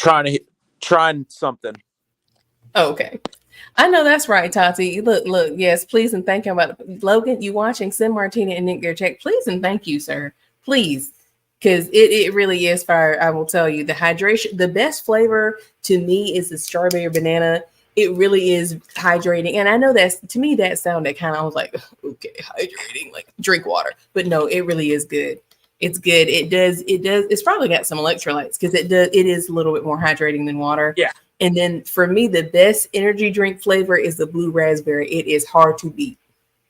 trying something. Oh, okay. I know that's right, Tati. Look. Yes, please and thank you. Logan, you watching? Send Martina and Nick their check. Please and thank you, sir. Please. Because it really is fire. I will tell you, the hydration, the best flavor to me is the strawberry banana. It really is hydrating. And I know that's, to me, that sounded kind of, I was like, okay, hydrating, like drink water. But no, it really is good. It's good. It's probably got some electrolytes because it is a little bit more hydrating than water. Yeah. And then for me, the best energy drink flavor is the blue raspberry. It is hard to beat.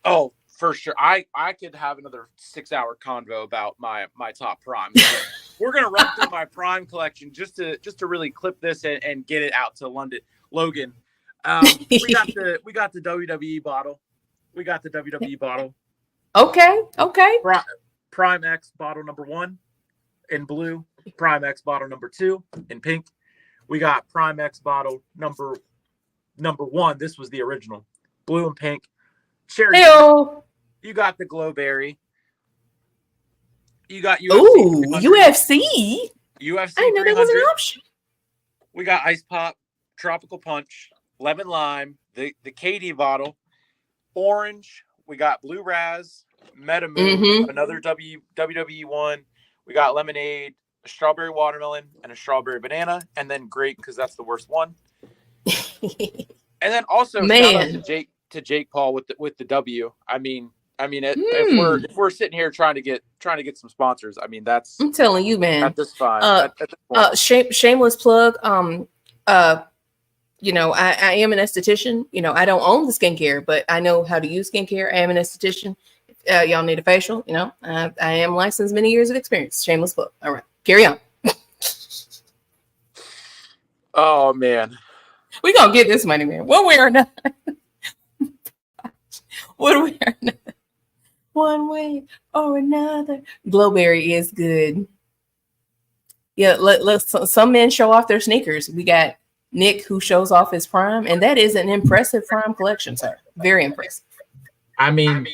Oh, for sure. I could have another 6-hour convo about my top primes. We're gonna run through my prime collection just to really clip this and get it out to Logan. We got the WWE bottle. We got the WWE bottle. Okay. Prime X bottle number 1 in blue. Prime X bottle number 2 in pink. We got Prime X bottle number 1. This was the original. Blue and pink. Cherry. Hey-o. You got the Glowberry. You got UFC. Ooh, UFC. UFC. I didn't know that was an option. We got Ice Pop, Tropical Punch, Lemon Lime, the KD bottle, Orange. We got Blue Raz, Metamoon, another WWE one. We got Lemonade, a Strawberry Watermelon, and a Strawberry Banana, and then Grape because that's the worst one. And then also shout out to Jake Paul with the W. I mean, if we're sitting here trying to get some sponsors, I mean that's. I'm telling you, man. At this time. Shameless plug. You know, I am an esthetician. You know, I don't own the skincare, but I know how to use skincare. I am an esthetician. Y'all need a facial. You know, I am licensed, many years of experience. Shameless plug. All right, carry on. Oh man, we gonna get this money, man. One way or another. One way or another. One way or another. Glowberry is good. Yeah, some men show off their sneakers. We got Nick who shows off his prime, and that is an impressive prime collection, sir. Very impressive. I mean,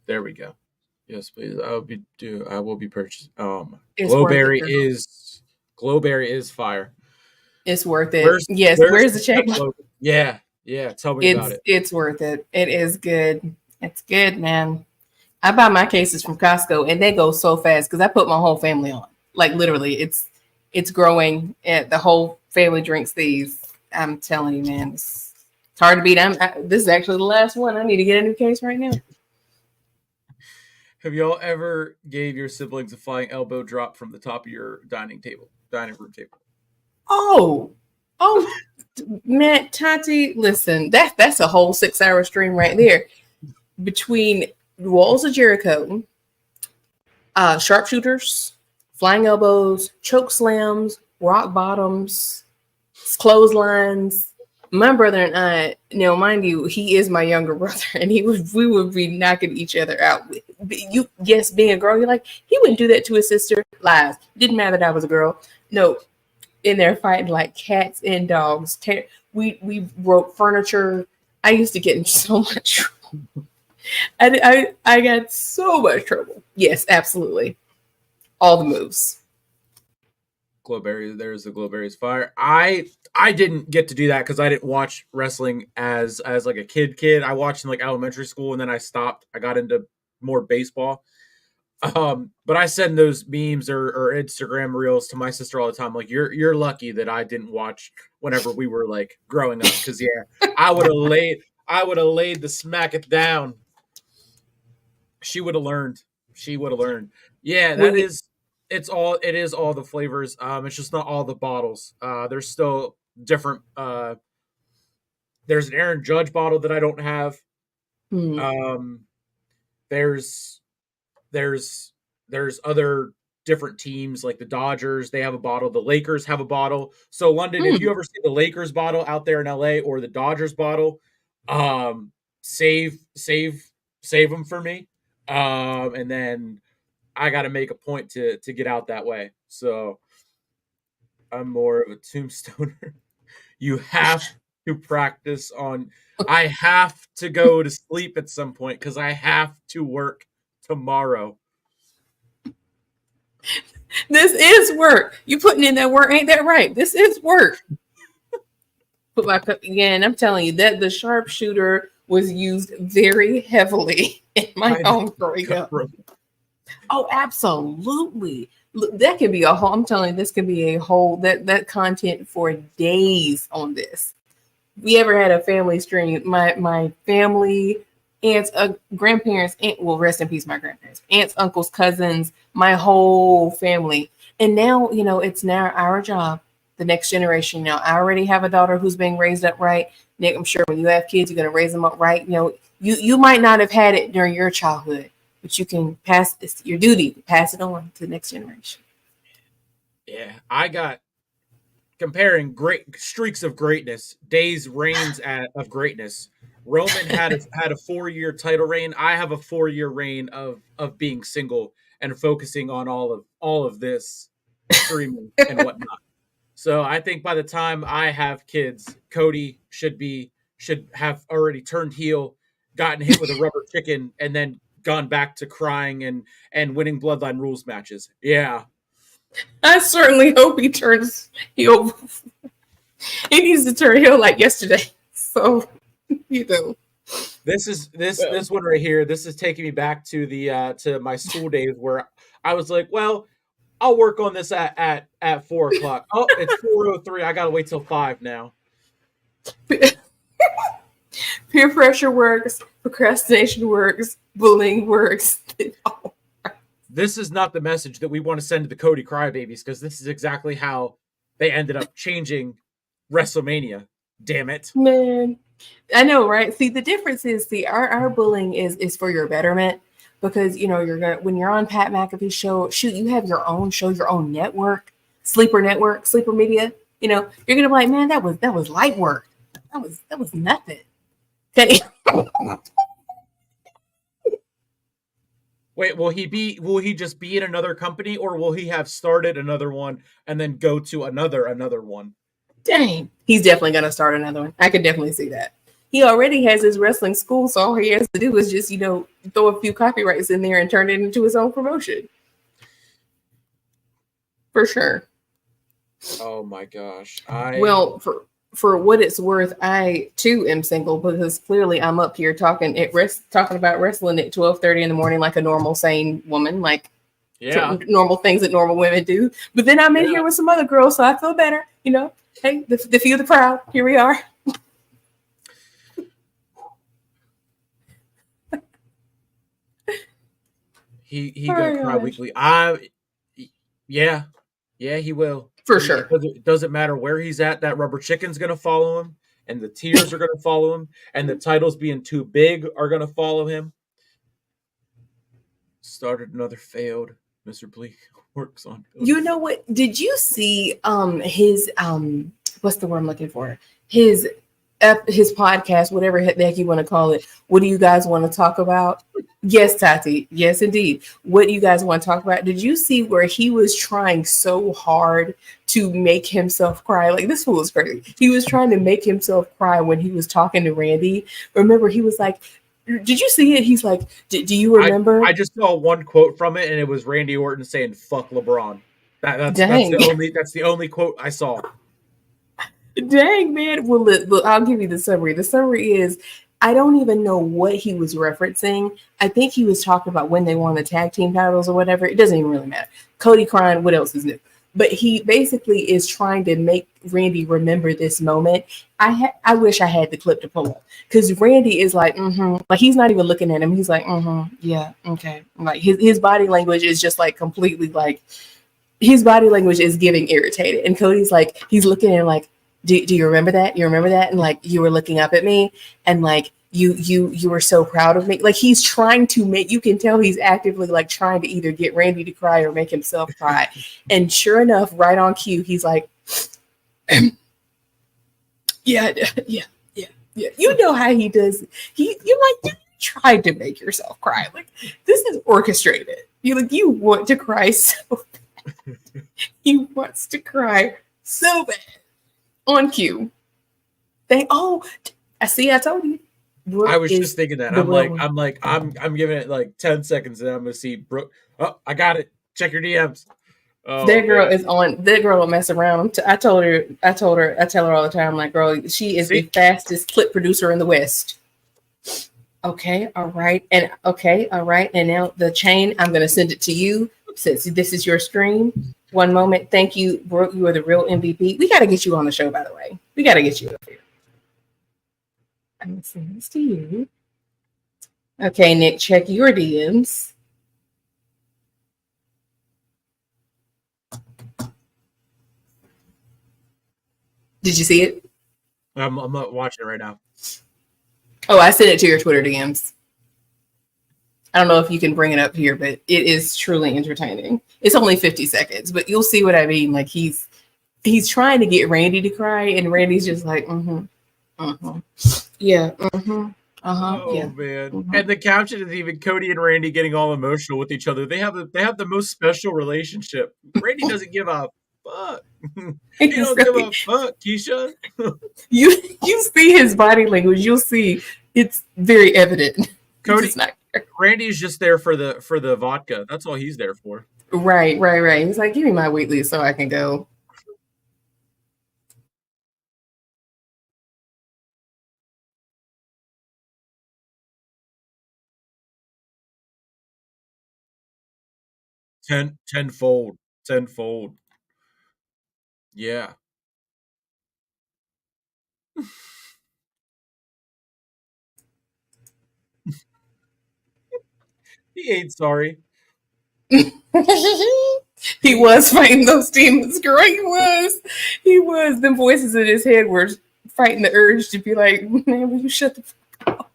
there we go. Yes, please. I will be purchasing. Glowberry is fire. It's worth it. Where's the check? Yeah. Tell me about it. It's worth it. It is good. It's good, man. I buy my cases from Costco, and they go so fast because I put my whole family on. Like literally, it's growing, and the whole family drinks these. I'm telling you, man, it's hard to beat. This is actually the last one. I need to get a new case right now. Have y'all ever gave your siblings a flying elbow drop from the top of your dining room table? Oh, man, Tati, listen, that's a whole 6-hour stream right there. Between Walls of Jericho, sharpshooters, flying elbows, choke slams, rock bottoms, clotheslines. My brother and I, now mind you, he is my younger brother, and we would be knocking each other out. Being a girl, you're like, he wouldn't do that to his sister. Lies. Didn't matter that I was a girl. No, in there fighting like cats and dogs. We broke furniture. I used to get in so much trouble. I got so much trouble. Yes, absolutely. All the moves. Glowberry, there's the Glowberry's fire. I didn't get to do that because I didn't watch wrestling as like a kid. I watched in like elementary school, and then I stopped. I got into more baseball. But I send those memes or Instagram reels to my sister all the time. Like, you're lucky that I didn't watch whenever we were like growing up, because I would have laid the smack it down. She would have learned. She would have learned. Yeah, When that you, is. It is all the flavors. It's just not all the bottles. There's still different. There's an Aaron Judge bottle that I don't have. hmm, Um, there's there's there's other different teams like the Dodgers. They have a bottle. The Lakers have a bottle. So London, if hmm. you ever see the Lakers bottle out there in LA or the Dodgers bottle, um, save save save them for me. And then I got to make a point to get out that way. So I'm more of a tombstoner. You have to practice on. I have to go to sleep at some point because I have to work tomorrow. This is work. You putting in that work, ain't that right? This is work. Put my cup again. I'm telling you that the sharpshooter was used very heavily in my I home growing up. Oh, absolutely. Look, that could be a whole. I'm telling you, this could be a whole that content for days on this. We ever had a family stream, my family, aunts, grandparents, well, rest in peace, my grandparents, aunts, uncles, cousins, my whole family. And now, it's now our job, the next generation. Now, I already have a daughter who's being raised up right. Nick, I'm sure when you have kids, you're going to raise them up right. You might not have had it during your childhood, but you can pass. It's your duty to pass it on to the next generation. Yeah, I got comparing great streaks of greatness, reigns of greatness. Roman had a 4-year title reign. I have a 4-year reign of being single and focusing on all of this streaming and whatnot. So I think by the time I have kids, Cody should have already turned heel, gotten hit with a rubber chicken, and then gone back to crying and winning bloodline rules matches. Yeah. I certainly hope he turns heel. He needs to turn heel like yesterday. So, This one right here. This is taking me back to the to my school days where I was like, well, I'll work on this at 4 o'clock. Oh, it's 4:03. I gotta wait till 5 now. Peer pressure works, procrastination works, bullying works. This is not the message that we want to send to the Cody Crybabies, because this is exactly how they ended up changing WrestleMania. Damn it. Man, I know, right? See, the difference is, our bullying is for your betterment, because you're gonna, when you're on Pat McAfee's show, shoot, you have your own show, your own network, Sleeper Media. You're gonna be like, man, that was light work. That was nothing. Okay. Wait, will he just be in another company, or will he have started another one and then go to another one? Dang, he's definitely gonna start another one. I could definitely see that. He already has his wrestling school, so all he has to do is just, throw a few copyrights in there and turn it into his own promotion. For sure. Oh my gosh. Well, for what it's worth, I too am single, because clearly I'm up here talking about wrestling at 12:30 in the morning like a normal sane woman, like normal things that normal women do. But then I'm in here with some other girls, so I feel better. Hey, the few, the proud. Here we are. He gonna cry weekly. Yeah, he will. For sure. It doesn't matter where he's at. That rubber chicken's gonna follow him, and the tears are gonna follow him, and the titles being too big are gonna follow him. Started another failed. Mr. Bleak works on. You know what? Did you see his what's the word I'm looking for? His podcast, whatever the heck you want to call it. What do you guys want to talk about? Yes, Tati. Yes, indeed. What do you guys want to talk about? Did you see where he was trying so hard to make himself cry? Like, this fool was crazy. He was trying to make himself cry when he was talking to Randy. Remember, he was like, did you see it? He's like, do you remember? I just saw one quote from it, and it was Randy Orton saying "fuck LeBron." That's the only quote I saw. Dang, man. Well, look, I'll give you the summary. The summary is, I don't even know what he was referencing. I think he was talking about when they won the tag team titles or whatever. It doesn't even really matter. Cody crying, what else is new? But he basically is trying to make Randy remember this moment. I wish I had the clip to pull up, because Randy is like, like he's not even looking at him. He's like, yeah, okay. Like his body language is just like completely like, his body language is giving irritated. And Cody's like, he's looking at him like, do you remember that? You remember that? And like, you were looking up at me, and like you were so proud of me. Like he's trying to make, you can tell he's actively like trying to either get Randy to cry or make himself cry. And sure enough, right on cue, he's like, yeah. You know how he does. You're like, you tried to make yourself cry. Like this is orchestrated. You want to cry so bad. He wants to cry so bad. On cue. I told you. Brooke I was just thinking that. I'm giving it like 10 seconds and I'm gonna see Brooke. Oh, I got it. Check your DMs. Oh, that girl is on. That girl will mess around. I tell her all the time, like, girl, she is the fastest clip producer in the West. Okay, all right. And now the chain, I'm gonna send it to you since this is your stream. One moment. Thank you, Brooke. You are the real MVP. We got to get you on the show, by the way. We got to get you up here. I'm going to send this to you. Okay, Nick, check your DMs. Did you see it? I'm not watching it right now. Oh, I sent it to your Twitter DMs. I don't know if you can bring it up here, but it is truly entertaining. It's only 50 seconds, but you'll see what I mean. Like he's trying to get Randy to cry, and Randy's just like, yeah, Oh yeah. man! And the caption is even Cody and Randy getting all emotional with each other. They have the most special relationship. Randy doesn't give a fuck. He don't give a fuck, Keisha. You see his body language. You'll see it's very evident. Cody, Randy's just there for the vodka. That's all he's there for. Right. He's like, give me my Wheatley so I can go. Tenfold. Yeah. He ain't sorry. He was fighting those demons, girl. He was. The voices in his head were fighting the urge to be like, man, will you shut the fuck up?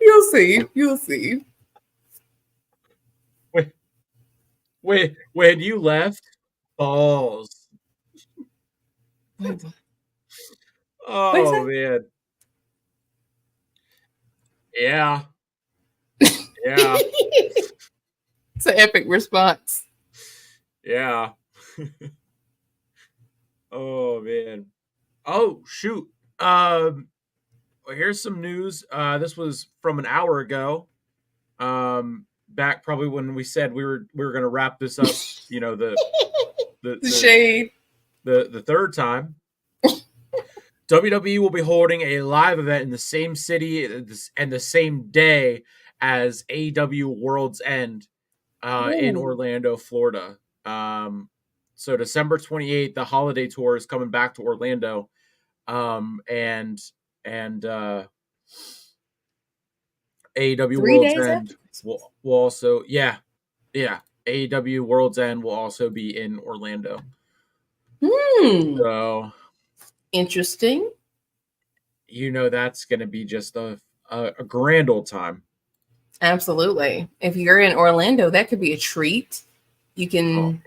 You'll see. Wait, when you left, balls. Oh man. Yeah. It's an epic response. Yeah. Oh man. Oh shoot. Here's some news. This was from an hour ago. Back probably when we said we were going to wrap this up. You know the shade. The third time. WWE will be holding a live event in the same city and the same day as AEW World's End in Orlando, Florida. So December 28th, the holiday tour is coming back to Orlando. And AEW World's End will also, AEW World's End will also be in Orlando. So interesting. You know that's going to be just a grand old time. Absolutely. If you're in Orlando, that could be a treat. You can,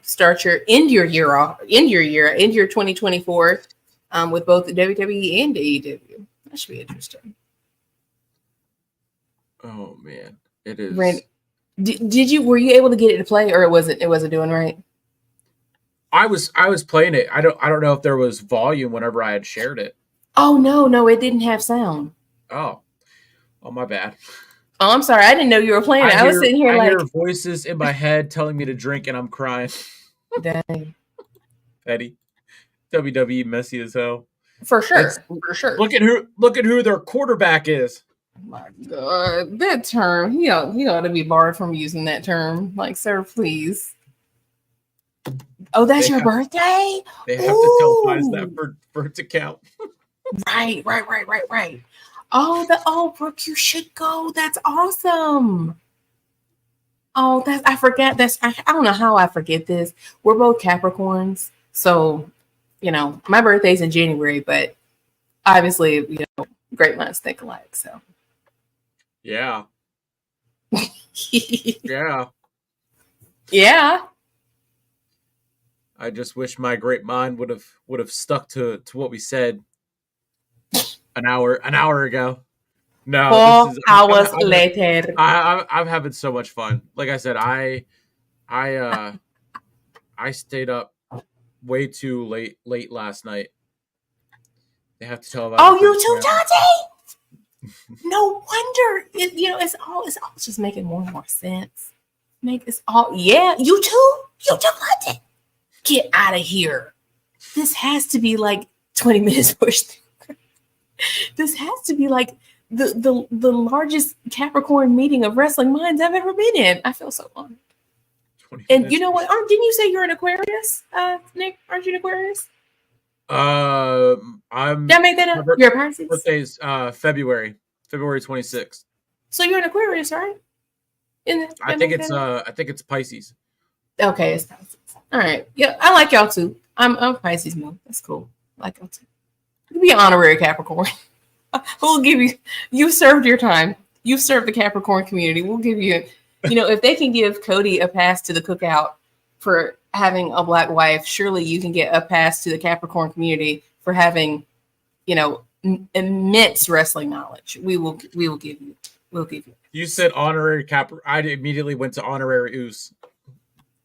start your end your 2024 with both the WWE and AEW. That should be interesting. Oh man, it is. Were you able to get it to play, or it wasn't doing right? I was playing it. I don't know if there was volume whenever I had shared it. Oh no, it didn't have sound. Oh my bad. Oh, I'm sorry. I didn't know you were playing it. I was sitting here I hear voices in my head telling me to drink, and I'm crying. Dang. Petty. WWE messy as hell. For sure. For sure. Look at who their quarterback is. My God, that term, he ought to be barred from using that term. Like, sir, please. Oh, that's your birthday? They have to televise that for it to count. Right. Oh, Brooke, you should go. That's awesome. Oh, I forget this. I don't know how I forget this. We're both Capricorns, so my birthday's in January, but obviously, great minds think alike. So, yeah, yeah. I just wish my great mind would have stuck to what we said an hour ago. No, 4 hours later. I'm having so much fun. Like I said, I stayed up way too late last night. They have to tell about. Oh, you too, Dante. No wonder. It's all just making more and more sense. Yeah, you too, Dante. Get out of here. This has to be like 20 minutes pushed. This has to be like the largest Capricorn meeting of wrestling minds I've ever been in. I feel so honored. And you know what? Didn't you say you're an Aquarius, Nick? Aren't you an Aquarius? I'm. Did I make that up? You're a Pisces. Birthday's February 26th. So you're an Aquarius, right? I think it's Pisces. Okay, it's Pisces. All right. Yeah, I like y'all too. I'm Pisces moon. That's cool. I like y'all too. You be an honorary Capricorn. We'll give you. You served your time. You served the Capricorn community. We'll give you. If they can give Cody a pass to the cookout for having a black wife, surely you can get a pass to the Capricorn community for having, immense wrestling knowledge. We will give you. We'll give you. You said honorary Cap. I immediately went to honorary Oos.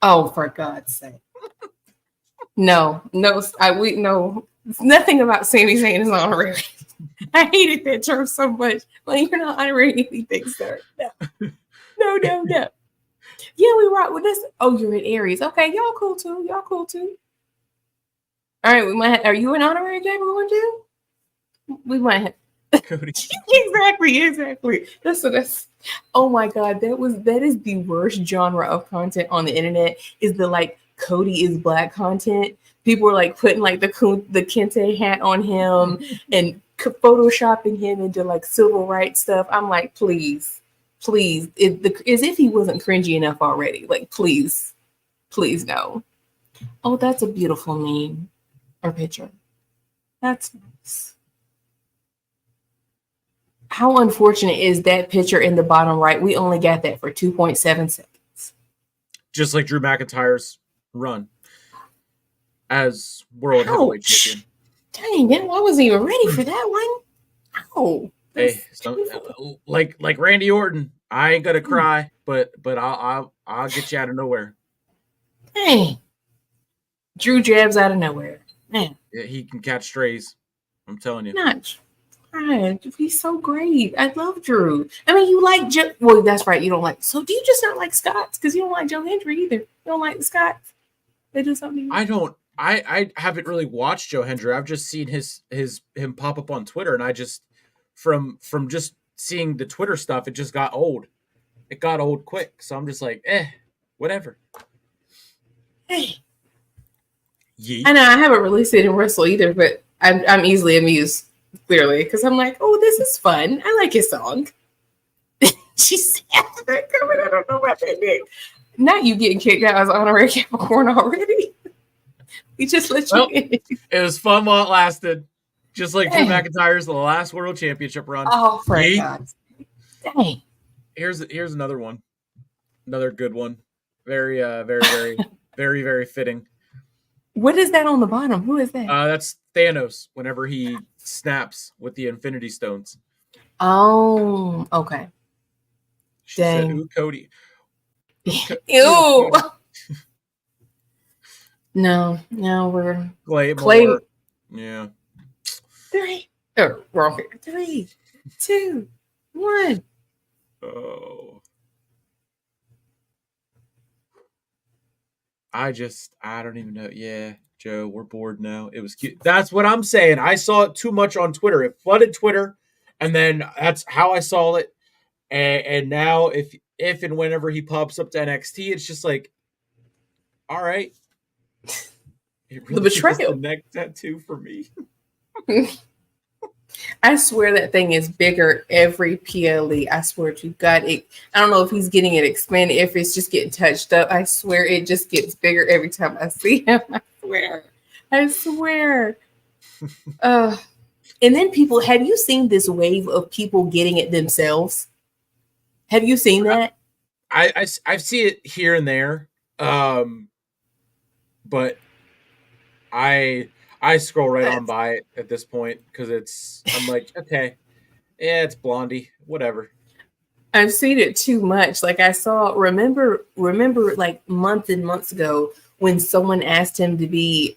Oh, for God's sake! No. Nothing about Sami Zayn is honorary. I hated that term so much. Like, you're not honoring anything, sir. No. Yeah, we rock with this. Oh, you're in Aries. Okay, y'all cool too. All right, we might. Are you an honorary Capricorn too? We might have. Cody. Exactly. That's. Oh my God, that is the worst genre of content on the internet. Is the like Cody is black content. People are like putting like the kente hat on him and photoshopping him into like civil rights stuff. I'm like, please, as if he wasn't cringy enough already. Like, please no. Oh, that's a beautiful meme or picture. That's nice. How unfortunate is that picture in the bottom right? We only got that for 2.7 seconds. Just like Drew McIntyre's run as world heavyweight champion. Dang, man, I wasn't even ready for that one. Oh, hey, like Randy Orton, I ain't gonna cry, but I'll get you out of nowhere. Hey, Drew jabs out of nowhere, man. Yeah, he can catch strays. I'm telling you. God, he's so great. I love Drew. I mean, you like Joe. Well, that's right. You don't like. So, do you just not like Scots? Because you don't like Joe Hendry either. You don't like the Scots. They do something. I don't. I haven't really watched Joe Hendry. I've just seen him pop up on Twitter, and I just from just seeing the Twitter stuff, it just got old. It got old quick. So I'm just like, whatever. Hey. Yeet. I know I haven't really seen him wrestle either, but I'm easily amused. Clearly, because I'm like, oh, this is fun. I like his song. She said that coming. I don't know about that, Nick. Not you getting kicked out as honorary Capricorn already. We just let you in. It was fun while it lasted. Just like Drew McIntyre's the last world championship run. Oh, for God. Dang. Here's another one. Another good one. Very, very, very, very fitting. What is that on the bottom? Who is that? That's Thanos whenever he snaps with the Infinity Stones. Oh, okay. She said, ooh, Cody. Ew. No, we're Clay. Yeah. 3. Oh, wrong figure. 3, 2, 1. Oh. I don't even know. Yeah. Joe, we're bored now. It was cute. That's what I'm saying. I saw it too much on Twitter. It flooded Twitter, and then that's how I saw it. And now, if and whenever he pops up to NXT, it's just like, all right, it The really is the betrayal. neck tattoo for me. I swear that thing is bigger every PLE. I swear to God. I don't know if he's getting it expanded, if it's just getting touched up. I swear it just gets bigger every time I see him. I swear. I swear. And then people, have you seen this wave of people getting it themselves? Have you seen that? I see it here and there, but I scroll right on by it at this point because I'm like, okay, yeah, it's Blondie, whatever. I've seen it too much. Like I saw, remember like months and months ago when someone asked him to be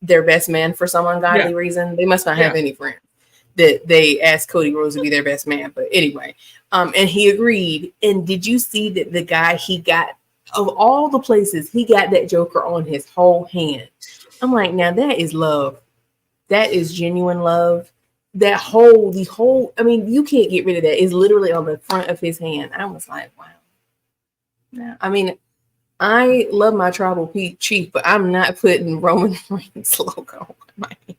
their best man for some ungodly reason. They must not have any friends. That they asked Cody Rhodes to be their best man. But anyway, and he agreed. And did you see that the guy he got, of all the places, he got that Joker on his whole hand? I'm like, now that is love. That is genuine love. The whole, I mean, you can't get rid of that. It's literally on the front of his hand. I was like, wow. Yeah, I mean, I love my tribal chief, but I'm not putting Roman Reigns logo on my hand.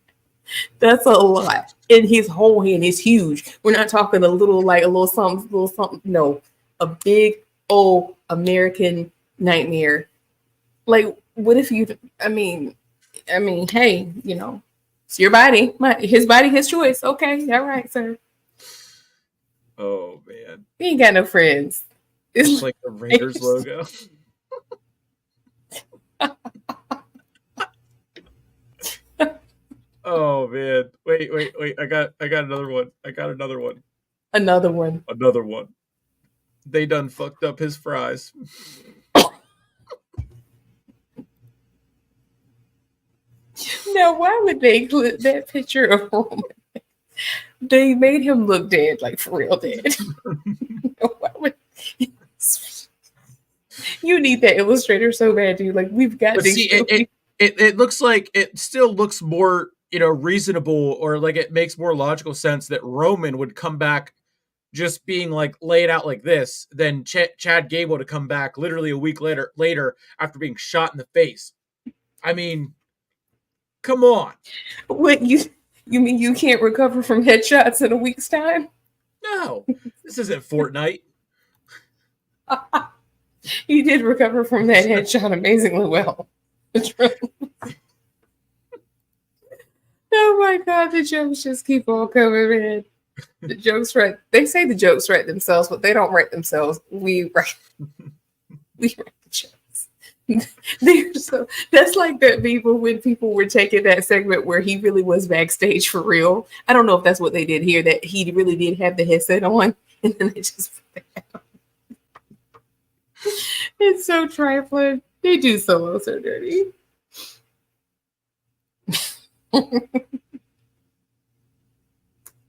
That's a lot. And his whole hand is huge. We're not talking a little something. No, a big old American nightmare. Like, what if you? I mean, hey, it's your body, his body, his choice. Okay, all right, sir. Oh man, he ain't got no friends. It's like the Raiders logo. Oh man. Wait. I got another one. Another one. They done fucked up his fries. Now, why would they clip that picture of Roman? They made him look dead, like for real dead. Why would... You need that illustrator so bad, dude. Like, we've got to see it looks like it still looks more reasonable, or like it makes more logical sense that Roman would come back just being like laid out like this than Chad Gable to come back literally a week later after being shot in the face. I mean, come on. What, you mean you can't recover from headshots in a week's time? No, this isn't Fortnite. He did recover from that headshot amazingly well. Oh my God, the jokes just keep on coming in. The jokes write. They say the jokes write themselves, but they don't write themselves. We write the jokes. That's like that people when people were taking that segment where he really was backstage for real. I don't know if that's what they did here, that he really did have the headset on, and then they just put that on. It's so trifling. They do Solo so dirty.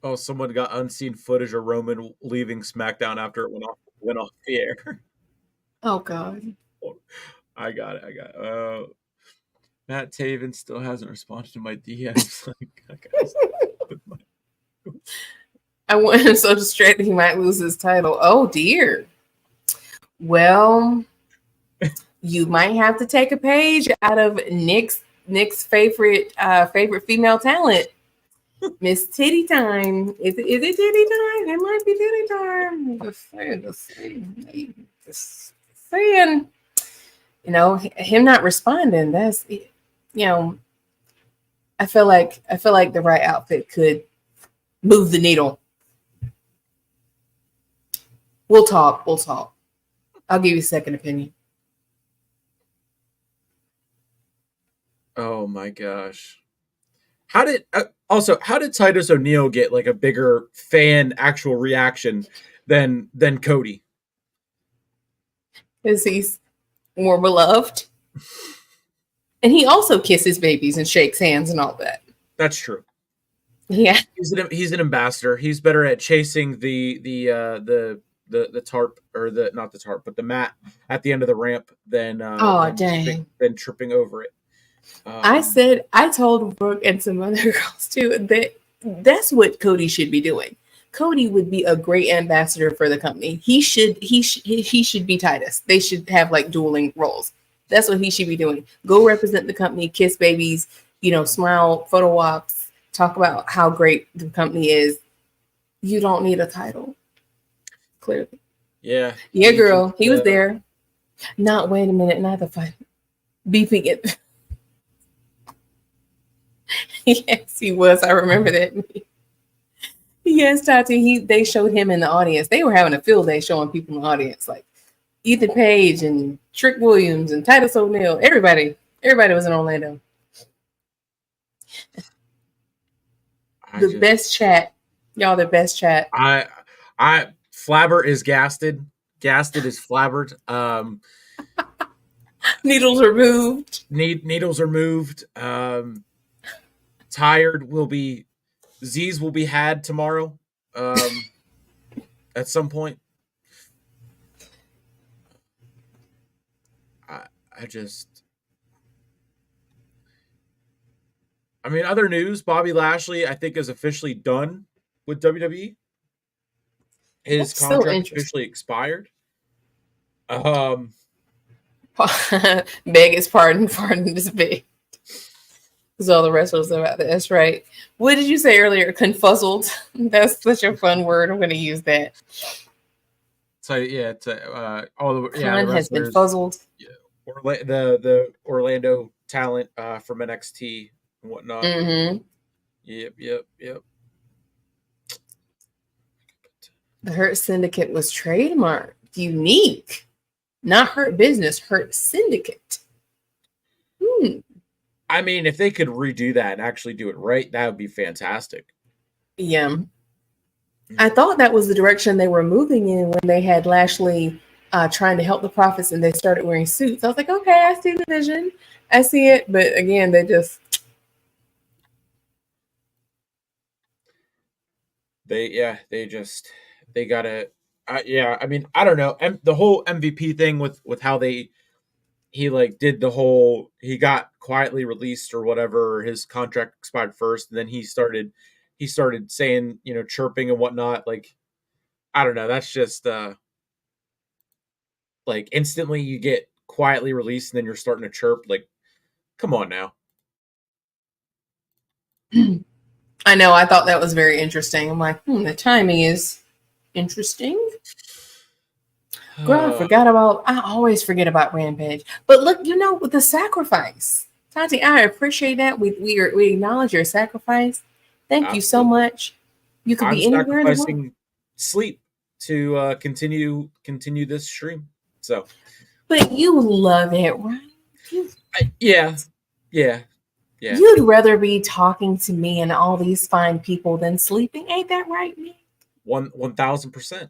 Oh, someone got unseen footage of Roman leaving SmackDown after it went off the air. Oh God. I got it. Matt Taven still hasn't responded to my DMs. I want him so distracted he might lose his title. Oh dear. Well, you might have to take a page out of Nick's favorite female talent, Miss Titty Time. Is it Titty Time? It might be Titty Time. Just saying. Him not responding. That's I feel like the right outfit could move the needle. We'll talk. I'll give you a second opinion. Oh my gosh. How did Titus O'Neil get like a bigger fan actual reaction than Cody? Because he's more beloved. And he also kisses babies and shakes hands and all that. That's true. Yeah. He's an ambassador. He's better at chasing the tarp, or not the tarp, but the mat at the end of the ramp than tripping over it. I told Brooke and some other girls too that that's what Cody should be doing. Cody would be a great ambassador for the company. He should be Titus. They should have like dueling roles. That's what he should be doing. Go represent the company, kiss babies, smile, photo ops, talk about how great the company is. You don't need a title. Clearly. Yeah. Yeah, girl. He was there. Not wait a minute, not the fun. Beeping it. Yes, he was. I remember that. Yes, Tati. They showed him in the audience. They were having a field day showing people in the audience, like Ethan Page and Trick Williams and Titus O'Neil. Everybody was in Orlando. The best chat, y'all. The best chat. Flabber is gasted. Gasted is flabbered. Needles are moved. Needles are moved. Tired will be. Z's will be had tomorrow. At some point. I mean, other news, Bobby Lashley, I think, is officially done with WWE. His contract officially expired. Beg his pardon is big. Because all the wrestlers about that. That's right. What did you say earlier? Confuzzled. That's such a fun word. I'm going to use that. So yeah, all the the has been fuzzled. Yeah, the Orlando talent from NXT and whatnot. Mm-hmm. Yep. The Hurt Syndicate was trademarked. Unique. Not Hurt Business, Hurt Syndicate. I mean, if they could redo that and actually do it right, that would be fantastic. Yeah. I thought that was the direction they were moving in when they had Lashley trying to help the Profits and they started wearing suits. I was like, okay, I see the vision. I see it. But again, they gotta, I mean, I don't know. The whole MVP thing with how he like did the whole, he got quietly released or whatever, his contract expired first, and then he started saying, chirping and whatnot. Like, I don't know. That's just like instantly you get quietly released and then you're starting to chirp. Like, come on now. I know. I thought that was very interesting. I'm like, the timing is interesting. Girl, I always forget about Rampage. But look, with the sacrifice. Tati, I appreciate that. We acknowledge your sacrifice. Thank you so much. You could be anywhere in the world. Sleep to continue this stream. So, but you love it, right? Yeah. You'd rather be talking to me and all these fine people than sleeping. Ain't that right, man? 1,000%.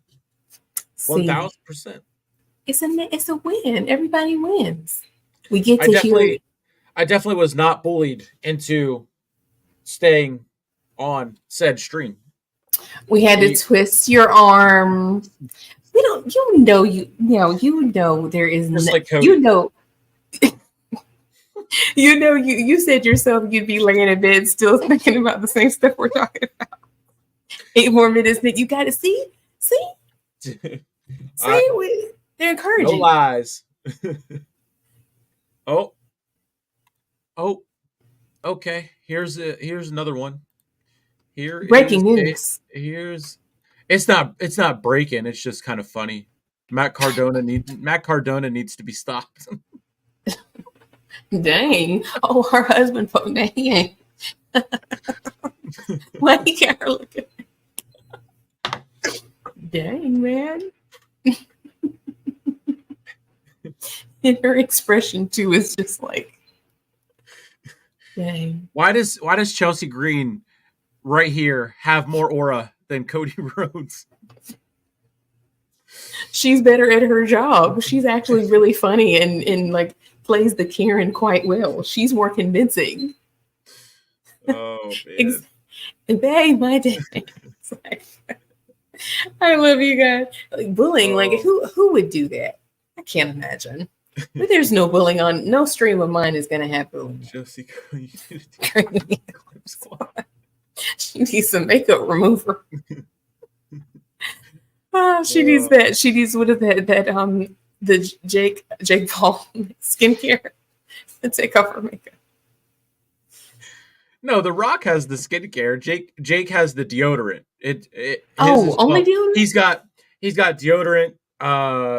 1,000%. It's a win. Everybody wins. We get to hear. I definitely was not bullied into staying on said stream. We had to twist your arm. There is just like Cody. You said yourself you'd be laying in bed still thinking about the same stuff we're talking about. 8 more minutes, Nick. You got to see. They're encouraging. No lies. Oh, okay. Here's another one. Breaking news. It's not breaking. It's just kind of funny. Matt Cardona needs to be stopped. Dang. Oh, her husband put dang. Why you got her looking? Dang, man. And her expression too is just like, dang. Why does Chelsea Green right here have more aura than Cody Rhodes? She's better at her job. She's actually really funny and like plays the Karen quite well. She's more convincing. Oh man. Bang my day. I love you guys. Like bullying, like who would do that? I can't imagine. But there's no bullying on no stream of mine is gonna have bullying. Josie, She needs some makeup remover. Oh, she needs that. She needs what is that the Jake Paul skincare to take off her makeup. No, The Rock has the skincare. Jake has the deodorant. Only deodorant? He's got deodorant.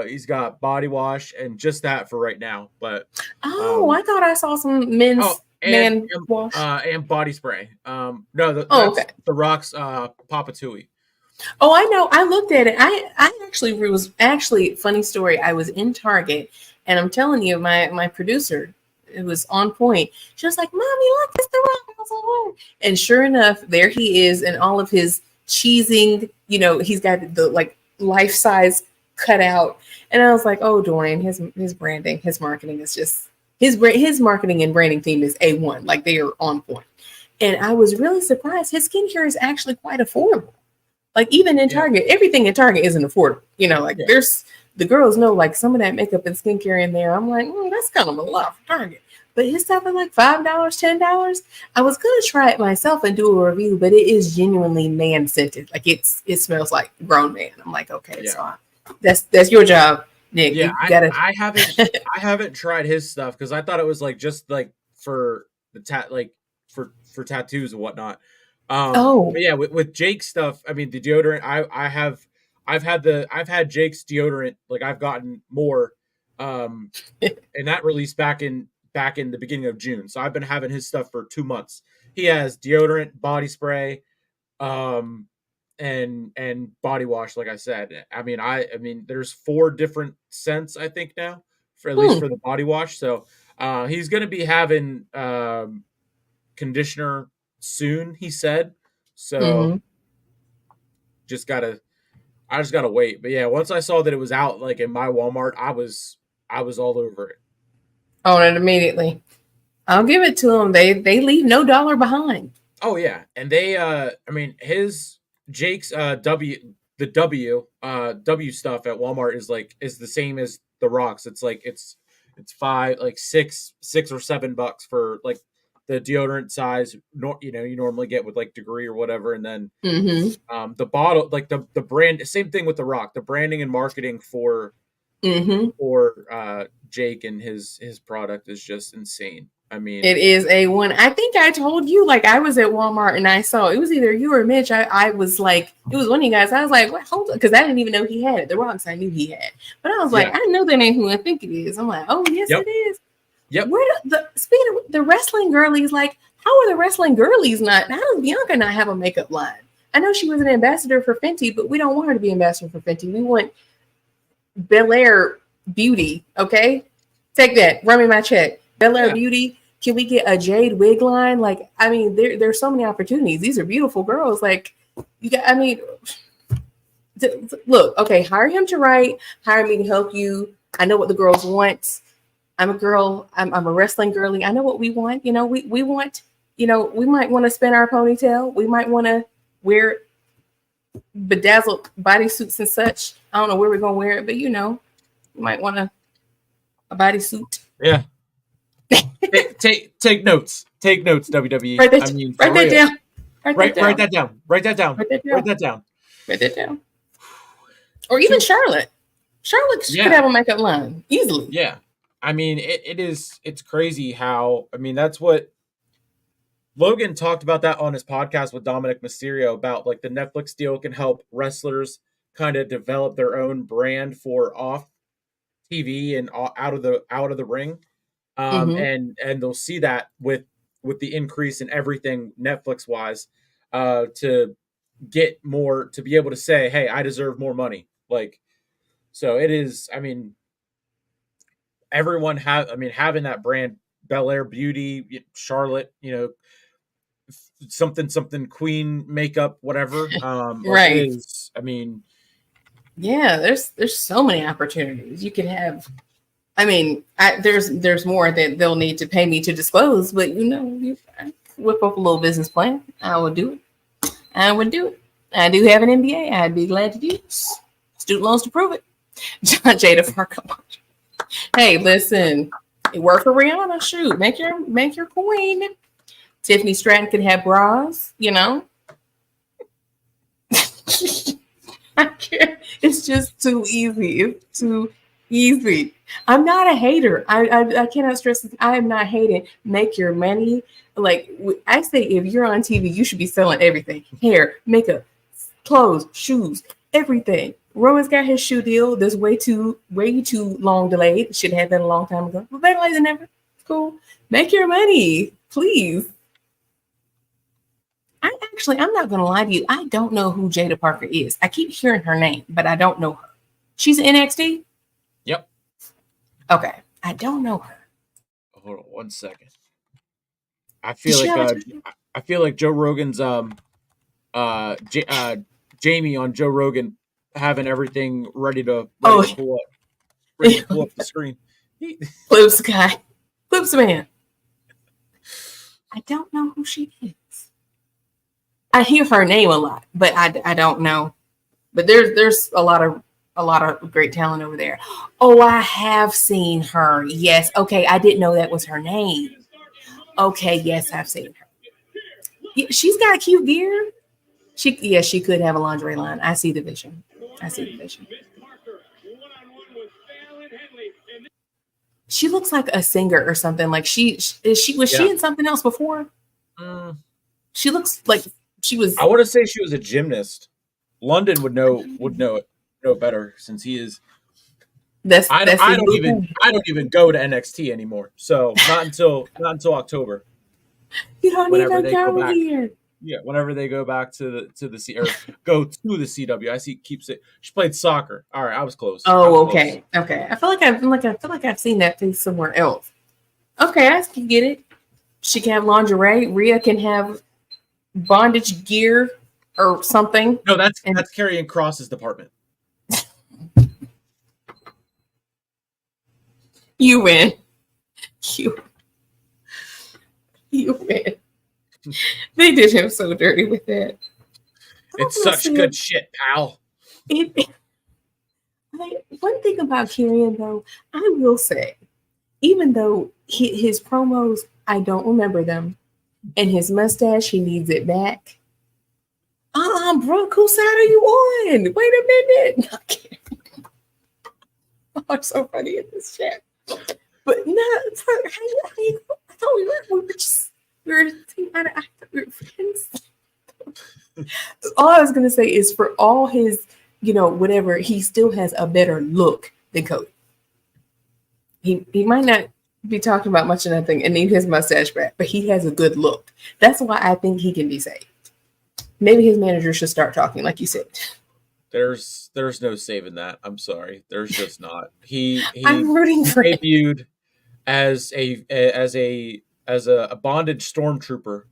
He's got body wash and just that for right now. But I thought I saw some men's man wash and body spray. No, that's okay. The Rock's Papa Tui. Oh, I know. I looked at it. I actually funny story. I was in Target, and I'm telling you, my producer, it was on point. She was like, "Mommy, look, it's The Rock." I was like, "What?" And sure enough, there he is in all of his cheesing. He's got the like life size cut out, and I was like, "Oh, Dorian, his branding, his marketing is just his marketing and branding team is A1. Like they are on point." And I was really surprised. His skincare is actually quite affordable. Like even in Target, everything in Target isn't affordable. There's the girls know like some of that makeup and skincare in there. I'm like, that's kind of a lot for Target. But his stuff is like $5, $10. I was gonna try it myself and do a review, but it is genuinely man scented. Like it smells like grown man. I'm like, okay, so that's your job, Nick. Yeah, I haven't tried his stuff because I thought it was like just like for the for tattoos and whatnot. But yeah, with Jake's stuff, I mean the deodorant. I've had Jake's deodorant. Like I've gotten more, and that released back in the beginning of June. So I've been having his stuff for 2 months. He has deodorant, body spray, and body wash. Like I said, I mean, there's 4 different scents I think now, for at least for the body wash. So he's gonna be having conditioner soon, he said. So I just gotta wait. But yeah, once I saw that it was out like in my Walmart, I was all over it. Oh, and immediately. I'll give it to them. They leave no dollar behind. Oh yeah. And they Jake's W stuff at Walmart is the same as The Rock's. It's like it's $5 $6 or $7 for like the deodorant size, you normally get with like Degree or whatever, and then the bottle, like the brand, same thing with The Rock. The branding and marketing for Jake and his product is just insane. I mean, it is A1. I think I told you, like I was at Walmart and I saw it was either you or Mitch. I was like, it was one of you guys. I was like, what? Hold on, because I didn't even know he had it. The Rocks I knew he had, but I was like, I know that ain't who I think it is. I'm like, oh yes, it is. Yep. Speaking of the wrestling girlies, like how are the wrestling girlies not? How does Bianca not have a makeup line? I know she was an ambassador for Fenty, but we don't want her to be ambassador for Fenty. We want Bel Air Beauty. Okay, take that. Run me my check. Bel Air Beauty. Can we get a Jade wig line? Like, I mean, there's so many opportunities. These are beautiful girls. Like, you got. I mean, look. Okay, hire him to write. Hire me to help you. I know what the girls want. I'm a girl. I'm a wrestling girly. I know what we want. We want. We might want to spin our ponytail. We might want to wear bedazzled bodysuits and such. I don't know where we're gonna wear it, but you might want a bodysuit. Yeah. Take notes. Take notes, WWE. Write that down. Write that down. Write that down. Or even Charlotte. Charlotte could have a makeup line easily. Yeah. I mean, it's crazy how, I mean, that's what Logan talked about that on his podcast with Dominic Mysterio about like the Netflix deal can help wrestlers kind of develop their own brand for off TV and out of the ring. And they'll see that with the increase in everything Netflix wise, to get more, to be able to say, hey, I deserve more money. Like, so it is, I mean, everyone having that brand, Bel Air Beauty, Charlotte, something queen makeup, whatever. Right. I mean, yeah, there's so many opportunities you could have. I mean, there's more that they'll need to pay me to disclose, but I whip up a little business plan. I would do it. I do have an MBA. I'd be glad to do it. Student loans to prove it. John Jada Farco. Hey, listen, it worked for Rihanna. Shoot, make your queen. Tiffany Stratton could have bras, you know. I can't. It's just too easy. It's too easy. I'm not a hater. I cannot stress this. I am not hating. Make your money. Like I say, if you're on TV, you should be selling everything: hair, makeup, clothes, shoes, everything. Roman's got his shoe deal. That's way too long delayed. Should have that a long time ago. But better late than never. Cool. Make your money, please. I'm not gonna lie to you. I don't know who Jada Parker is. I keep hearing her name, but I don't know her. She's in NXT? Yep. Okay. I don't know her. Hold on 1 second. I feel like Joe Rogan's Jamie on Joe Rogan having everything ready to pull up the screen. Flips guy. Flips man. I don't know who she is. I hear her name a lot, but I don't know. But there's a lot of great talent over there. Oh, I have seen her. Yes. Okay, I didn't know that was her name. Okay, yes, I've seen her. Yeah, she's got cute gear. She could have a lingerie line. I see the vision. She looks like a singer or something. Like she in something else before? She looks like she was. I want to say she was a gymnast. London would know better since he is. I don't even go to NXT anymore. So not until October. You don't even go here. Yeah, whenever they go back to the C or go to the CW, I see keeps it. She played soccer. All right, I was close. Oh, okay. I feel like I've seen that face somewhere else. Okay, I can get it. She can have lingerie. Rhea can have bondage gear or something. No, that's Karrion Kross's department. You win. You win. They did him so dirty with that. It's such good shit, pal. One thing about Karrion, though, I will say, even though his promos, I don't remember them, and his mustache, he needs it back. Brooke, whose side are you on? Wait a minute. No, oh, I'm so funny in this chat. But no, I thought we were friends. All I was gonna say is for all his, whatever, he still has a better look than Cody. He might not be talking about much of nothing and need his mustache back, but he has a good look. That's why I think he can be saved. Maybe his manager should start talking, like you said. There's no saving that. I'm sorry. There's just not. I'm rooting for him. Debuted as a bondage stormtrooper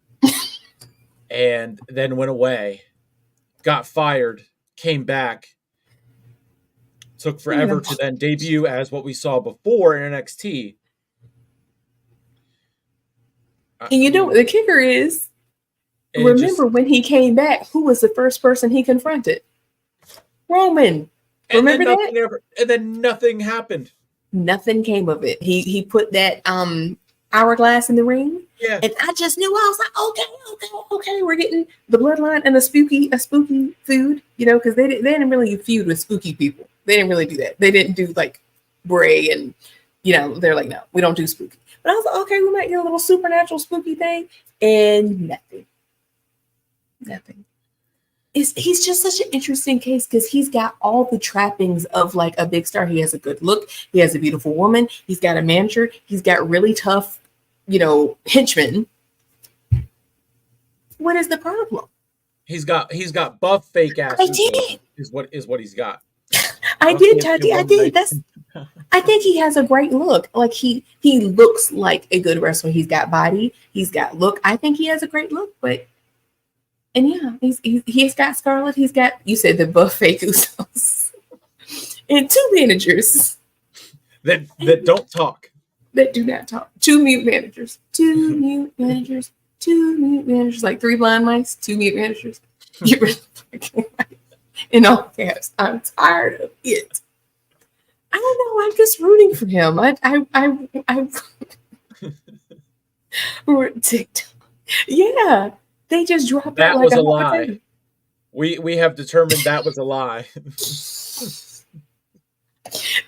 and then went away, got fired, came back, took forever to then debut as what we saw before in NXT. And the kicker is, remember when he came back, who was the first person he confronted? Roman. Remember that? And then nothing happened. Nothing came of it. He put that hourglass in the ring. Yeah. And I just knew. I was like, okay, we're getting the bloodline and a spooky feud, because they didn't really feud with spooky people. They didn't really do that. They didn't do like Bray and they're like, no, we don't do spooky. But I was like, okay, we might get a little supernatural spooky thing, and nothing. He's just such an interesting case because he's got all the trappings of like a big star. He has a good look. He has a beautiful woman. He's got a manager. He's got really tough, henchmen. What is the problem? He's got buff fake ass. I did. Is what he's got. I did. I think he has a great look. Like he looks like a good wrestler. He's got body. He's got look. I think he has a great look, but. And yeah, he's got Scarlett. He's got, you said, the buff fake Usos. And two managers. That don't talk. That do not talk. Two mute managers. Like three blind mice, two mute managers. You're fucking right. In all caps, I'm tired of it. I don't know. I'm just rooting for him. I TikTok. Yeah, they just dropped That out like was a a hot lie. potato. We have determined that was a lie.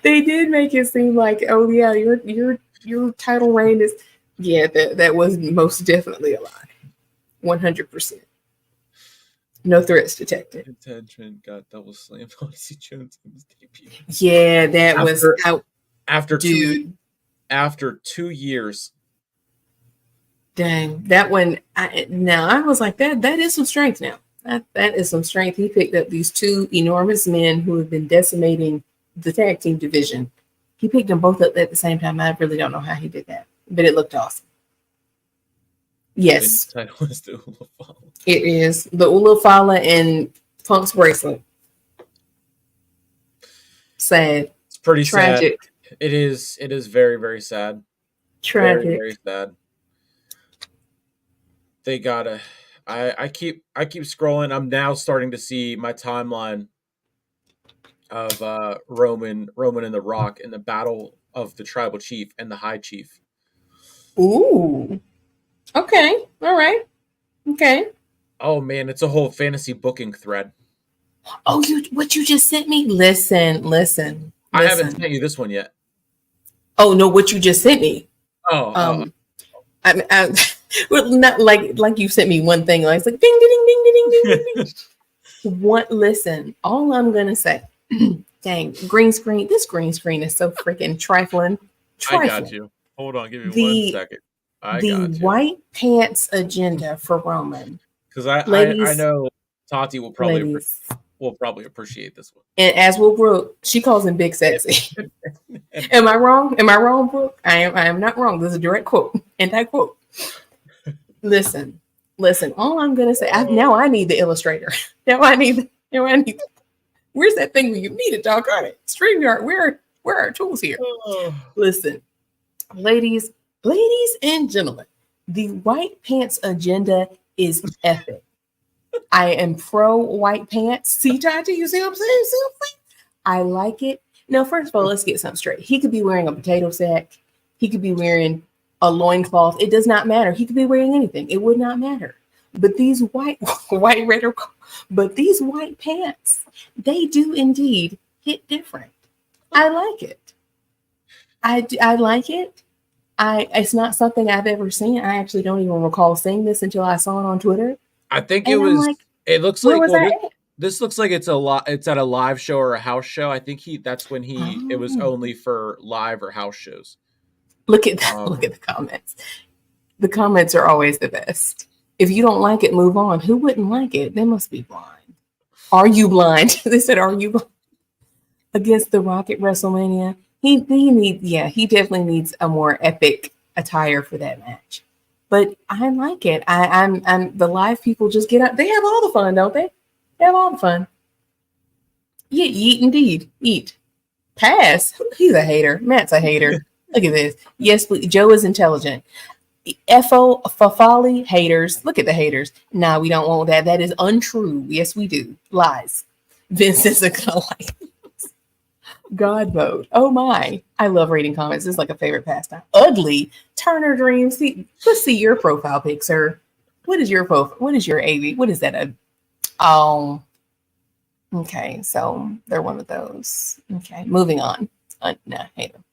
They did make it seem like, oh yeah, your title reign is, yeah, that was most definitely a lie. 100%. No threats detected. Attention got double slammed Odyssey Jones in his debut. Yeah, that was out. After Dude, after 2 years. dang, that one. I was like, that is some strength now. That is some strength. He picked up these two enormous men who have been decimating the tag team division. He picked them both up at the same time. I really don't know how he did that, but it looked awesome. Yes, The title is the Ulafala. it is the Ulafala and Punk's bracelet. Sad. It's pretty Tragic. sad. It is very, very sad. Tragic. Very, very sad. They gotta. I keep scrolling. I'm now starting to see my timeline of Roman and The Rock in the battle of the tribal chief and the high chief. Ooh. Okay. All right. Okay. Oh man, it's a whole fantasy booking thread. Oh, what you just sent me? Listen. I haven't sent you this one yet. Oh no, what you just sent me. Oh, I well, not like you sent me one thing. Like it's like ding ding ding ding ding ding ding. What? Listen, all I'm gonna say, dang, green screen. This green screen is so freaking trifling. I got you. Hold on, give me 1 second. I got you. White pants agenda for Roman. Because I know Tati will probably appreciate this one. And as will Brooke, she calls him Big Sexy. Am I wrong? Am I wrong, Brooke? I am not wrong. This is a direct quote. And I quote. Listen. All I'm gonna say. Now I need the illustrator. Now I need. Where's that thing where you need it, dog? On it. StreamYard. Where are our tools here? Listen, ladies and gentlemen, the white pants agenda is epic. I am pro white pants. See, Tati, you see what I'm saying? I like it. Now, first of all, let's get something straight. He could be wearing a potato sack. He could be wearing a loincloth. It does not matter. He could be wearing anything. It would not matter. But these white pants, they do indeed hit different. I like it. I like it. It's not something I've ever seen. I actually don't even recall seeing this until I saw it on Twitter. I think it was. Like, it looks like this looks like it's at a live show or a house show. I think that's when it was only for live or house shows. Look at that. Look at the comments. The comments are always the best. If you don't like it, move on. Who wouldn't like it? They must be blind. Are you blind? They said, "Are you blind?" Against The Rock at WrestleMania. He definitely needs a more epic attire for that match. But I like it. I'm the live people just get up. They have all the fun, don't they? They have all the fun. Yeah, eat indeed. Eat. Pass. He's a hater. Matt's a hater. Look at this. Yes, please. Joe is intelligent. Fafali haters. Look at the haters. Nah, we don't want that. That is untrue. Yes, we do. Lies. Vince isn't gonna like it. God mode. Oh my. I love reading comments. It's like a favorite pastime. Ugly. Turner Dreams. Let's see your profile pic, sir. What is your profile? What is your AV? What is that? Okay. So they're one of those. Okay. Moving on. Nah, hate them.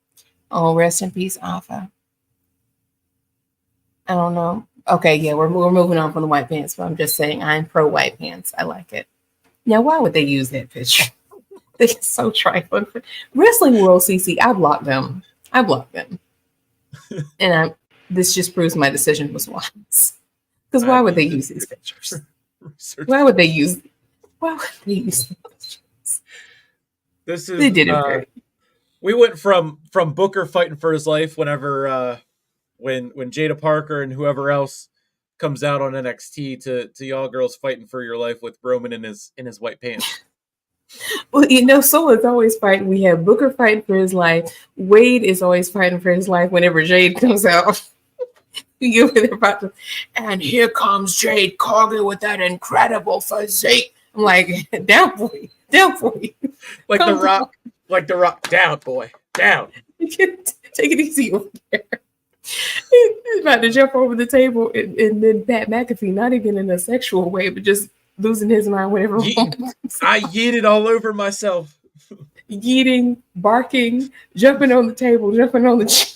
Oh, rest in peace, Alpha. I don't know. Okay. Yeah. We're moving on from the white pants, but I'm just saying I'm pro white pants. I like it. Now, why would they use that picture? They're so trifling. Wrestling World CC, I blocked them. And this just proves my decision was wise. Because why would they use these pictures? Why would they use these pictures? This is they did it we went from Booker fighting for his life whenever when Jada Parker and whoever else comes out on NXT to y'all girls fighting for your life with Roman in his white pants. Well, someone's always fighting. We have Booker fighting for his life. Wade is always fighting for his life whenever Jade comes out. And here comes Jade Cargill with that incredible physique. I'm like, down for you. Like Like the Rock. Down, boy. Down. Take it easy over there. He's about to jump over the table, and then Pat McAfee, not even in a sexual way, but just losing his mind whenever I yeeted all over myself. Yeeting, barking, jumping on the table, jumping on the chair.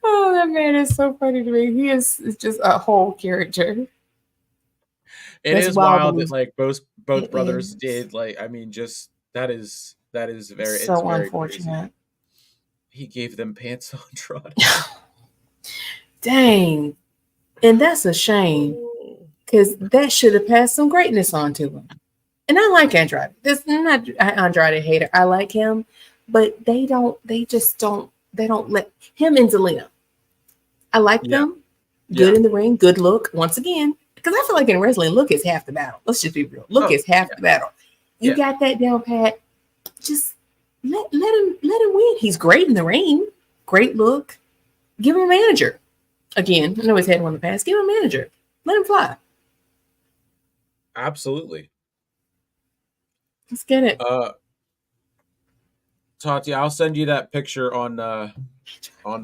Oh, that man is so funny to me. He is just a whole character. It That's is wild that like both brothers did. Like, I mean, just that is very so it's very unfortunate. crazy. He gave them pants on Andrade. Dang. And that's a shame. Because that should have passed some greatness on to him. And I like Andrade. This I'm not an Andrade hater. I like him, but they don't let him and Zelina. I like them. Good in the ring, good look. Once again, because I feel like in wrestling, look is half the battle. Let's just be real. Look is half the battle. You got that down pat. Just let him win. He's great in the ring. Great look. Give him a manager. Again, I know he's had one in the past. Give him a manager. Let him fly. Absolutely. Let's get it. Tati, I'll send you that picture on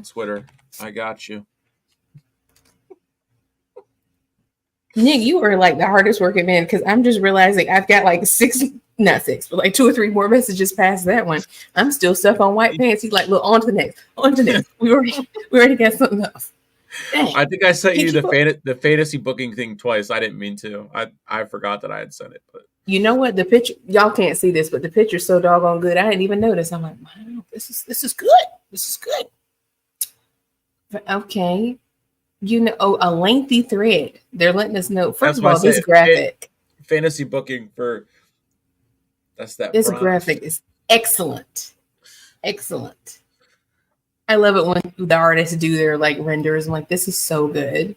Twitter. I got you. Nick, you are like the hardest working man because I'm just realizing I've got like not six, but like 2 or 3 more messages past that one. I'm still stuck on white pants. He's like, look, on to the next. We already got something else. Dang. I think I sent you the fantasy booking thing twice. I didn't mean to. I forgot that I had sent it. But you know what? The picture, y'all can't see this, but the picture's so doggone good. I didn't even notice. I'm like, wow, this is good. This is good. But okay. You know, a lengthy thread. They're letting us know. First of all, this graphic. Fantasy booking for this graphic is excellent. Excellent. I love it when the artists do their like renders. I'm like, this is so good.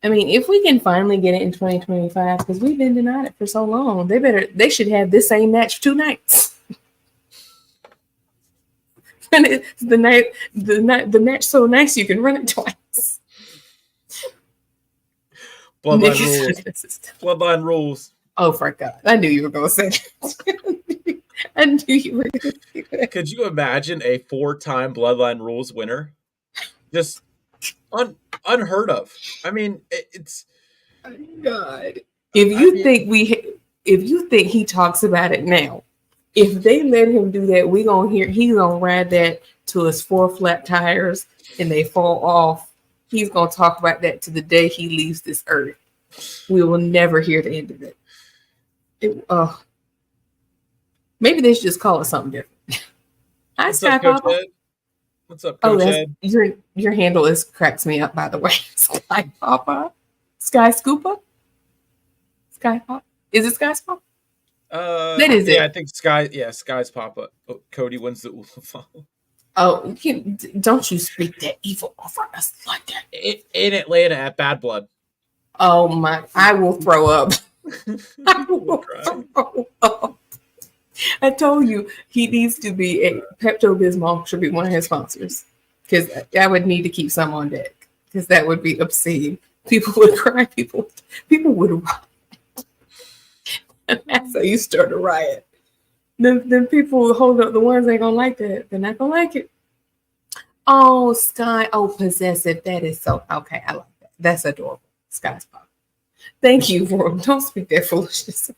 I mean, if we can finally get it in 2025, because we've been denied it for so long, they should have this same match 2 nights. And it's the match so nice you can run it twice. Bloodline rules. Oh, for God. I knew you were going to say that. I knew you were going to say that. Could you imagine a 4-time Bloodline rules winner? Just unheard of. I mean, it's oh, God. If you think he talks about it now, if they let him do that, he's gonna ride that to his 4 flat tires and they fall off. He's gonna talk about that to the day he leaves this earth. We will never hear the end of it. Maybe they should just call it something different. Hi, Sky Papa. What's up, Coach Ed? Your handle cracks me up, by the way. Sky Papa, Sky Scoopa, Sky Papa. Is it Sky Papa? That is it. I think Sky's Papa. Oh, Cody wins the Ula. Oh, don't you speak that evil over us like that. In Atlanta at Bad Blood. Oh my, I will throw up. I will throw up. I told you he needs to be a Pepto-Bismol should be one of his sponsors. Because I would need to keep some on deck. Because that would be obscene. People would cry. People would riot. And that's how you start a riot. Then people hold up the ones ain't gonna like that. They're not gonna like it. Oh, Sky. Oh, possessive. That is so okay. I like that. That's adorable. Sky's pop. Thank you for don't speak that foolishness.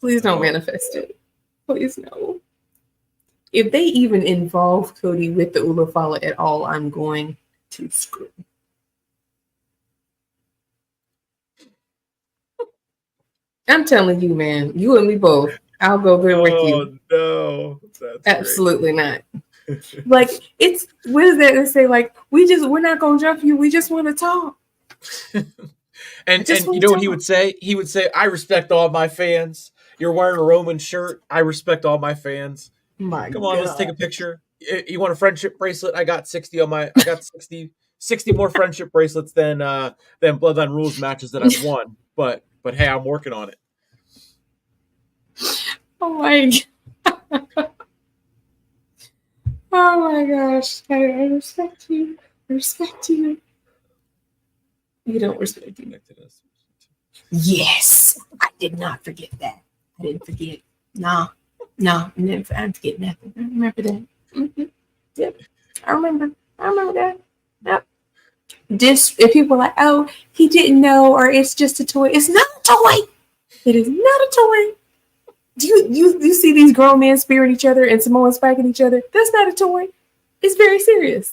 Please don't manifest it. Please no. If they even involve Cody with the Ulafala at all, I'm going to scream. I'm telling you, man. You and me both. I'll go there with you. Oh no, that's absolutely not. Like it's what is that? They say like we're not gonna jump you. We just want to talk. and you know what he would say? He would say, "I respect all my fans. You're wearing a Roman shirt. I respect all my fans. Come on, let's take a picture. You want a friendship bracelet? I got 60 more friendship bracelets than Bloodline Rules matches that I've won. But hey, I'm working on it." Oh my God. Oh my gosh. I respect you. I respect you. You don't respect me. Yes. I did not forget that. I didn't forget. Nah, I didn't forget nothing. I remember that. Mm-hmm. Yep, I remember that. Yep. Just if people are like, oh, he didn't know, or it's just a toy. It's not a toy. It is not a toy. Do you see these grown men spearing each other and Samoans spiking each other? That's not a toy. It's very serious.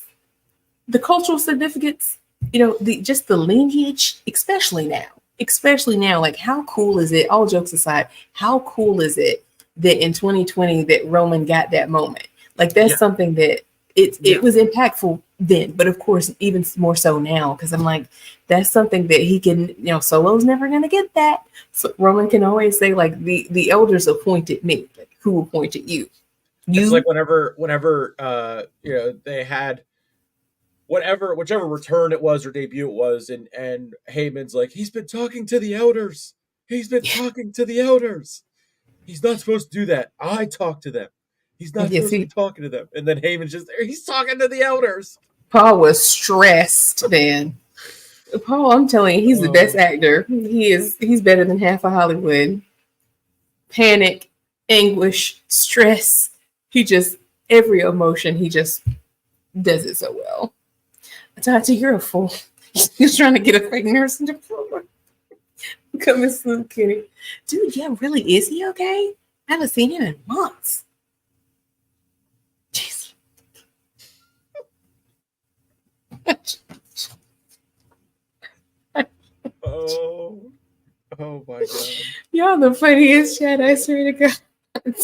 The cultural significance, just the lineage, especially now, like how cool is it? All jokes aside, how cool is it that in 2020 that Roman got that moment? Like that's something that it was impactful then, but of course even more so now because I'm like that's something that he can, Solo's never gonna get that. So Roman can always say like the elders appointed me. Like who appointed you? It's like whenever they had whichever return it was or debut it was, and Heyman's like, he's been talking to the elders. He's been talking to the elders. He's not supposed to do that. I talk to them. He's not supposed to be talking to them. And then Heyman's just there. He's talking to the elders. Paul was stressed, man. Paul, I'm telling you, he's the best actor. He's better than half of Hollywood. Panic, anguish, stress. Every emotion, he just does it so well. Tati, you're a fool. He's trying to get a fake nurse into program. Come and salute Kenny. Dude, yeah, really, is he okay? I haven't seen him in months. Jeez. Oh my god. Y'all the funniest chat, I swear to God.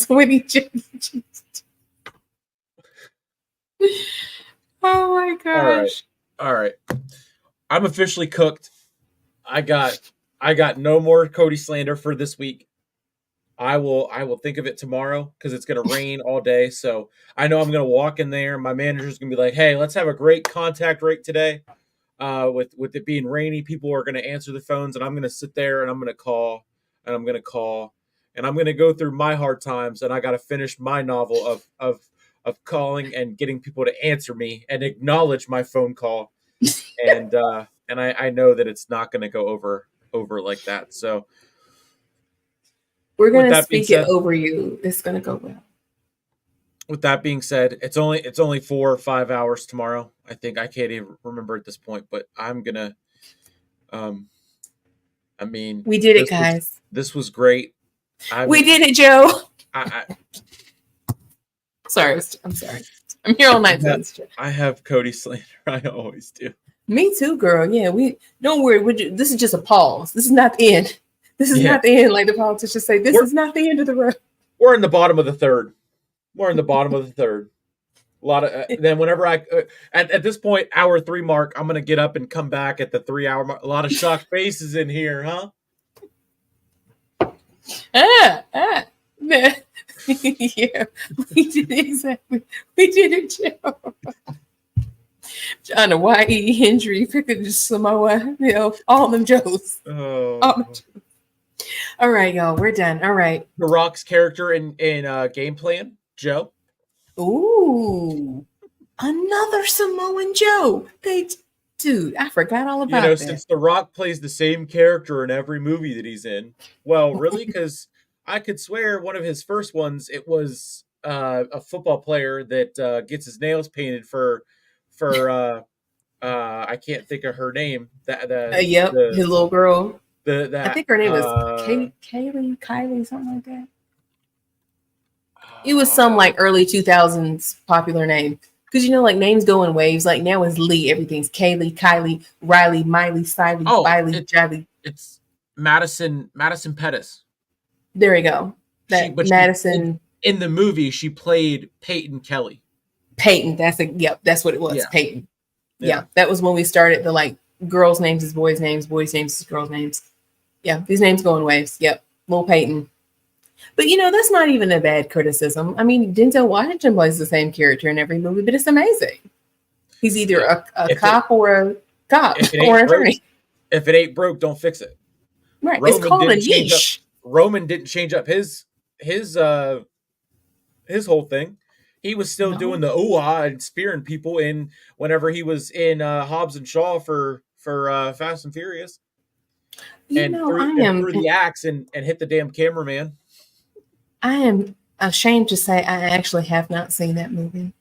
20 Oh my gosh. All right. I'm officially cooked. I got no more Cody slander for this week. I will think of it tomorrow because it's gonna rain all day. So I know I'm gonna walk in there. My manager's gonna be like, "Hey, let's have a great contact rate today." With it being rainy, people are gonna answer the phones, and I'm gonna sit there and I'm gonna call and I'm gonna call and I'm gonna go through my hard times, and I gotta finish my novel of calling and getting people to answer me and acknowledge my phone call. And I know that it's not gonna go over like that. So we're gonna speak it over you. It's gonna go well. With that being said, it's only 4 or 5 hours tomorrow. I think I can't even remember at this point, but I'm gonna. I mean, we did it, guys. This was great. We did it, Joe. Sorry, I'm sorry. I'm here all night. I have Cody slander. I always do. Me too, girl. Yeah, we don't worry. This is just a pause. This is not the end. This is not the end, like the politicians say. This is not the end of the road. We're in the bottom of the third. We're in the bottom of the third. A lot of then whenever I at this point, hour 3 mark, I'm gonna get up and come back at the 3 hour mark. A lot of shocked faces in here, huh? Yeah, we did exactly. We did it, Joe. John, a YE injury, picking Samoa, all them Joes. All right, y'all, we're done. All right. The Rock's character in Game Plan, Joe. Ooh, another Samoan Joe. Dude, I forgot all about that. Since The Rock plays the same character in every movie that he's in. Well, really, because I could swear one of his first ones, it was a football player that gets his nails painted for I can't think of her name. His little girl. I think her name was Kylie, something like that. It was some like early 2000s popular name. Because like names go in waves. Like now it's Lee. Everything's Kaylee, Kylie, Riley, Miley, Siley, Biley, Jiley. It's Madison Pettis. There we go. Madison. In the movie, she played Peyton Kelly. Peyton. That's what it was. Yeah. Peyton. Yeah. That was when we started the like girls' names is boys' names is girls' names. Yeah. These names go in waves. Yep. Little Peyton. But that's not even a bad criticism. I mean, Denzel Washington plays the same character in every movie, but it's amazing. He's either a cop or a cop or an attorney. If it ain't broke, don't fix it. Right. It's called a niche. Roman didn't change up his whole thing. He was still doing the ooh-ah and spearing people in whenever he was in Hobbs and Shaw for Fast and Furious. Threw the axe and hit the damn cameraman. I am ashamed to say I actually have not seen that movie.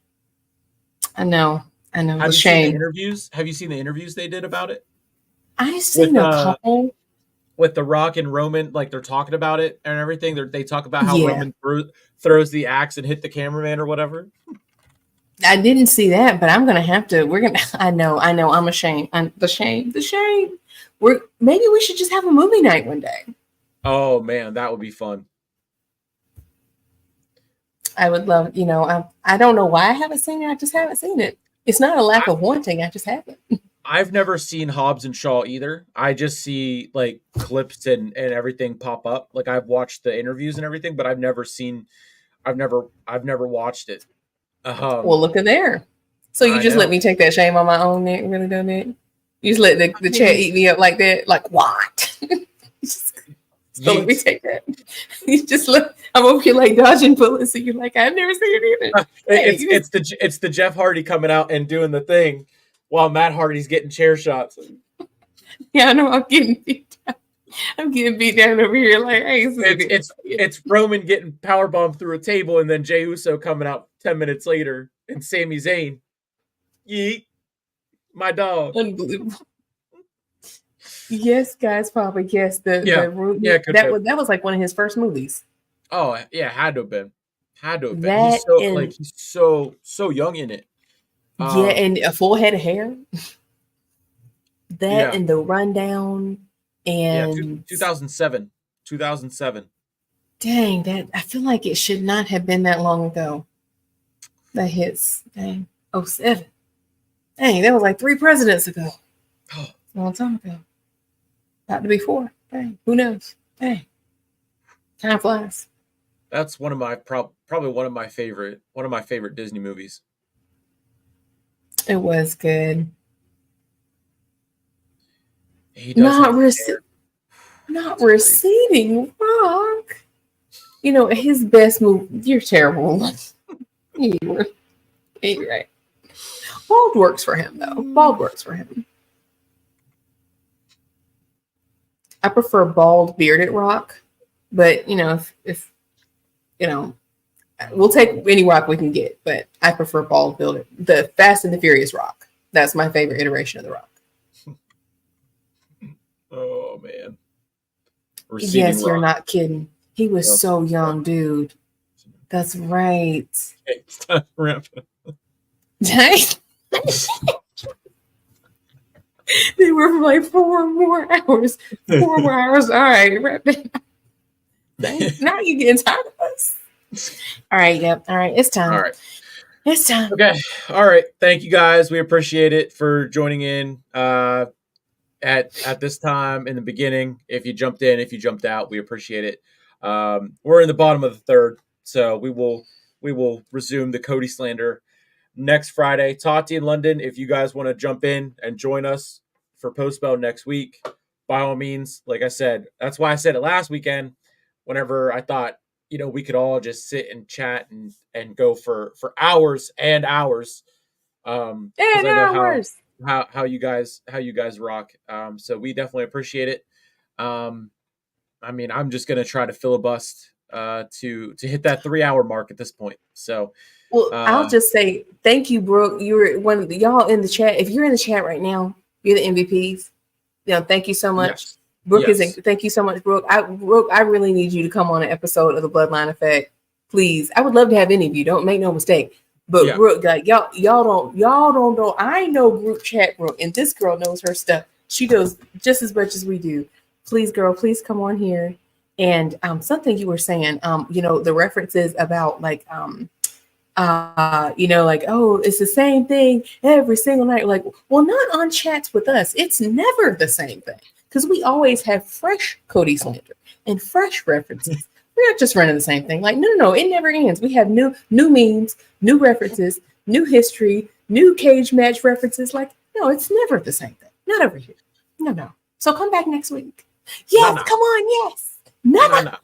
I know. Have The you seen the shame. interviews? Have you seen the interviews they did about it I've with seen a couple. The Rock and Roman? Like they're talking about it and everything. They talk about how Yeah, Roman throws the axe and hit the cameraman or whatever. I didn't see that, but I'm gonna have to. We're gonna. I know. I'm ashamed. The shame. The shame. Maybe we should just have a movie night one day. Oh man, that would be fun. I would love. I don't know why I haven't seen it. I just haven't seen it. It's not a lack of wanting. I just haven't. I've never seen Hobbs and Shaw either. I just see like clips and everything pop up. Like I've watched the interviews and everything, but I've never watched it. Well, look at there. So you I just let know. me take that shame on my own neck. Really done it. You just let the chat eat me up like that. Like what? So let me take that. You just look. I'm over here like dodging bullets, and you're like, I've never seen it either. It's the Jeff Hardy coming out and doing the thing while Matt Hardy's getting chair shots. Yeah, I know. I'm getting beat down. I'm getting beat down over here. Like, hey, it's Roman getting powerbombed through a table, and then Jey Uso coming out 10 minutes later, and Sami Zayn, yeet, my dog. Unbelievable. Yes, guys, probably yes. The room that was like one of his first movies. Oh yeah, had to have been. That he's so young in it. And a full head of hair. That and the rundown and 2007. 2007. Dang, that I feel like it should not have been that long ago. That hits 07. Dang, that was like 3 presidents ago. Oh, a long time ago. About to be 4. Dang, who knows? Dang, time flies. That's one of my probably one of my favorite Disney movies. It was good. Not receding rock. His best move. You're terrible. You're right. Bald works for him though. Bald works for him. I prefer bald bearded rock, but if we'll take any rock we can get, but I prefer bald bearded. The Fast and the Furious rock. That's my favorite iteration of the rock. Oh man. Yes, you're not kidding. He was so young, dude. That's right. Okay, it's time to wrap it up. They were for like 4 more hours. 4 more hours. All right, wrap it up. Now you're getting tired of us. All right, yep. All right, it's time. All right. It's time. Okay. All right. Thank you guys. We appreciate it for joining in at this time in the beginning. If you jumped in, if you jumped out, we appreciate it. We're in the bottom of the third, so we will resume the Cody slander next Friday. Tati in London, if you guys want to jump in and join us for Postbell next week, by all means, like I said, that's why I said it last weekend, whenever I thought, we could all just sit and chat and go for hours and hours. And hours. How you guys rock. So we definitely appreciate it. I'm just going to try to filibust to hit that 3-hour mark at this point. So, I'll just say thank you, Brooke. You were one of y'all in the chat. If you're in the chat right now, you're the MVPs. Thank you so much. Yes. Brooke thank you so much, Brooke. Brooke, I really need you to come on an episode of the Bloodline Effect, please. I would love to have any of you. Don't make no mistake. But Brooke, like y'all don't know. I know group chat, Brooke, and this girl knows her stuff. She knows just as much as we do. Please, girl, please come on here. And something you were saying, the references about like it's the same thing every single night. Like, well, not on chats with us. It's never the same thing because we always have fresh Cody slander and fresh references. We're not just running the same thing. Like, no, it never ends. We have new memes, new references, new history, new cage match references. Like, no, it's never the same thing. Not over here. No. So come back next week. Yes, come on, yes. No.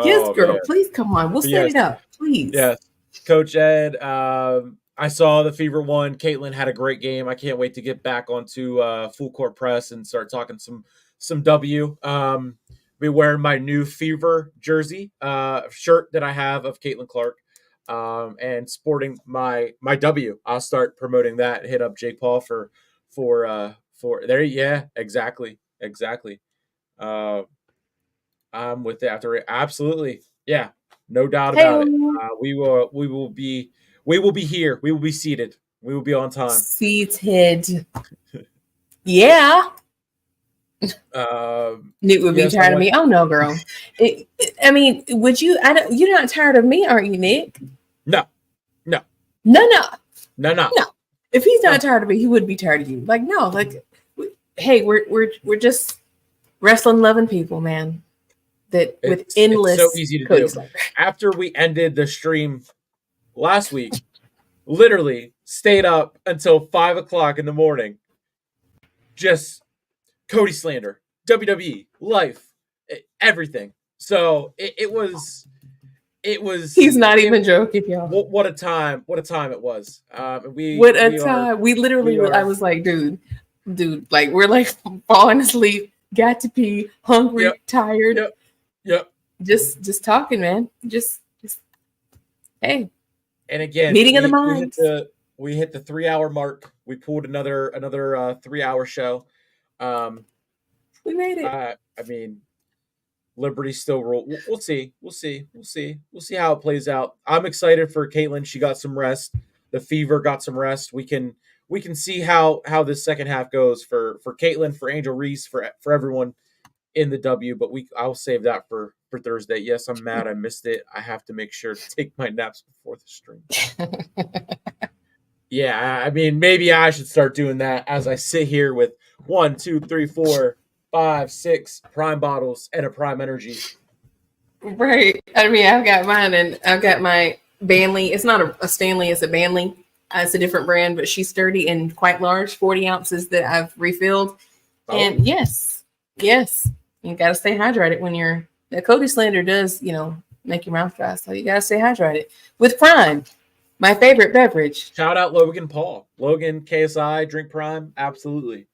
Yes, girl, please come on. We'll set it up, please. Yes, Coach Ed. I saw the Fever one. Caitlin had a great game. I can't wait to get back onto full court press and start talking some W. be wearing my new Fever jersey, shirt that I have of Caitlin Clark, and sporting my W. I'll start promoting that. Hit up Jake Paul for there. Yeah, exactly. Uh, I'm with the after. Absolutely, yeah, no doubt Hey, about it. We will be here. We will be seated. We will be on time. seated. Yeah. Nick would be Yes, I tired of want. me. Oh no, girl. I mean, would you? I don't. You're not tired of me, aren't you, Nick? No, no, No, no, no, no. no. If he's No. not tired of me, he would be tired of you. Like no, like, hey, we're just wrestling loving people, man. That with endless It's so easy to Cody do. Slater. After we ended the stream last week, literally stayed up until 5 o'clock in the morning, just Cody slander, WWE, life, everything. So it was. He's not even joking, y'all. What a time! What a time it was. What a time. We literally. we are- I was like, dude, like we're like falling asleep, got to pee, hungry, Yep. tired. Yep. Just talking, man. Just hey. And again, Meeting of the minds. We hit the 3 hour mark. We pulled another 3 hour show. We made it. I mean, Liberty still rule. We'll see. We'll see how it plays out. I'm excited for Caitlin. She got some rest. The Fever got some rest. We can see how this second half goes for Caitlin, for Angel Reese, for everyone in the W. But I'll save that for Thursday. Yes, I'm mad I missed it. I have to make sure to take my naps before the stream. Yeah, I mean, maybe I should start doing that as I sit here with 1, 2, 3, 4, 5, 6 Prime bottles and a Prime Energy. Right. I mean, I've got mine and I've got my Banley. It's not a Stanley, it's a Banley. It's a different brand, but she's sturdy and quite large, 40 ounces that I've refilled. Oh. And yes, you got to stay hydrated when the Cody slander does, make your mouth dry. So you got to stay hydrated with Prime, my favorite beverage. Shout out Logan Paul. Logan, KSI, drink Prime. Absolutely.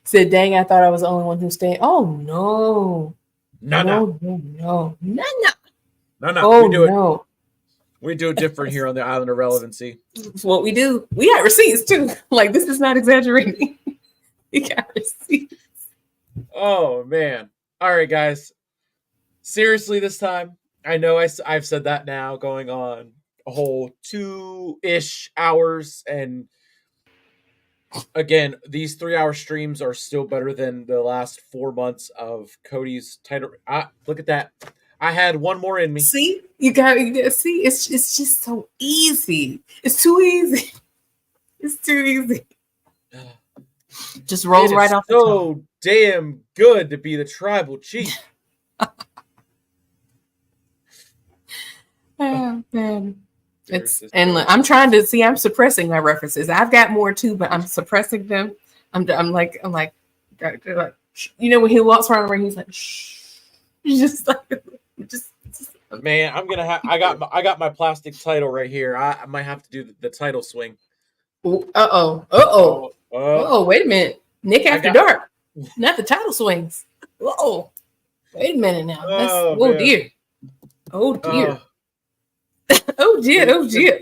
Said, dang, I thought I was the only one who stayed. Oh, no. No. No. Oh, No. We do it different here on the Island of Relevancy. It's what we do. We got receipts too. Like, this is not exaggerating. We got receipts. Oh, man. All right, guys. Seriously, this time, I know I've said that now going on a whole 2-ish hours. And again, these 3-hour streams are still better than the last 4 months of Cody's title. Look at that. I had one more in me. See, you got see. It's just so easy. It's too easy. It's too easy. Just rolls right off the tongue. So damn good to be the tribal chief. Oh man, I'm trying to see. I'm suppressing my references. I've got more too, but I'm suppressing them. I'm like, when he walks around the ring, he's like, shh. He's just like. Man, I'm gonna have. I got my plastic title right here. I might have to do the title swing. Wait a minute, Nick After Dark, not the title swings. Wait a minute now. Dear. Oh dear. Oh dear.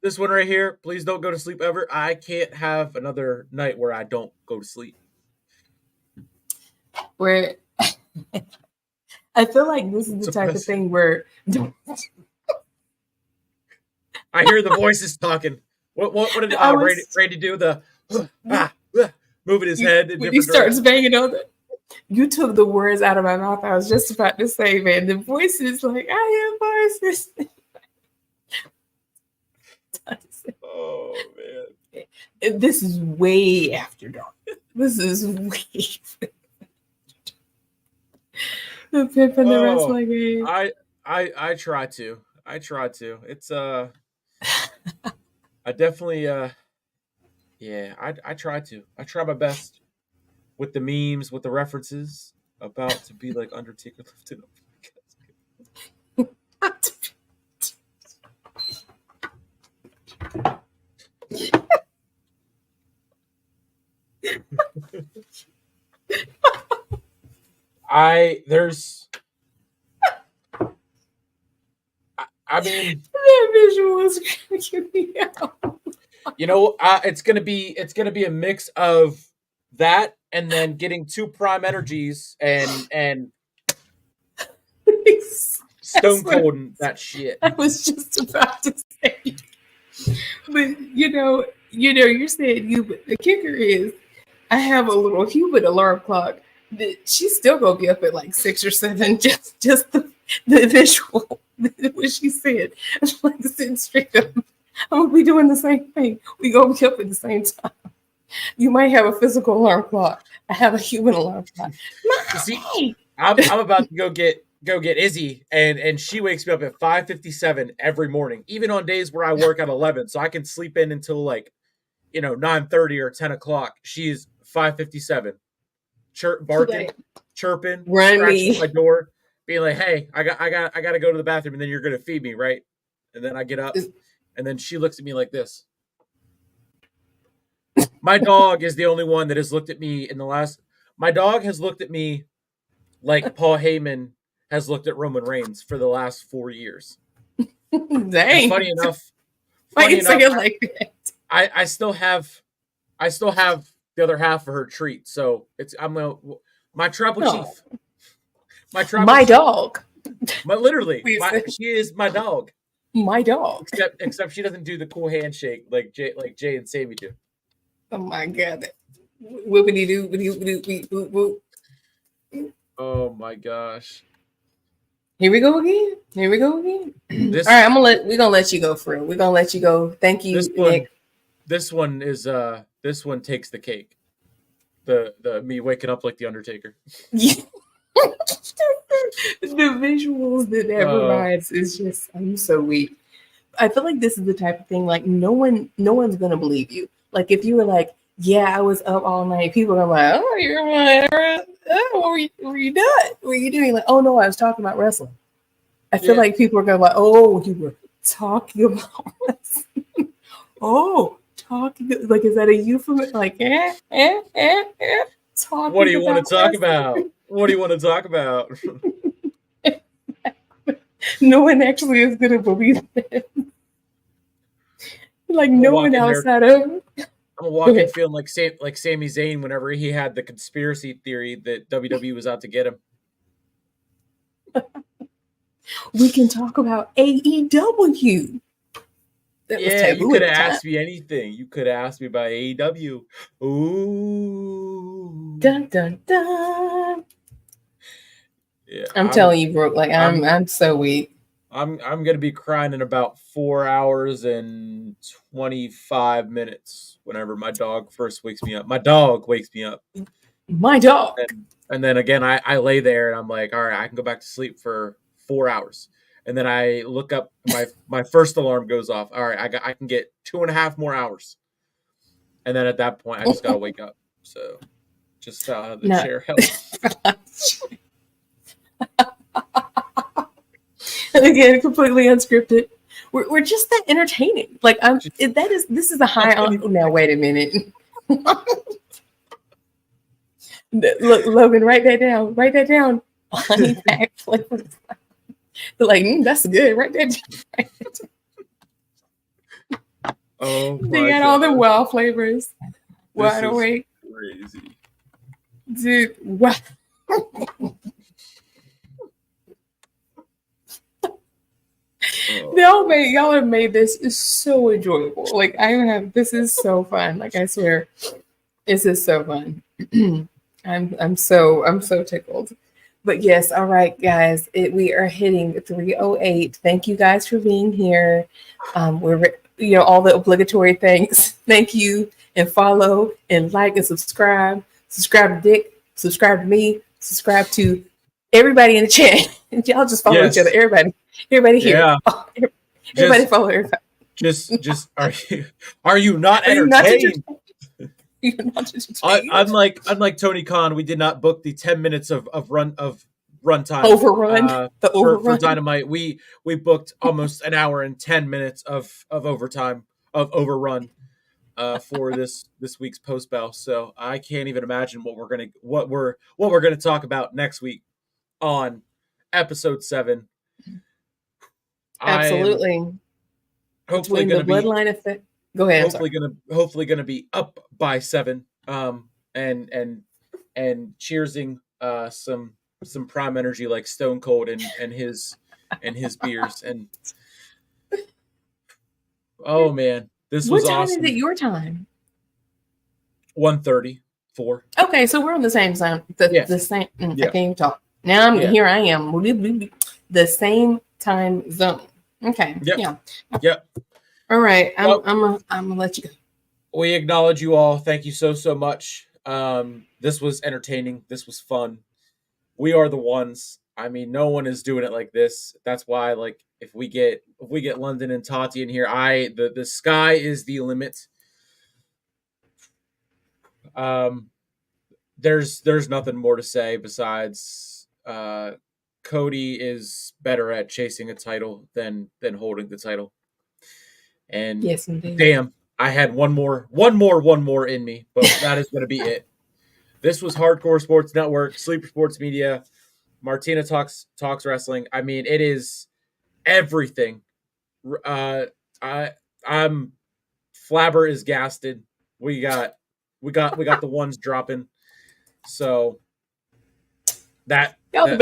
This one right here. Please don't go to sleep ever. I can't have another night where I don't go to sleep. Where. I feel like this is the type of thing where I hear the voices talking. What did Randy do? The moving his head in when he starts banging on it. You took the words out of my mouth. I was just about to say, man, the voices, like, I hear voices. Oh man. This is way after dark. This is way the Pip and the wrestling game. I try to. It's I definitely I try to. I try my best with the memes, with the references, about to be like Undertaker lifted up. there's I mean, That visual is cracking me out. it's gonna be a mix of that and then getting 2 prime energies and stone That's what cold and that shit. I was just about to say. But you said the kicker is I have a little human alarm clock that she's still gonna be up at like 6 or 7. Just the visual what she said. I'm like sitting straight up. I'm gonna be doing the same thing. We gonna be up at the same time. You might have a physical alarm clock. I have a human alarm clock. See, I'm about to go get Izzy, and she wakes me up at 5:57 every morning, even on days where I work at 11, so I can sleep in until like 9:30 or 10 o'clock. She's 5:57, barking, chirping, scratching my door, being like, "Hey, I got to go to the bathroom, and then you're gonna feed me, right?" And then I get up, and then she looks at me like this. My dog is the only one that has looked at me My dog has looked at me like Paul Heyman has looked at Roman Reigns for the last 4 years. Dang. And funny enough, like that. I still have the other half of her treat. So my tribal chief. My dog. Literally, she is my dog. My dog. Except she doesn't do the cool handshake like Jay and Sammy do. Oh my god. Whoopity doo. Oh my gosh. Here we go again. All right, we're gonna let you go for it. We're gonna let you go. Thank you, Nick. This one takes the cake. The me waking up like the Undertaker. The visuals that provides is just, I'm so weak. I feel like this is the type of thing like no one's gonna believe you. Like if you were like, yeah, I was up all night, people are like, oh, you're what were you doing? What were you doing? Like, oh no, I was talking about wrestling. I feel like people are going like, oh, you were talking about wrestling. Oh, talking like, is that a euphemism? Like, talking. What do you want to talk about? What do you want to talk about? No one actually is gonna believe that. Like no one outside of. I'm walking feeling like Sami Zayn whenever he had the conspiracy theory that WWE was out to get him. We can talk about AEW. You could have asked me anything. You could have asked me about AEW. Ooh. Dun dun dun. Yeah, I'm telling you, Brooke. Like I'm so weak. I'm gonna be crying in about 4 hours and 25 minutes whenever my dog first wakes me up. My dog wakes me up. My dog. And then again, I lay there and I'm like, all right, I can go back to sleep for 4 hours. And then I look up, my first alarm goes off. All right, I can get 2.5 more hours. And then at that point, I just gotta wake up. So just how the chair helps. And again, completely unscripted. We're just that entertaining. Like this is a high on. Now wait a minute. Look, Logan, write that down. Write that down. Honey pack flavor. They're like, that's good. Write that down. Oh, they got all the wild flavors. Wide awake. Crazy, dude. Wow. Y'all have made this so enjoyable. Like this is so fun. Like I swear, this is so fun. I'm so tickled. But yes, all right, guys, we are hitting 3:08. Thank you guys for being here. We're all the obligatory things. Thank you, and follow and like and subscribe. Subscribe to Dick. Subscribe to me. Subscribe to everybody in the chat. Y'all just follow each other. Everybody here. Yeah. Everybody follow everybody. Just are you not entertained? Unlike Tony Khan, we did not book the 10 minutes of runtime. Overrun. For Dynamite. We booked almost an hour and 10 minutes of overtime of overrun. for this week's post bell. So I can't even imagine what we're gonna talk about next week on episode 7. I am Absolutely. hopefully Between the gonna be bloodline effect. Go ahead. I'm sorry. hopefully gonna be up by 7. And cheersing some prime energy like Stone Cold and his beers. And oh man, this was What time awesome. is it your time? 1:34. Okay, so we're on the same time. The same. I can't even talk. Now here I am. The same time zone. Okay. Yep. Yeah. Yep. All right. I'm gonna let you go. We acknowledge you all. Thank you so much. This was entertaining. This was fun. We are the ones. I mean, no one is doing it like this. That's why, like, if we get London and Tati in here, the sky is the limit. There's nothing more to say besides Cody is better at chasing a title than holding the title. And yes, indeed. Damn, I had one more in me, but that is going to be it. This was Hardcore Sports Network, Sleeper Sports Media. Martina talks wrestling. I mean, it is everything. I'm Flabber is gasted. We got the ones dropping. So that the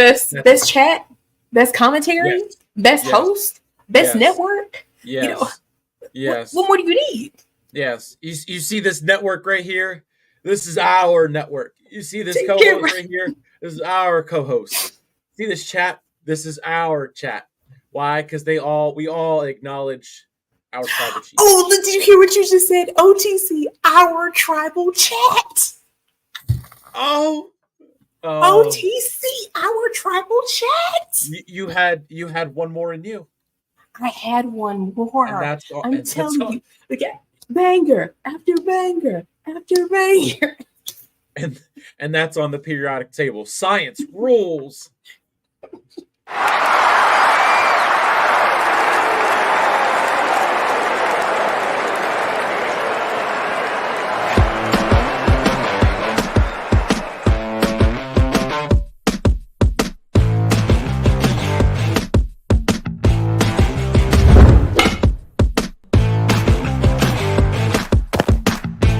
best chat, best commentary, best host, best network. Yes. You know, yes. What more do you need? Yes. You see this network right here? This is our network. You see this co-host right here? This is our co-host. See this chat? This is our chat. Why? Because we all acknowledge our tribal chief. Oh, did you hear what you just said? OTC, our tribal chat. Oh. OTC, our tribal chat. You had one more in you. I had one more. And that's all, I'm telling you, look at banger after banger after banger. And that's on the periodic table. Science rules.